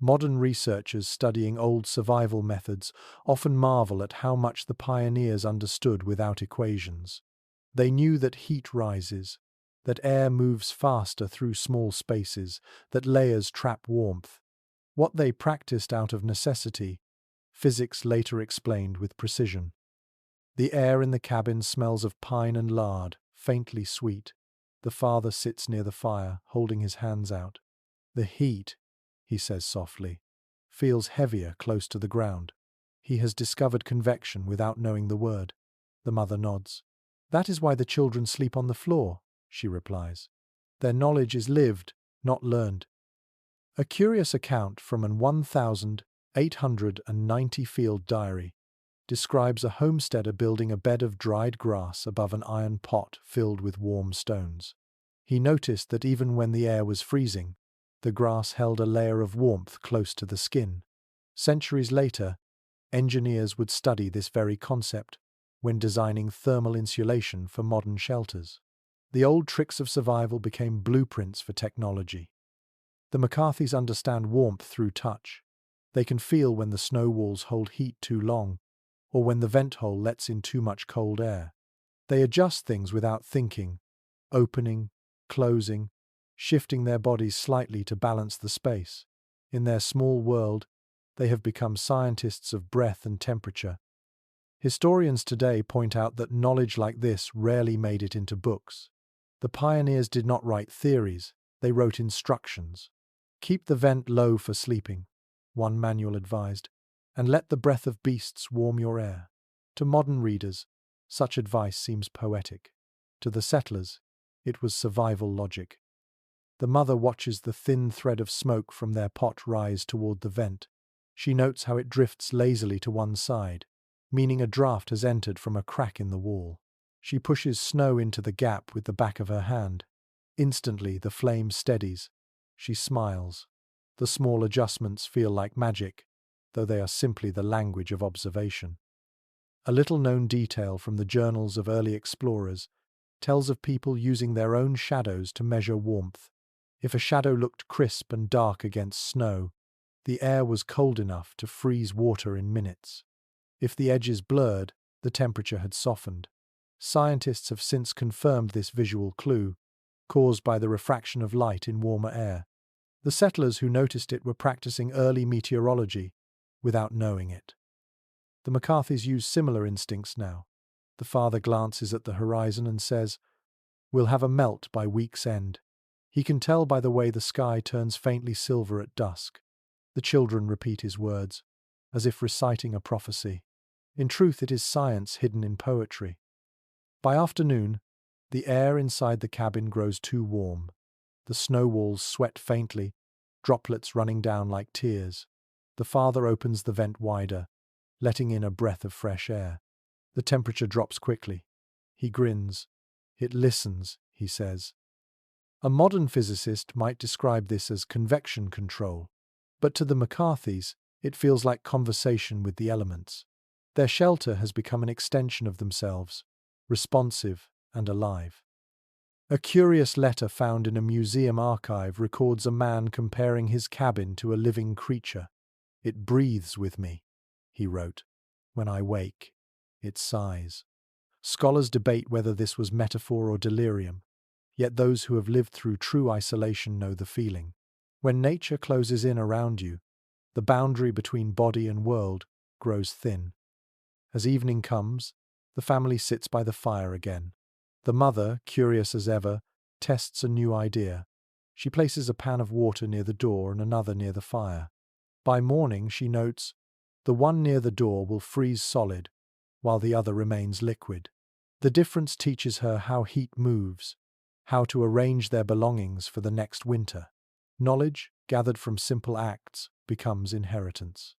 Modern researchers studying old survival methods often marvel at how much the pioneers understood without equations. They knew that heat rises, that air moves faster through small spaces, that layers trap warmth. What they practiced out of necessity Physics later explained with precision. The air in the cabin smells of pine and lard, faintly sweet. The father sits near the fire, holding his hands out. The heat, he says softly, feels heavier close to the ground. He has discovered convection without knowing the word. The mother nods. That is why the children sleep on the floor, she replies. Their knowledge is lived, not learned. A curious account from an 1890 field diary describes a homesteader building a bed of dried grass above an iron pot filled with warm stones. He noticed that even when the air was freezing, the grass held a layer of warmth close to the skin. Centuries later, engineers would study this very concept when designing thermal insulation for modern shelters. The old tricks of survival became blueprints for technology. The McCarthys understand warmth through touch. They can feel when the snow walls hold heat too long, or when the vent hole lets in too much cold air. They adjust things without thinking, opening, closing, shifting their bodies slightly to balance the space. In their small world, they have become scientists of breath and temperature. Historians today point out that knowledge like this rarely made it into books. The pioneers did not write theories, they wrote instructions. Keep the vent low for sleeping, one manual advised, and let the breath of beasts warm your air. To modern readers, such advice seems poetic. To the settlers, it was survival logic. The mother watches the thin thread of smoke from their pot rise toward the vent. She notes how it drifts lazily to one side, meaning a draft has entered from a crack in the wall. She pushes snow into the gap with the back of her hand. Instantly, the flame steadies. She smiles. The small adjustments feel like magic, though they are simply the language of observation. A little-known detail from the journals of early explorers tells of people using their own shadows to measure warmth. If a shadow looked crisp and dark against snow, the air was cold enough to freeze water in minutes. If the edges blurred, the temperature had softened. Scientists have since confirmed this visual clue, caused by the refraction of light in warmer air. The settlers who noticed it were practicing early meteorology without knowing it. The McCarthys use similar instincts now. The father glances at the horizon and says, "We'll have a melt by week's end." He can tell by the way the sky turns faintly silver at dusk. The children repeat his words, as if reciting a prophecy. In truth, it is science hidden in poetry. By afternoon, the air inside the cabin grows too warm. The snow walls sweat faintly, droplets running down like tears. The father opens the vent wider, letting in a breath of fresh air. The temperature drops quickly. He grins. "It listens," he says. A modern physicist might describe this as convection control, but to the McCarthys, it feels like conversation with the elements. Their shelter has become an extension of themselves, responsive and alive. A curious letter found in a museum archive records a man comparing his cabin to a living creature. "It breathes with me," he wrote. "When I wake, it sighs." Scholars debate whether this was metaphor or delirium, yet those who have lived through true isolation know the feeling. When nature closes in around you, the boundary between body and world grows thin. As evening comes, the family sits by the fire again. The mother, curious as ever, tests a new idea. She places a pan of water near the door and another near the fire. By morning, she notes, the one near the door will freeze solid, while the other remains liquid. The difference teaches her how heat moves, how to arrange their belongings for the next winter. Knowledge, gathered from simple acts, becomes inheritance.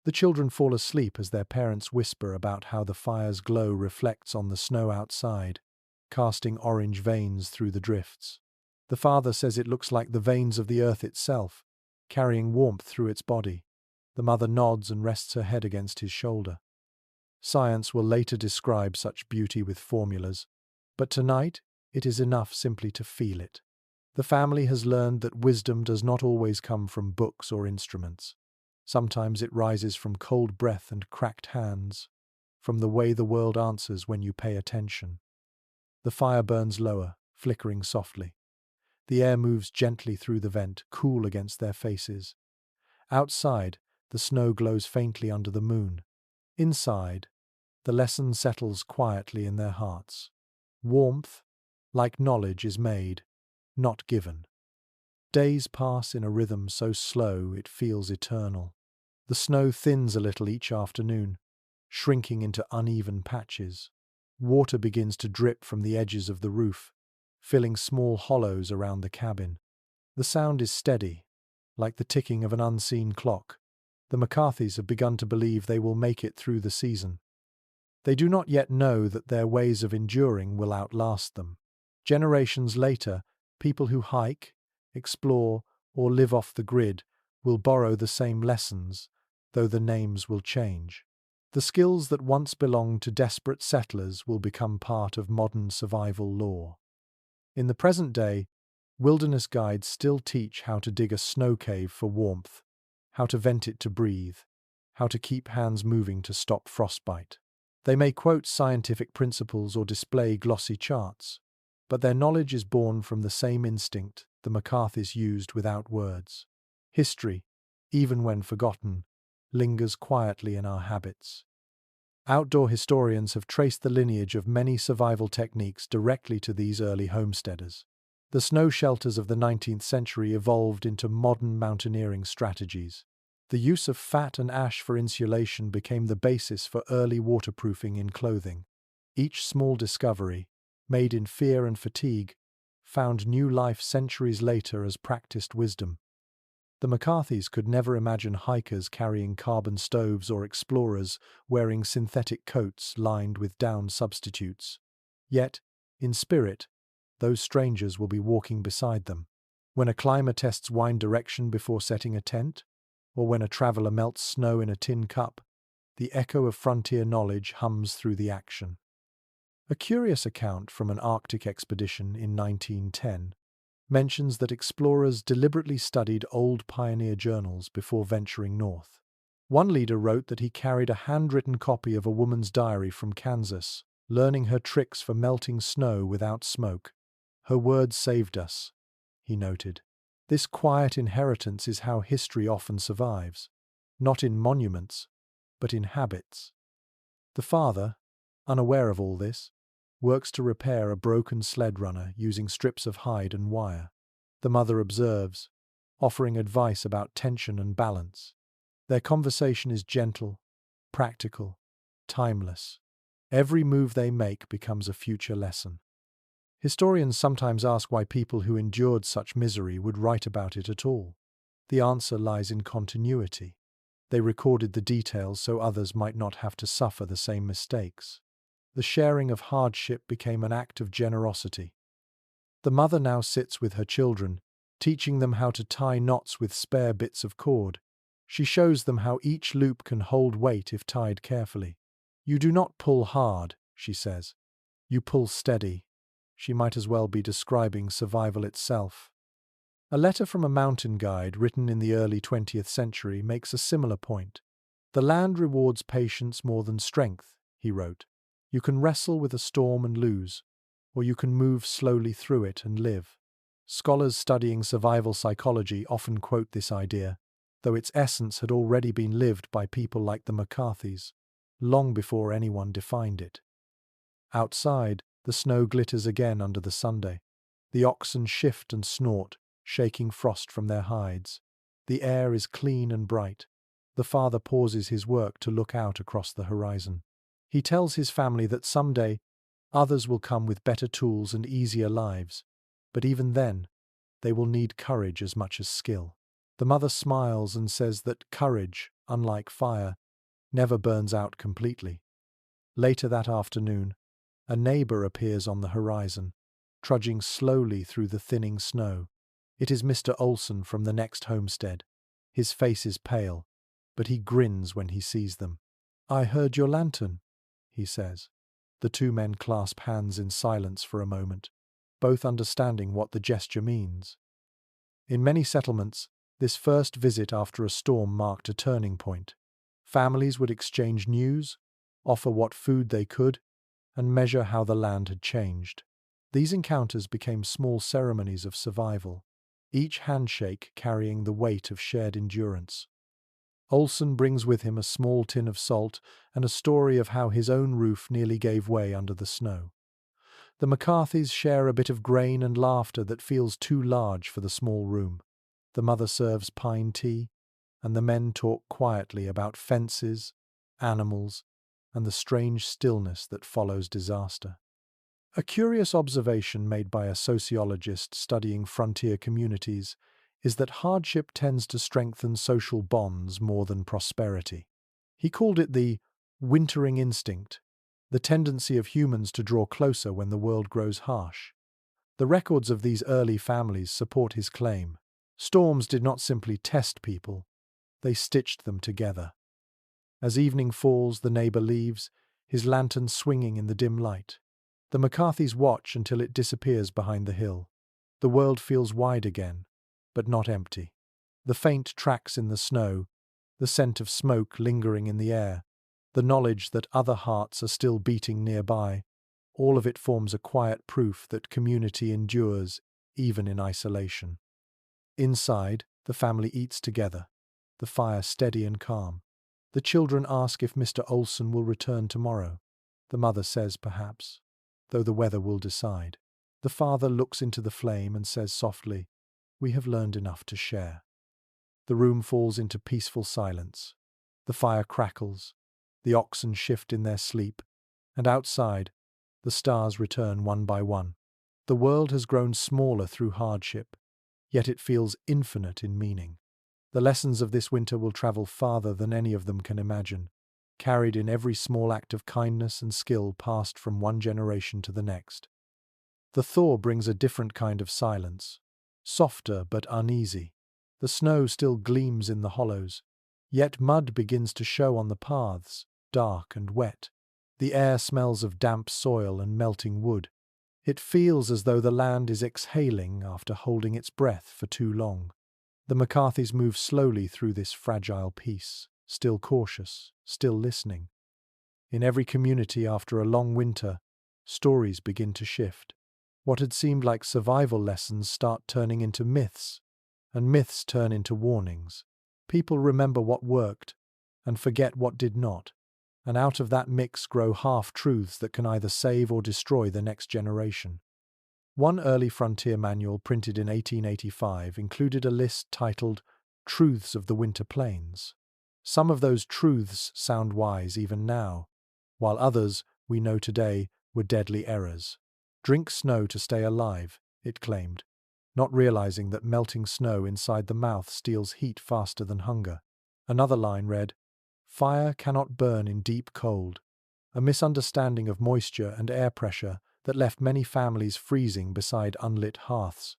The children fall asleep as their parents whisper about how the fire's glow reflects on the snow outside, casting orange veins through the drifts. The father says it looks like the veins of the earth itself, carrying warmth through its body. The mother nods and rests her head against his shoulder. Science will later describe such beauty with formulas, but tonight it is enough simply to feel it. The family has learned that wisdom does not always come from books or instruments. Sometimes it rises from cold breath and cracked hands, from the way the world answers when you pay attention. The fire burns lower, flickering softly. The air moves gently through the vent, cool against their faces. Outside, the snow glows faintly under the moon. Inside, the lesson settles quietly in their hearts. Warmth, like knowledge, is made, not given. Days pass in a rhythm so slow it feels eternal. The snow thins a little each afternoon, shrinking into uneven patches. Water begins to drip from the edges of the roof, filling small hollows around the cabin. The sound is steady, like the ticking of an unseen clock. The McCarthys have begun to believe they will make it through the season. They do not yet know that their ways of enduring will outlast them. Generations later, people who hike, explore, or live off the grid will borrow the same lessons, though the names will change. The skills that once belonged to desperate settlers will become part of modern survival lore. In the present day, wilderness guides still teach how to dig a snow cave for warmth, how to vent it to breathe, how to keep hands moving to stop frostbite. They may quote scientific principles or display glossy charts, but their knowledge is born from the same instinct the McCarthys used without words. History, even when forgotten, lingers quietly in our habits. Outdoor historians have traced the lineage of many survival techniques directly to these early homesteaders. The snow shelters of the 19th century evolved into modern mountaineering strategies. The use of fat and ash for insulation became the basis for early waterproofing in clothing. Each small discovery, made in fear and fatigue, found new life centuries later as practiced wisdom. The McCarthys could never imagine hikers carrying carbon stoves or explorers wearing synthetic coats lined with down substitutes. Yet, in spirit, those strangers will be walking beside them. When a climber tests wind direction before setting a tent, or when a traveler melts snow in a tin cup, the echo of frontier knowledge hums through the action. A curious account from an Arctic expedition in 1910 mentions that explorers deliberately studied old pioneer journals before venturing north. One leader wrote that he carried a handwritten copy of a woman's diary from Kansas, learning her tricks for melting snow without smoke. "Her words saved us," he noted. This quiet inheritance is how history often survives, not in monuments, but in habits. The father, unaware of all this, works to repair a broken sled runner using strips of hide and wire. The mother observes, offering advice about tension and balance. Their conversation is gentle, practical, timeless. Every move they make becomes a future lesson. Historians sometimes ask why people who endured such misery would write about it at all. The answer lies in continuity. They recorded the details so others might not have to suffer the same mistakes. The sharing of hardship became an act of generosity. The mother now sits with her children, teaching them how to tie knots with spare bits of cord. She shows them how each loop can hold weight if tied carefully. "You do not pull hard," she says. "You pull steady." She might as well be describing survival itself. A letter from a mountain guide written in the early 20th century makes a similar point. "The land rewards patience more than strength," he wrote. "You can wrestle with a storm and lose, or you can move slowly through it and live." Scholars studying survival psychology often quote this idea, though its essence had already been lived by people like the McCarthys, long before anyone defined it. Outside, the snow glitters again under the Sunday. The oxen shift and snort, shaking frost from their hides. The air is clean and bright. The father pauses his work to look out across the horizon. He tells his family that someday others will come with better tools and easier lives, but even then, they will need courage as much as skill. The mother smiles and says that courage, unlike fire, never burns out completely. Later that afternoon, a neighbor appears on the horizon, trudging slowly through the thinning snow. It is Mr. Olson from the next homestead. His face is pale, but he grins when he sees them. "I heard your lantern," he says. The two men clasp hands in silence for a moment, both understanding what the gesture means. In many settlements, this first visit after a storm marked a turning point. Families would exchange news, offer what food they could, and measure how the land had changed. These encounters became small ceremonies of survival, each handshake carrying the weight of shared endurance. Olsen brings with him a small tin of salt and a story of how his own roof nearly gave way under the snow. The McCarthys share a bit of grain and laughter that feels too large for the small room. The mother serves pine tea, and the men talk quietly about fences, animals, and the strange stillness that follows disaster. A curious observation made by a sociologist studying frontier communities is that hardship tends to strengthen social bonds more than prosperity. He called it the wintering instinct, the tendency of humans to draw closer when the world grows harsh. The records of these early families support his claim. Storms did not simply test people, they stitched them together. As evening falls, the neighbor leaves, his lantern swinging in the dim light. The McCarthys watch until it disappears behind the hill. The world feels wide again, but not empty. The faint tracks in the snow, the scent of smoke lingering in the air, the knowledge that other hearts are still beating nearby, all of it forms a quiet proof that community endures even in isolation. Inside, the family eats together, the fire steady and calm. The children ask if Mr. Olsen will return tomorrow. The mother says perhaps, though the weather will decide. The father looks into the flame and says softly, "We have learned enough to share." The room falls into peaceful silence. The fire crackles, the oxen shift in their sleep, and outside, the stars return one by one. The world has grown smaller through hardship, yet it feels infinite in meaning. The lessons of this winter will travel farther than any of them can imagine, carried in every small act of kindness and skill passed from one generation to the next. The thaw brings a different kind of silence, softer but uneasy. The snow still gleams in the hollows, yet mud begins to show on the paths, dark and wet. The air smells of damp soil and melting wood. It feels as though the land is exhaling after holding its breath for too long. The McCarthys move slowly through this fragile peace, still cautious, still listening. In every community after a long winter, stories begin to shift. What had seemed like survival lessons start turning into myths, and myths turn into warnings. People remember what worked and forget what did not, and out of that mix grow half-truths that can either save or destroy the next generation. One early frontier manual printed in 1885 included a list titled Truths of the Winter Plains. Some of those truths sound wise even now, while others, we know today, were deadly errors. Drink snow to stay alive, it claimed, not realizing that melting snow inside the mouth steals heat faster than hunger. Another line read, "Fire cannot burn in deep cold," a misunderstanding of moisture and air pressure that left many families freezing beside unlit hearths.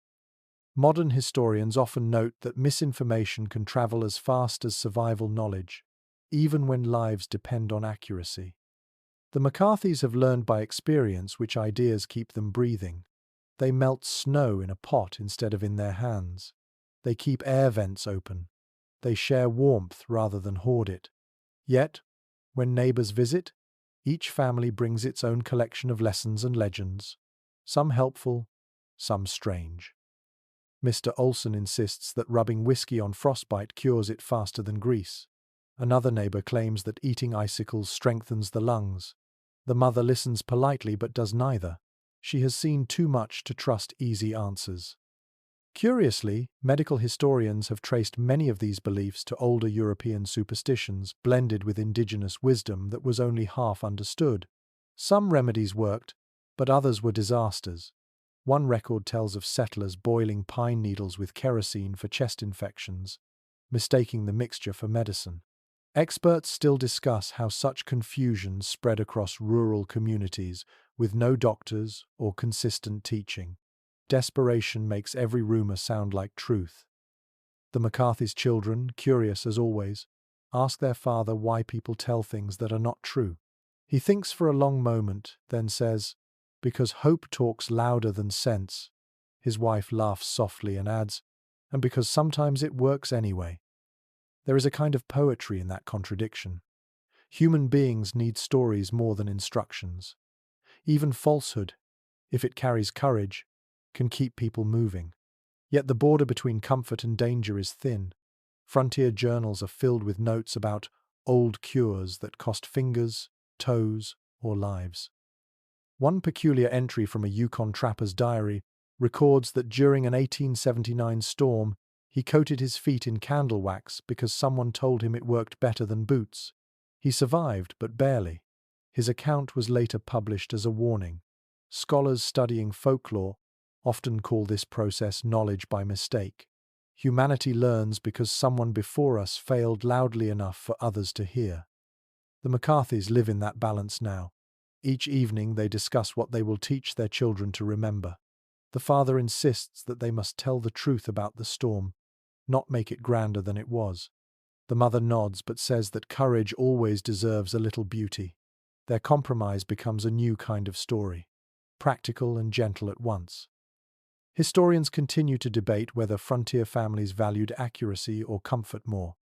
Modern historians often note that misinformation can travel as fast as survival knowledge, even when lives depend on accuracy. The McCarthys have learned by experience which ideas keep them breathing. They melt snow in a pot instead of in their hands. They keep air vents open. They share warmth rather than hoard it. Yet, when neighbors visit, each family brings its own collection of lessons and legends, some helpful, some strange. Mr. Olsen insists that rubbing whiskey on frostbite cures it faster than grease. Another neighbor claims that eating icicles strengthens the lungs. The mother listens politely but does neither. She has seen too much to trust easy answers. Curiously, medical historians have traced many of these beliefs to older European superstitions blended with indigenous wisdom that was only half understood. Some remedies worked, but others were disasters. One record tells of settlers boiling pine needles with kerosene for chest infections, mistaking the mixture for medicine. Experts still discuss how such confusion spread across rural communities with no doctors or consistent teaching. Desperation makes every rumor sound like truth. The McCarthy's children, curious as always, ask their father why people tell things that are not true. He thinks for a long moment, then says, "Because hope talks louder than sense." His wife laughs softly and adds, "And because sometimes it works anyway." There is a kind of poetry in that contradiction. Human beings need stories more than instructions. Even falsehood, if it carries courage, can keep people moving. Yet the border between comfort and danger is thin. Frontier journals are filled with notes about old cures that cost fingers, toes, or lives. One peculiar entry from a Yukon trapper's diary records that during an 1879 storm, he coated his feet in candle wax because someone told him it worked better than boots. He survived, but barely. His account was later published as a warning. Scholars studying folklore often call this process knowledge by mistake. Humanity learns because someone before us failed loudly enough for others to hear. The McCarthys live in that balance now. Each evening they discuss what they will teach their children to remember. The father insists that they must tell the truth about the storm, not make it grander than it was. The mother nods but says that courage always deserves a little beauty. Their compromise becomes a new kind of story, practical and gentle at once. Historians continue to debate whether frontier families valued accuracy or comfort more.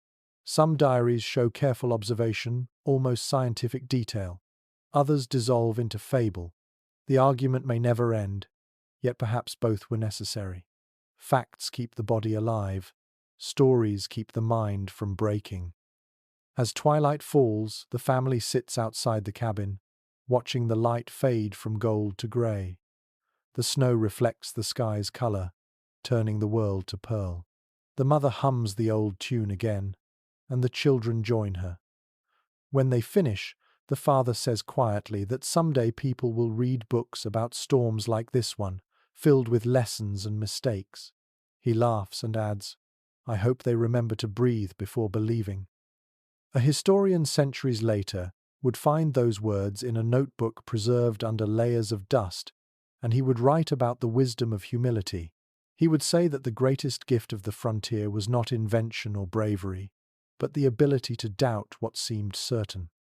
Some diaries show careful observation, almost scientific detail. Others dissolve into fable. The argument may never end, yet perhaps both were necessary. Facts keep the body alive. Stories keep the mind from breaking. As twilight falls, the family sits outside the cabin, watching the light fade from gold to grey. The snow reflects the sky's colour, turning the world to pearl. The mother hums the old tune again, and the children join her. When they finish, the father says quietly that someday people will read books about storms like this one, filled with lessons and mistakes. He laughs and adds, "I hope they remember to breathe before believing." A historian centuries later would find those words in a notebook preserved under layers of dust, and he would write about the wisdom of humility. He would say that the greatest gift of the frontier was not invention or bravery, but the ability to doubt what seemed certain.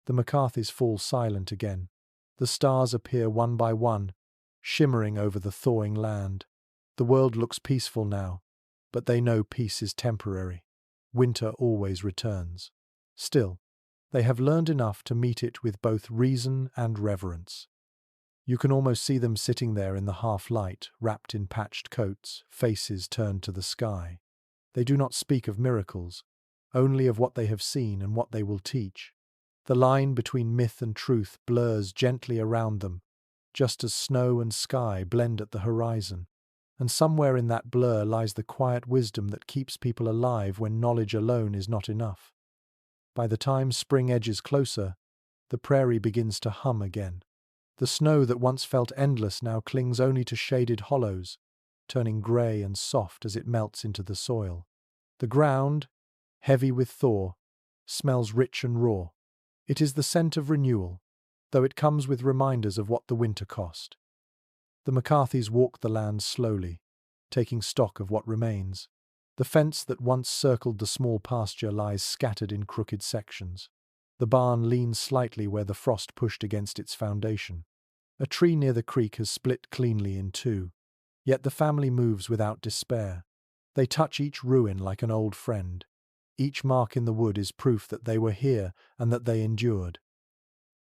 The McCarthys fall silent again. The stars appear one by one, shimmering over the thawing land. The world looks peaceful now, but they know peace is temporary. Winter always returns. Still, they have learned enough to meet it with both reason and reverence. You can almost see them sitting there in the half-light, wrapped in patched coats, faces turned to the sky. They do not speak of miracles, only of what they have seen and what they will teach. The line between myth and truth blurs gently around them, just as snow and sky blend at the horizon. And somewhere in that blur lies the quiet wisdom that keeps people alive when knowledge alone is not enough. By the time spring edges closer, the prairie begins to hum again. The snow that once felt endless now clings only to shaded hollows, turning grey and soft as it melts into the soil. The ground, heavy with thaw, smells rich and raw. It is the scent of renewal, though it comes with reminders of what the winter cost. The McCarthys walk the land slowly, taking stock of what remains. The fence that once circled the small pasture lies scattered in crooked sections. The barn leans slightly where the frost pushed against its foundation. A tree near the creek has split cleanly in two, yet the family moves without despair. They touch each ruin like an old friend. Each mark in the wood is proof that they were here and that they endured.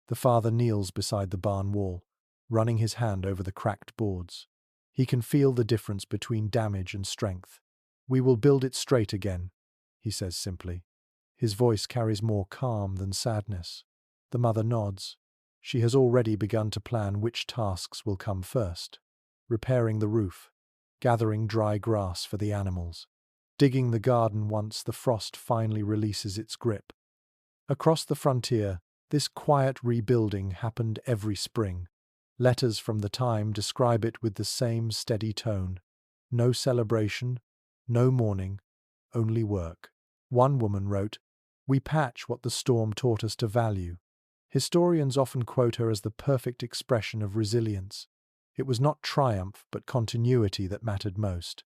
The father kneels beside the barn wall, running his hand over the cracked boards. He can feel the difference between damage and strength. "We will build it straight again," he says simply. His voice carries more calm than sadness. The mother nods. She has already begun to plan which tasks will come first. Repairing the roof, gathering dry grass for the animals, digging the garden once the frost finally releases its grip. Across the frontier, this quiet rebuilding happened every spring. Letters from the time describe it with the same steady tone. No celebration, no mourning, only work. One woman wrote, "We patch what the storm taught us to value." Historians often quote her as the perfect expression of resilience. It was not triumph, but continuity that mattered most.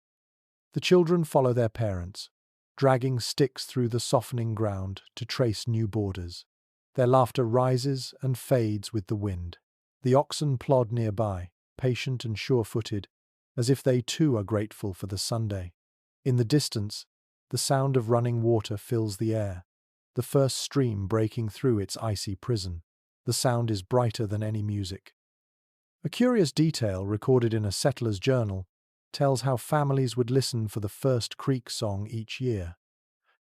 The children follow their parents, dragging sticks through the softening ground to trace new borders. Their laughter rises and fades with the wind. The oxen plod nearby, patient and sure-footed, as if they too are grateful for the Sunday. In the distance, the sound of running water fills the air, the first stream breaking through its icy prison. The sound is brighter than any music. A curious detail recorded in a settler's journal tells how families would listen for the first creek song each year.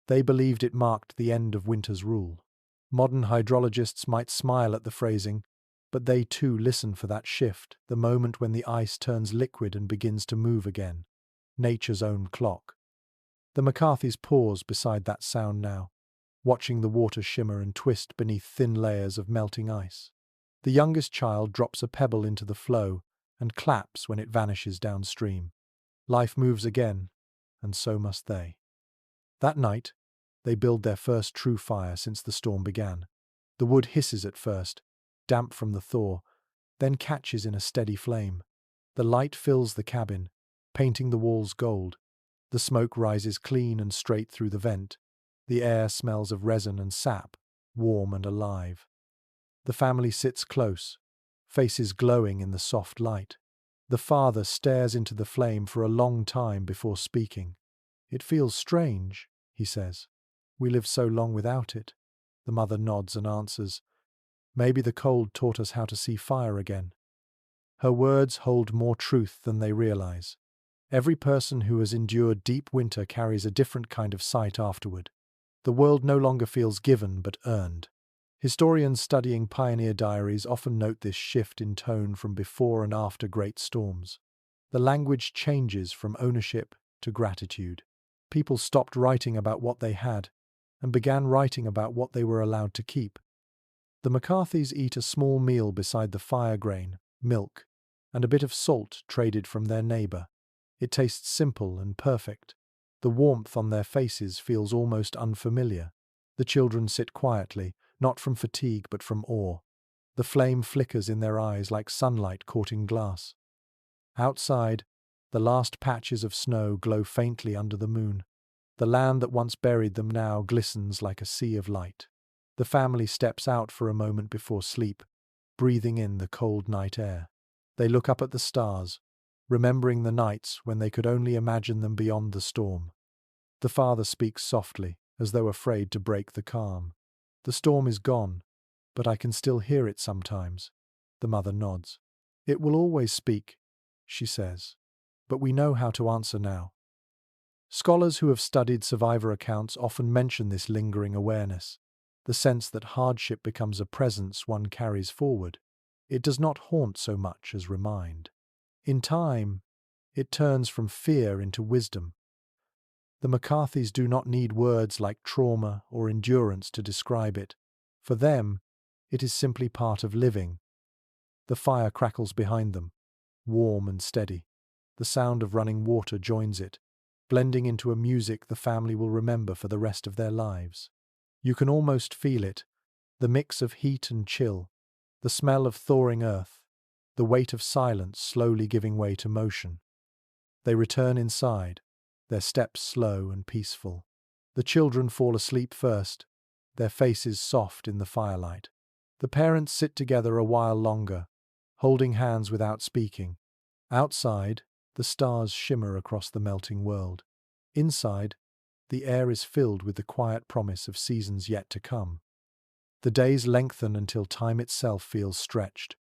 They believed it marked the end of winter's rule. Modern hydrologists might smile at the phrasing, but they too listen for that shift, the moment when the ice turns liquid and begins to move again. Nature's own clock. The McCarthys pause beside that sound now, watching the water shimmer and twist beneath thin layers of melting ice. The youngest child drops a pebble into the flow and claps when it vanishes downstream. Life moves again, and so must they. That night, they build their first true fire since the storm began. The wood hisses at first, damp from the thaw, then catches in a steady flame. The light fills the cabin, painting the walls gold. The smoke rises clean and straight through the vent. The air smells of resin and sap, warm and alive. The family sits close, faces glowing in the soft light. The father stares into the flame for a long time before speaking. "It feels strange," he says. "We lived so long without it." The mother nods and answers, "Maybe the cold taught us how to see fire again." Her words hold more truth than they realize. Every person who has endured deep winter carries a different kind of sight afterward. The world no longer feels given but earned. Historians studying pioneer diaries often note this shift in tone from before and after great storms. The language changes from ownership to gratitude. People stopped writing about what they had and began writing about what they were allowed to keep. The McCarthys eat a small meal beside the fire, grain, milk, and a bit of salt traded from their neighbor. It tastes simple and perfect. The warmth on their faces feels almost unfamiliar. The children sit quietly, not from fatigue but from awe. The flame flickers in their eyes like sunlight caught in glass. Outside, the last patches of snow glow faintly under the moon. The land that once buried them now glistens like a sea of light. The family steps out for a moment before sleep, breathing in the cold night air. They look up at the stars, remembering the nights when they could only imagine them beyond the storm. The father speaks softly, as though afraid to break the calm. "The storm is gone, but I can still hear it sometimes." The mother nods. "It will always speak," she says, "but we know how to answer now." Scholars who have studied survivor accounts often mention this lingering awareness, the sense that hardship becomes a presence one carries forward. It does not haunt so much as remind. In time, it turns from fear into wisdom. The McCarthys do not need words like trauma or endurance to describe it. For them, it is simply part of living. The fire crackles behind them, warm and steady. The sound of running water joins it, blending into a music the family will remember for the rest of their lives. You can almost feel it, the mix of heat and chill, the smell of thawing earth, the weight of silence slowly giving way to motion. They return inside, their steps slow and peaceful. The children fall asleep first, their faces soft in the firelight. The parents sit together a while longer, holding hands without speaking. Outside, the stars shimmer across the melting world. Inside, the air is filled with the quiet promise of seasons yet to come. The days lengthen until time itself feels stretched.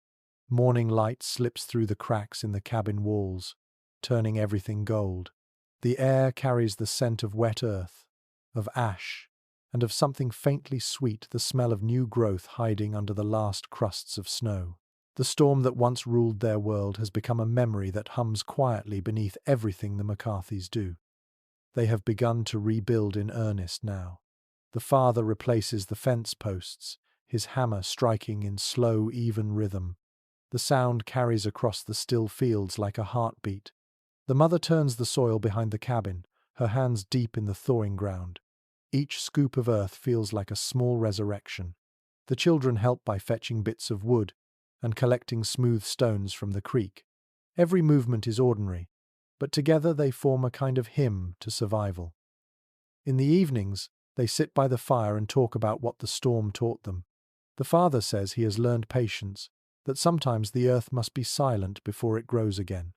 Morning light slips through the cracks in the cabin walls, turning everything gold. The air carries the scent of wet earth, of ash, and of something faintly sweet, the smell of new growth hiding under the last crusts of snow. The storm that once ruled their world has become a memory that hums quietly beneath everything the McCarthys do. They have begun to rebuild in earnest now. The father replaces the fence posts, his hammer striking in slow, even rhythm. The sound carries across the still fields like a heartbeat. The mother turns the soil behind the cabin, her hands deep in the thawing ground. Each scoop of earth feels like a small resurrection. The children help by fetching bits of wood and collecting smooth stones from the creek. Every movement is ordinary, but together they form a kind of hymn to survival. In the evenings, they sit by the fire and talk about what the storm taught them. The father says he has learned patience, that sometimes the earth must be silent before it grows again.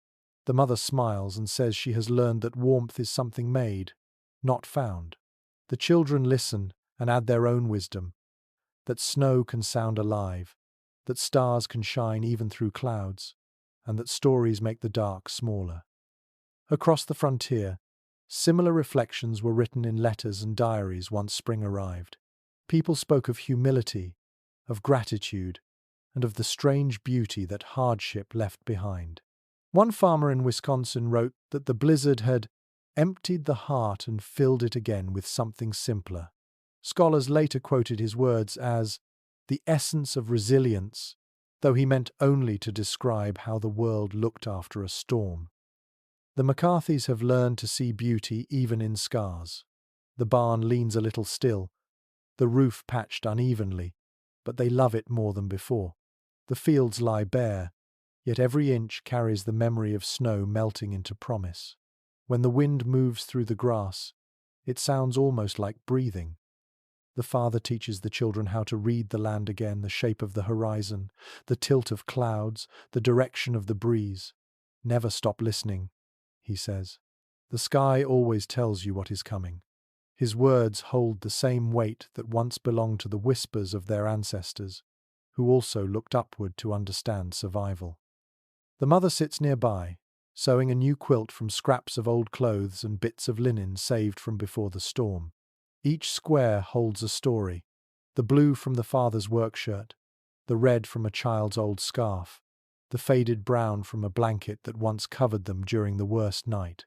The mother smiles and says she has learned that warmth is something made, not found. The children listen and add their own wisdom, that snow can sound alive, that stars can shine even through clouds, and that stories make the dark smaller. Across the frontier, Similar reflections were written in letters and diaries once spring arrived. People spoke of humility, of gratitude, and of the strange beauty that hardship left behind. One farmer in Wisconsin wrote that the blizzard had emptied the heart and filled it again with something simpler. Scholars later quoted his words as the essence of resilience, though he meant only to describe how the world looked after a storm. The McCarthys have learned to see beauty even in scars. The barn leans a little still, the roof patched unevenly, but they love it more than before. The fields lie bare, yet every inch carries the memory of snow melting into promise. When the wind moves through the grass, it sounds almost like breathing. The father teaches the children how to read the land again, the shape of the horizon, the tilt of clouds, the direction of the breeze. Never stop listening, he says. The sky always tells you what is coming. His words hold the same weight that once belonged to the whispers of their ancestors, who also looked upward to understand survival. The mother sits nearby, sewing a new quilt from scraps of old clothes and bits of linen saved from before the storm. Each square holds a story: the blue from the father's work shirt, the red from a child's old scarf, the faded brown from a blanket that once covered them during the worst night.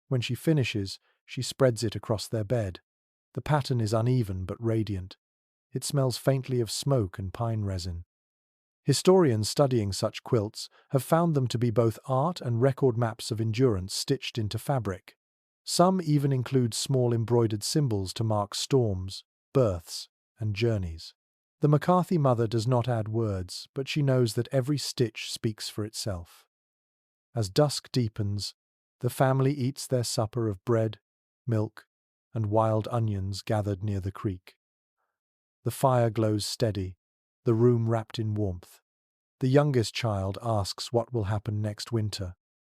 When she finishes, she spreads it across their bed. The pattern is uneven but radiant. It smells faintly of smoke and pine resin. Historians studying such quilts have found them to be both art and record maps of endurance stitched into fabric. Some even include small embroidered symbols to mark storms, births, and journeys. The McCarthy mother does not add words, but she knows that every stitch speaks for itself. As dusk deepens, the family eats their supper of bread, milk, and wild onions gathered near the creek. The fire glows steady, the room wrapped in warmth. The youngest child asks what will happen next winter.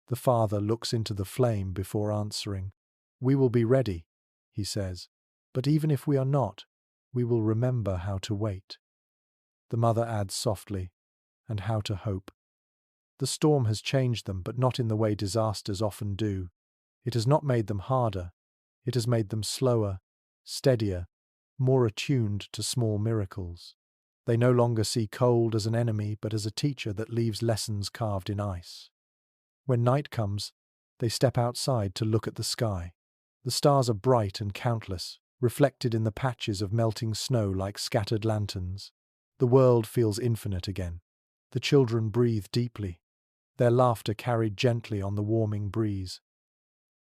The father looks into the flame before answering. "We will be ready," he says, "but even if we are not, we will remember how to wait." The mother adds softly, "and how to hope." The storm has changed them, but not in the way disasters often do. It has not made them harder. It has made them slower, steadier, more attuned to small miracles. They no longer see cold as an enemy, but as a teacher that leaves lessons carved in ice. When night comes, they step outside to look at the sky. The stars are bright and countless, reflected in the patches of melting snow like scattered lanterns. The world feels infinite again. The children breathe deeply, their laughter carried gently on the warming breeze.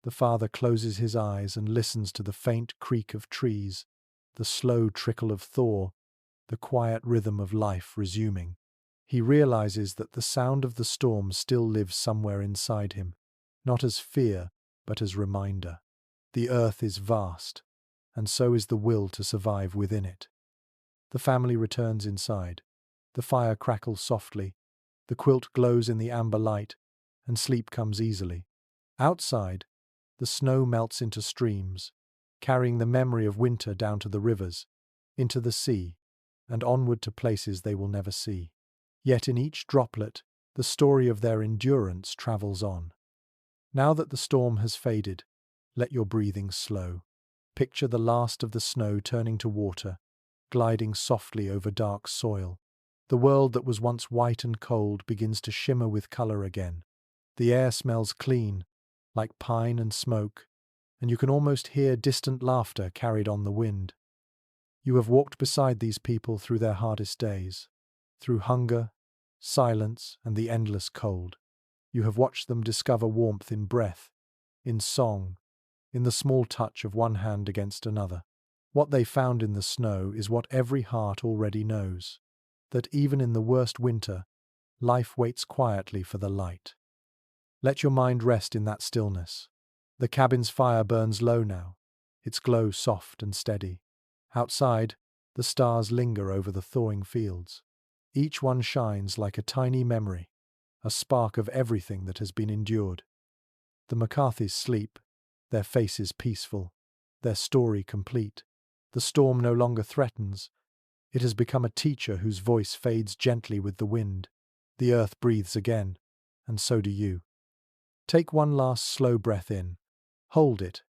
The father closes his eyes and listens to the faint creak of trees, the slow trickle of thaw, the quiet rhythm of life resuming. He realizes that the sound of the storm still lives somewhere inside him, not as fear, but as reminder. The earth is vast, and so is the will to survive within it. The family returns inside. The fire crackles softly, the quilt glows in the amber light, and sleep comes easily. Outside, the snow melts into streams, carrying the memory of winter down to the rivers, into the sea, and onward to places they will never see. Yet in each droplet, the story of their endurance travels on. Now that the storm has faded, let your breathing slow. Picture the last of the snow turning to water, gliding softly over dark soil. The world that was once white and cold begins to shimmer with color again. The air smells clean, like pine and smoke, and you can almost hear distant laughter carried on the wind. You have walked beside these people through their hardest days, through hunger, silence, and the endless cold. You have watched them discover warmth in breath, in song, in the small touch of one hand against another. What they found in the snow is what every heart already knows, that even in the worst winter, life waits quietly for the light. Let your mind rest in that stillness. The cabin's fire burns low now, its glow soft and steady. Outside, the stars linger over the thawing fields. Each one shines like a tiny memory, a spark of everything that has been endured. The McCarthys sleep, their faces peaceful, their story complete. The storm no longer threatens. It has become a teacher whose voice fades gently with the wind. The earth breathes again, and so do you. Take one last slow breath in. Hold it,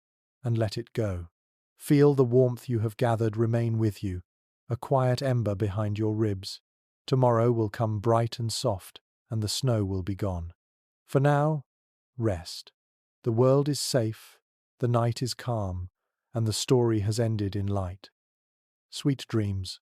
and let it go. Feel the warmth you have gathered remain with you, a quiet ember behind your ribs. Tomorrow will come bright and soft, and the snow will be gone. For now, rest. The world is safe, the night is calm, and the story has ended in light. Sweet dreams.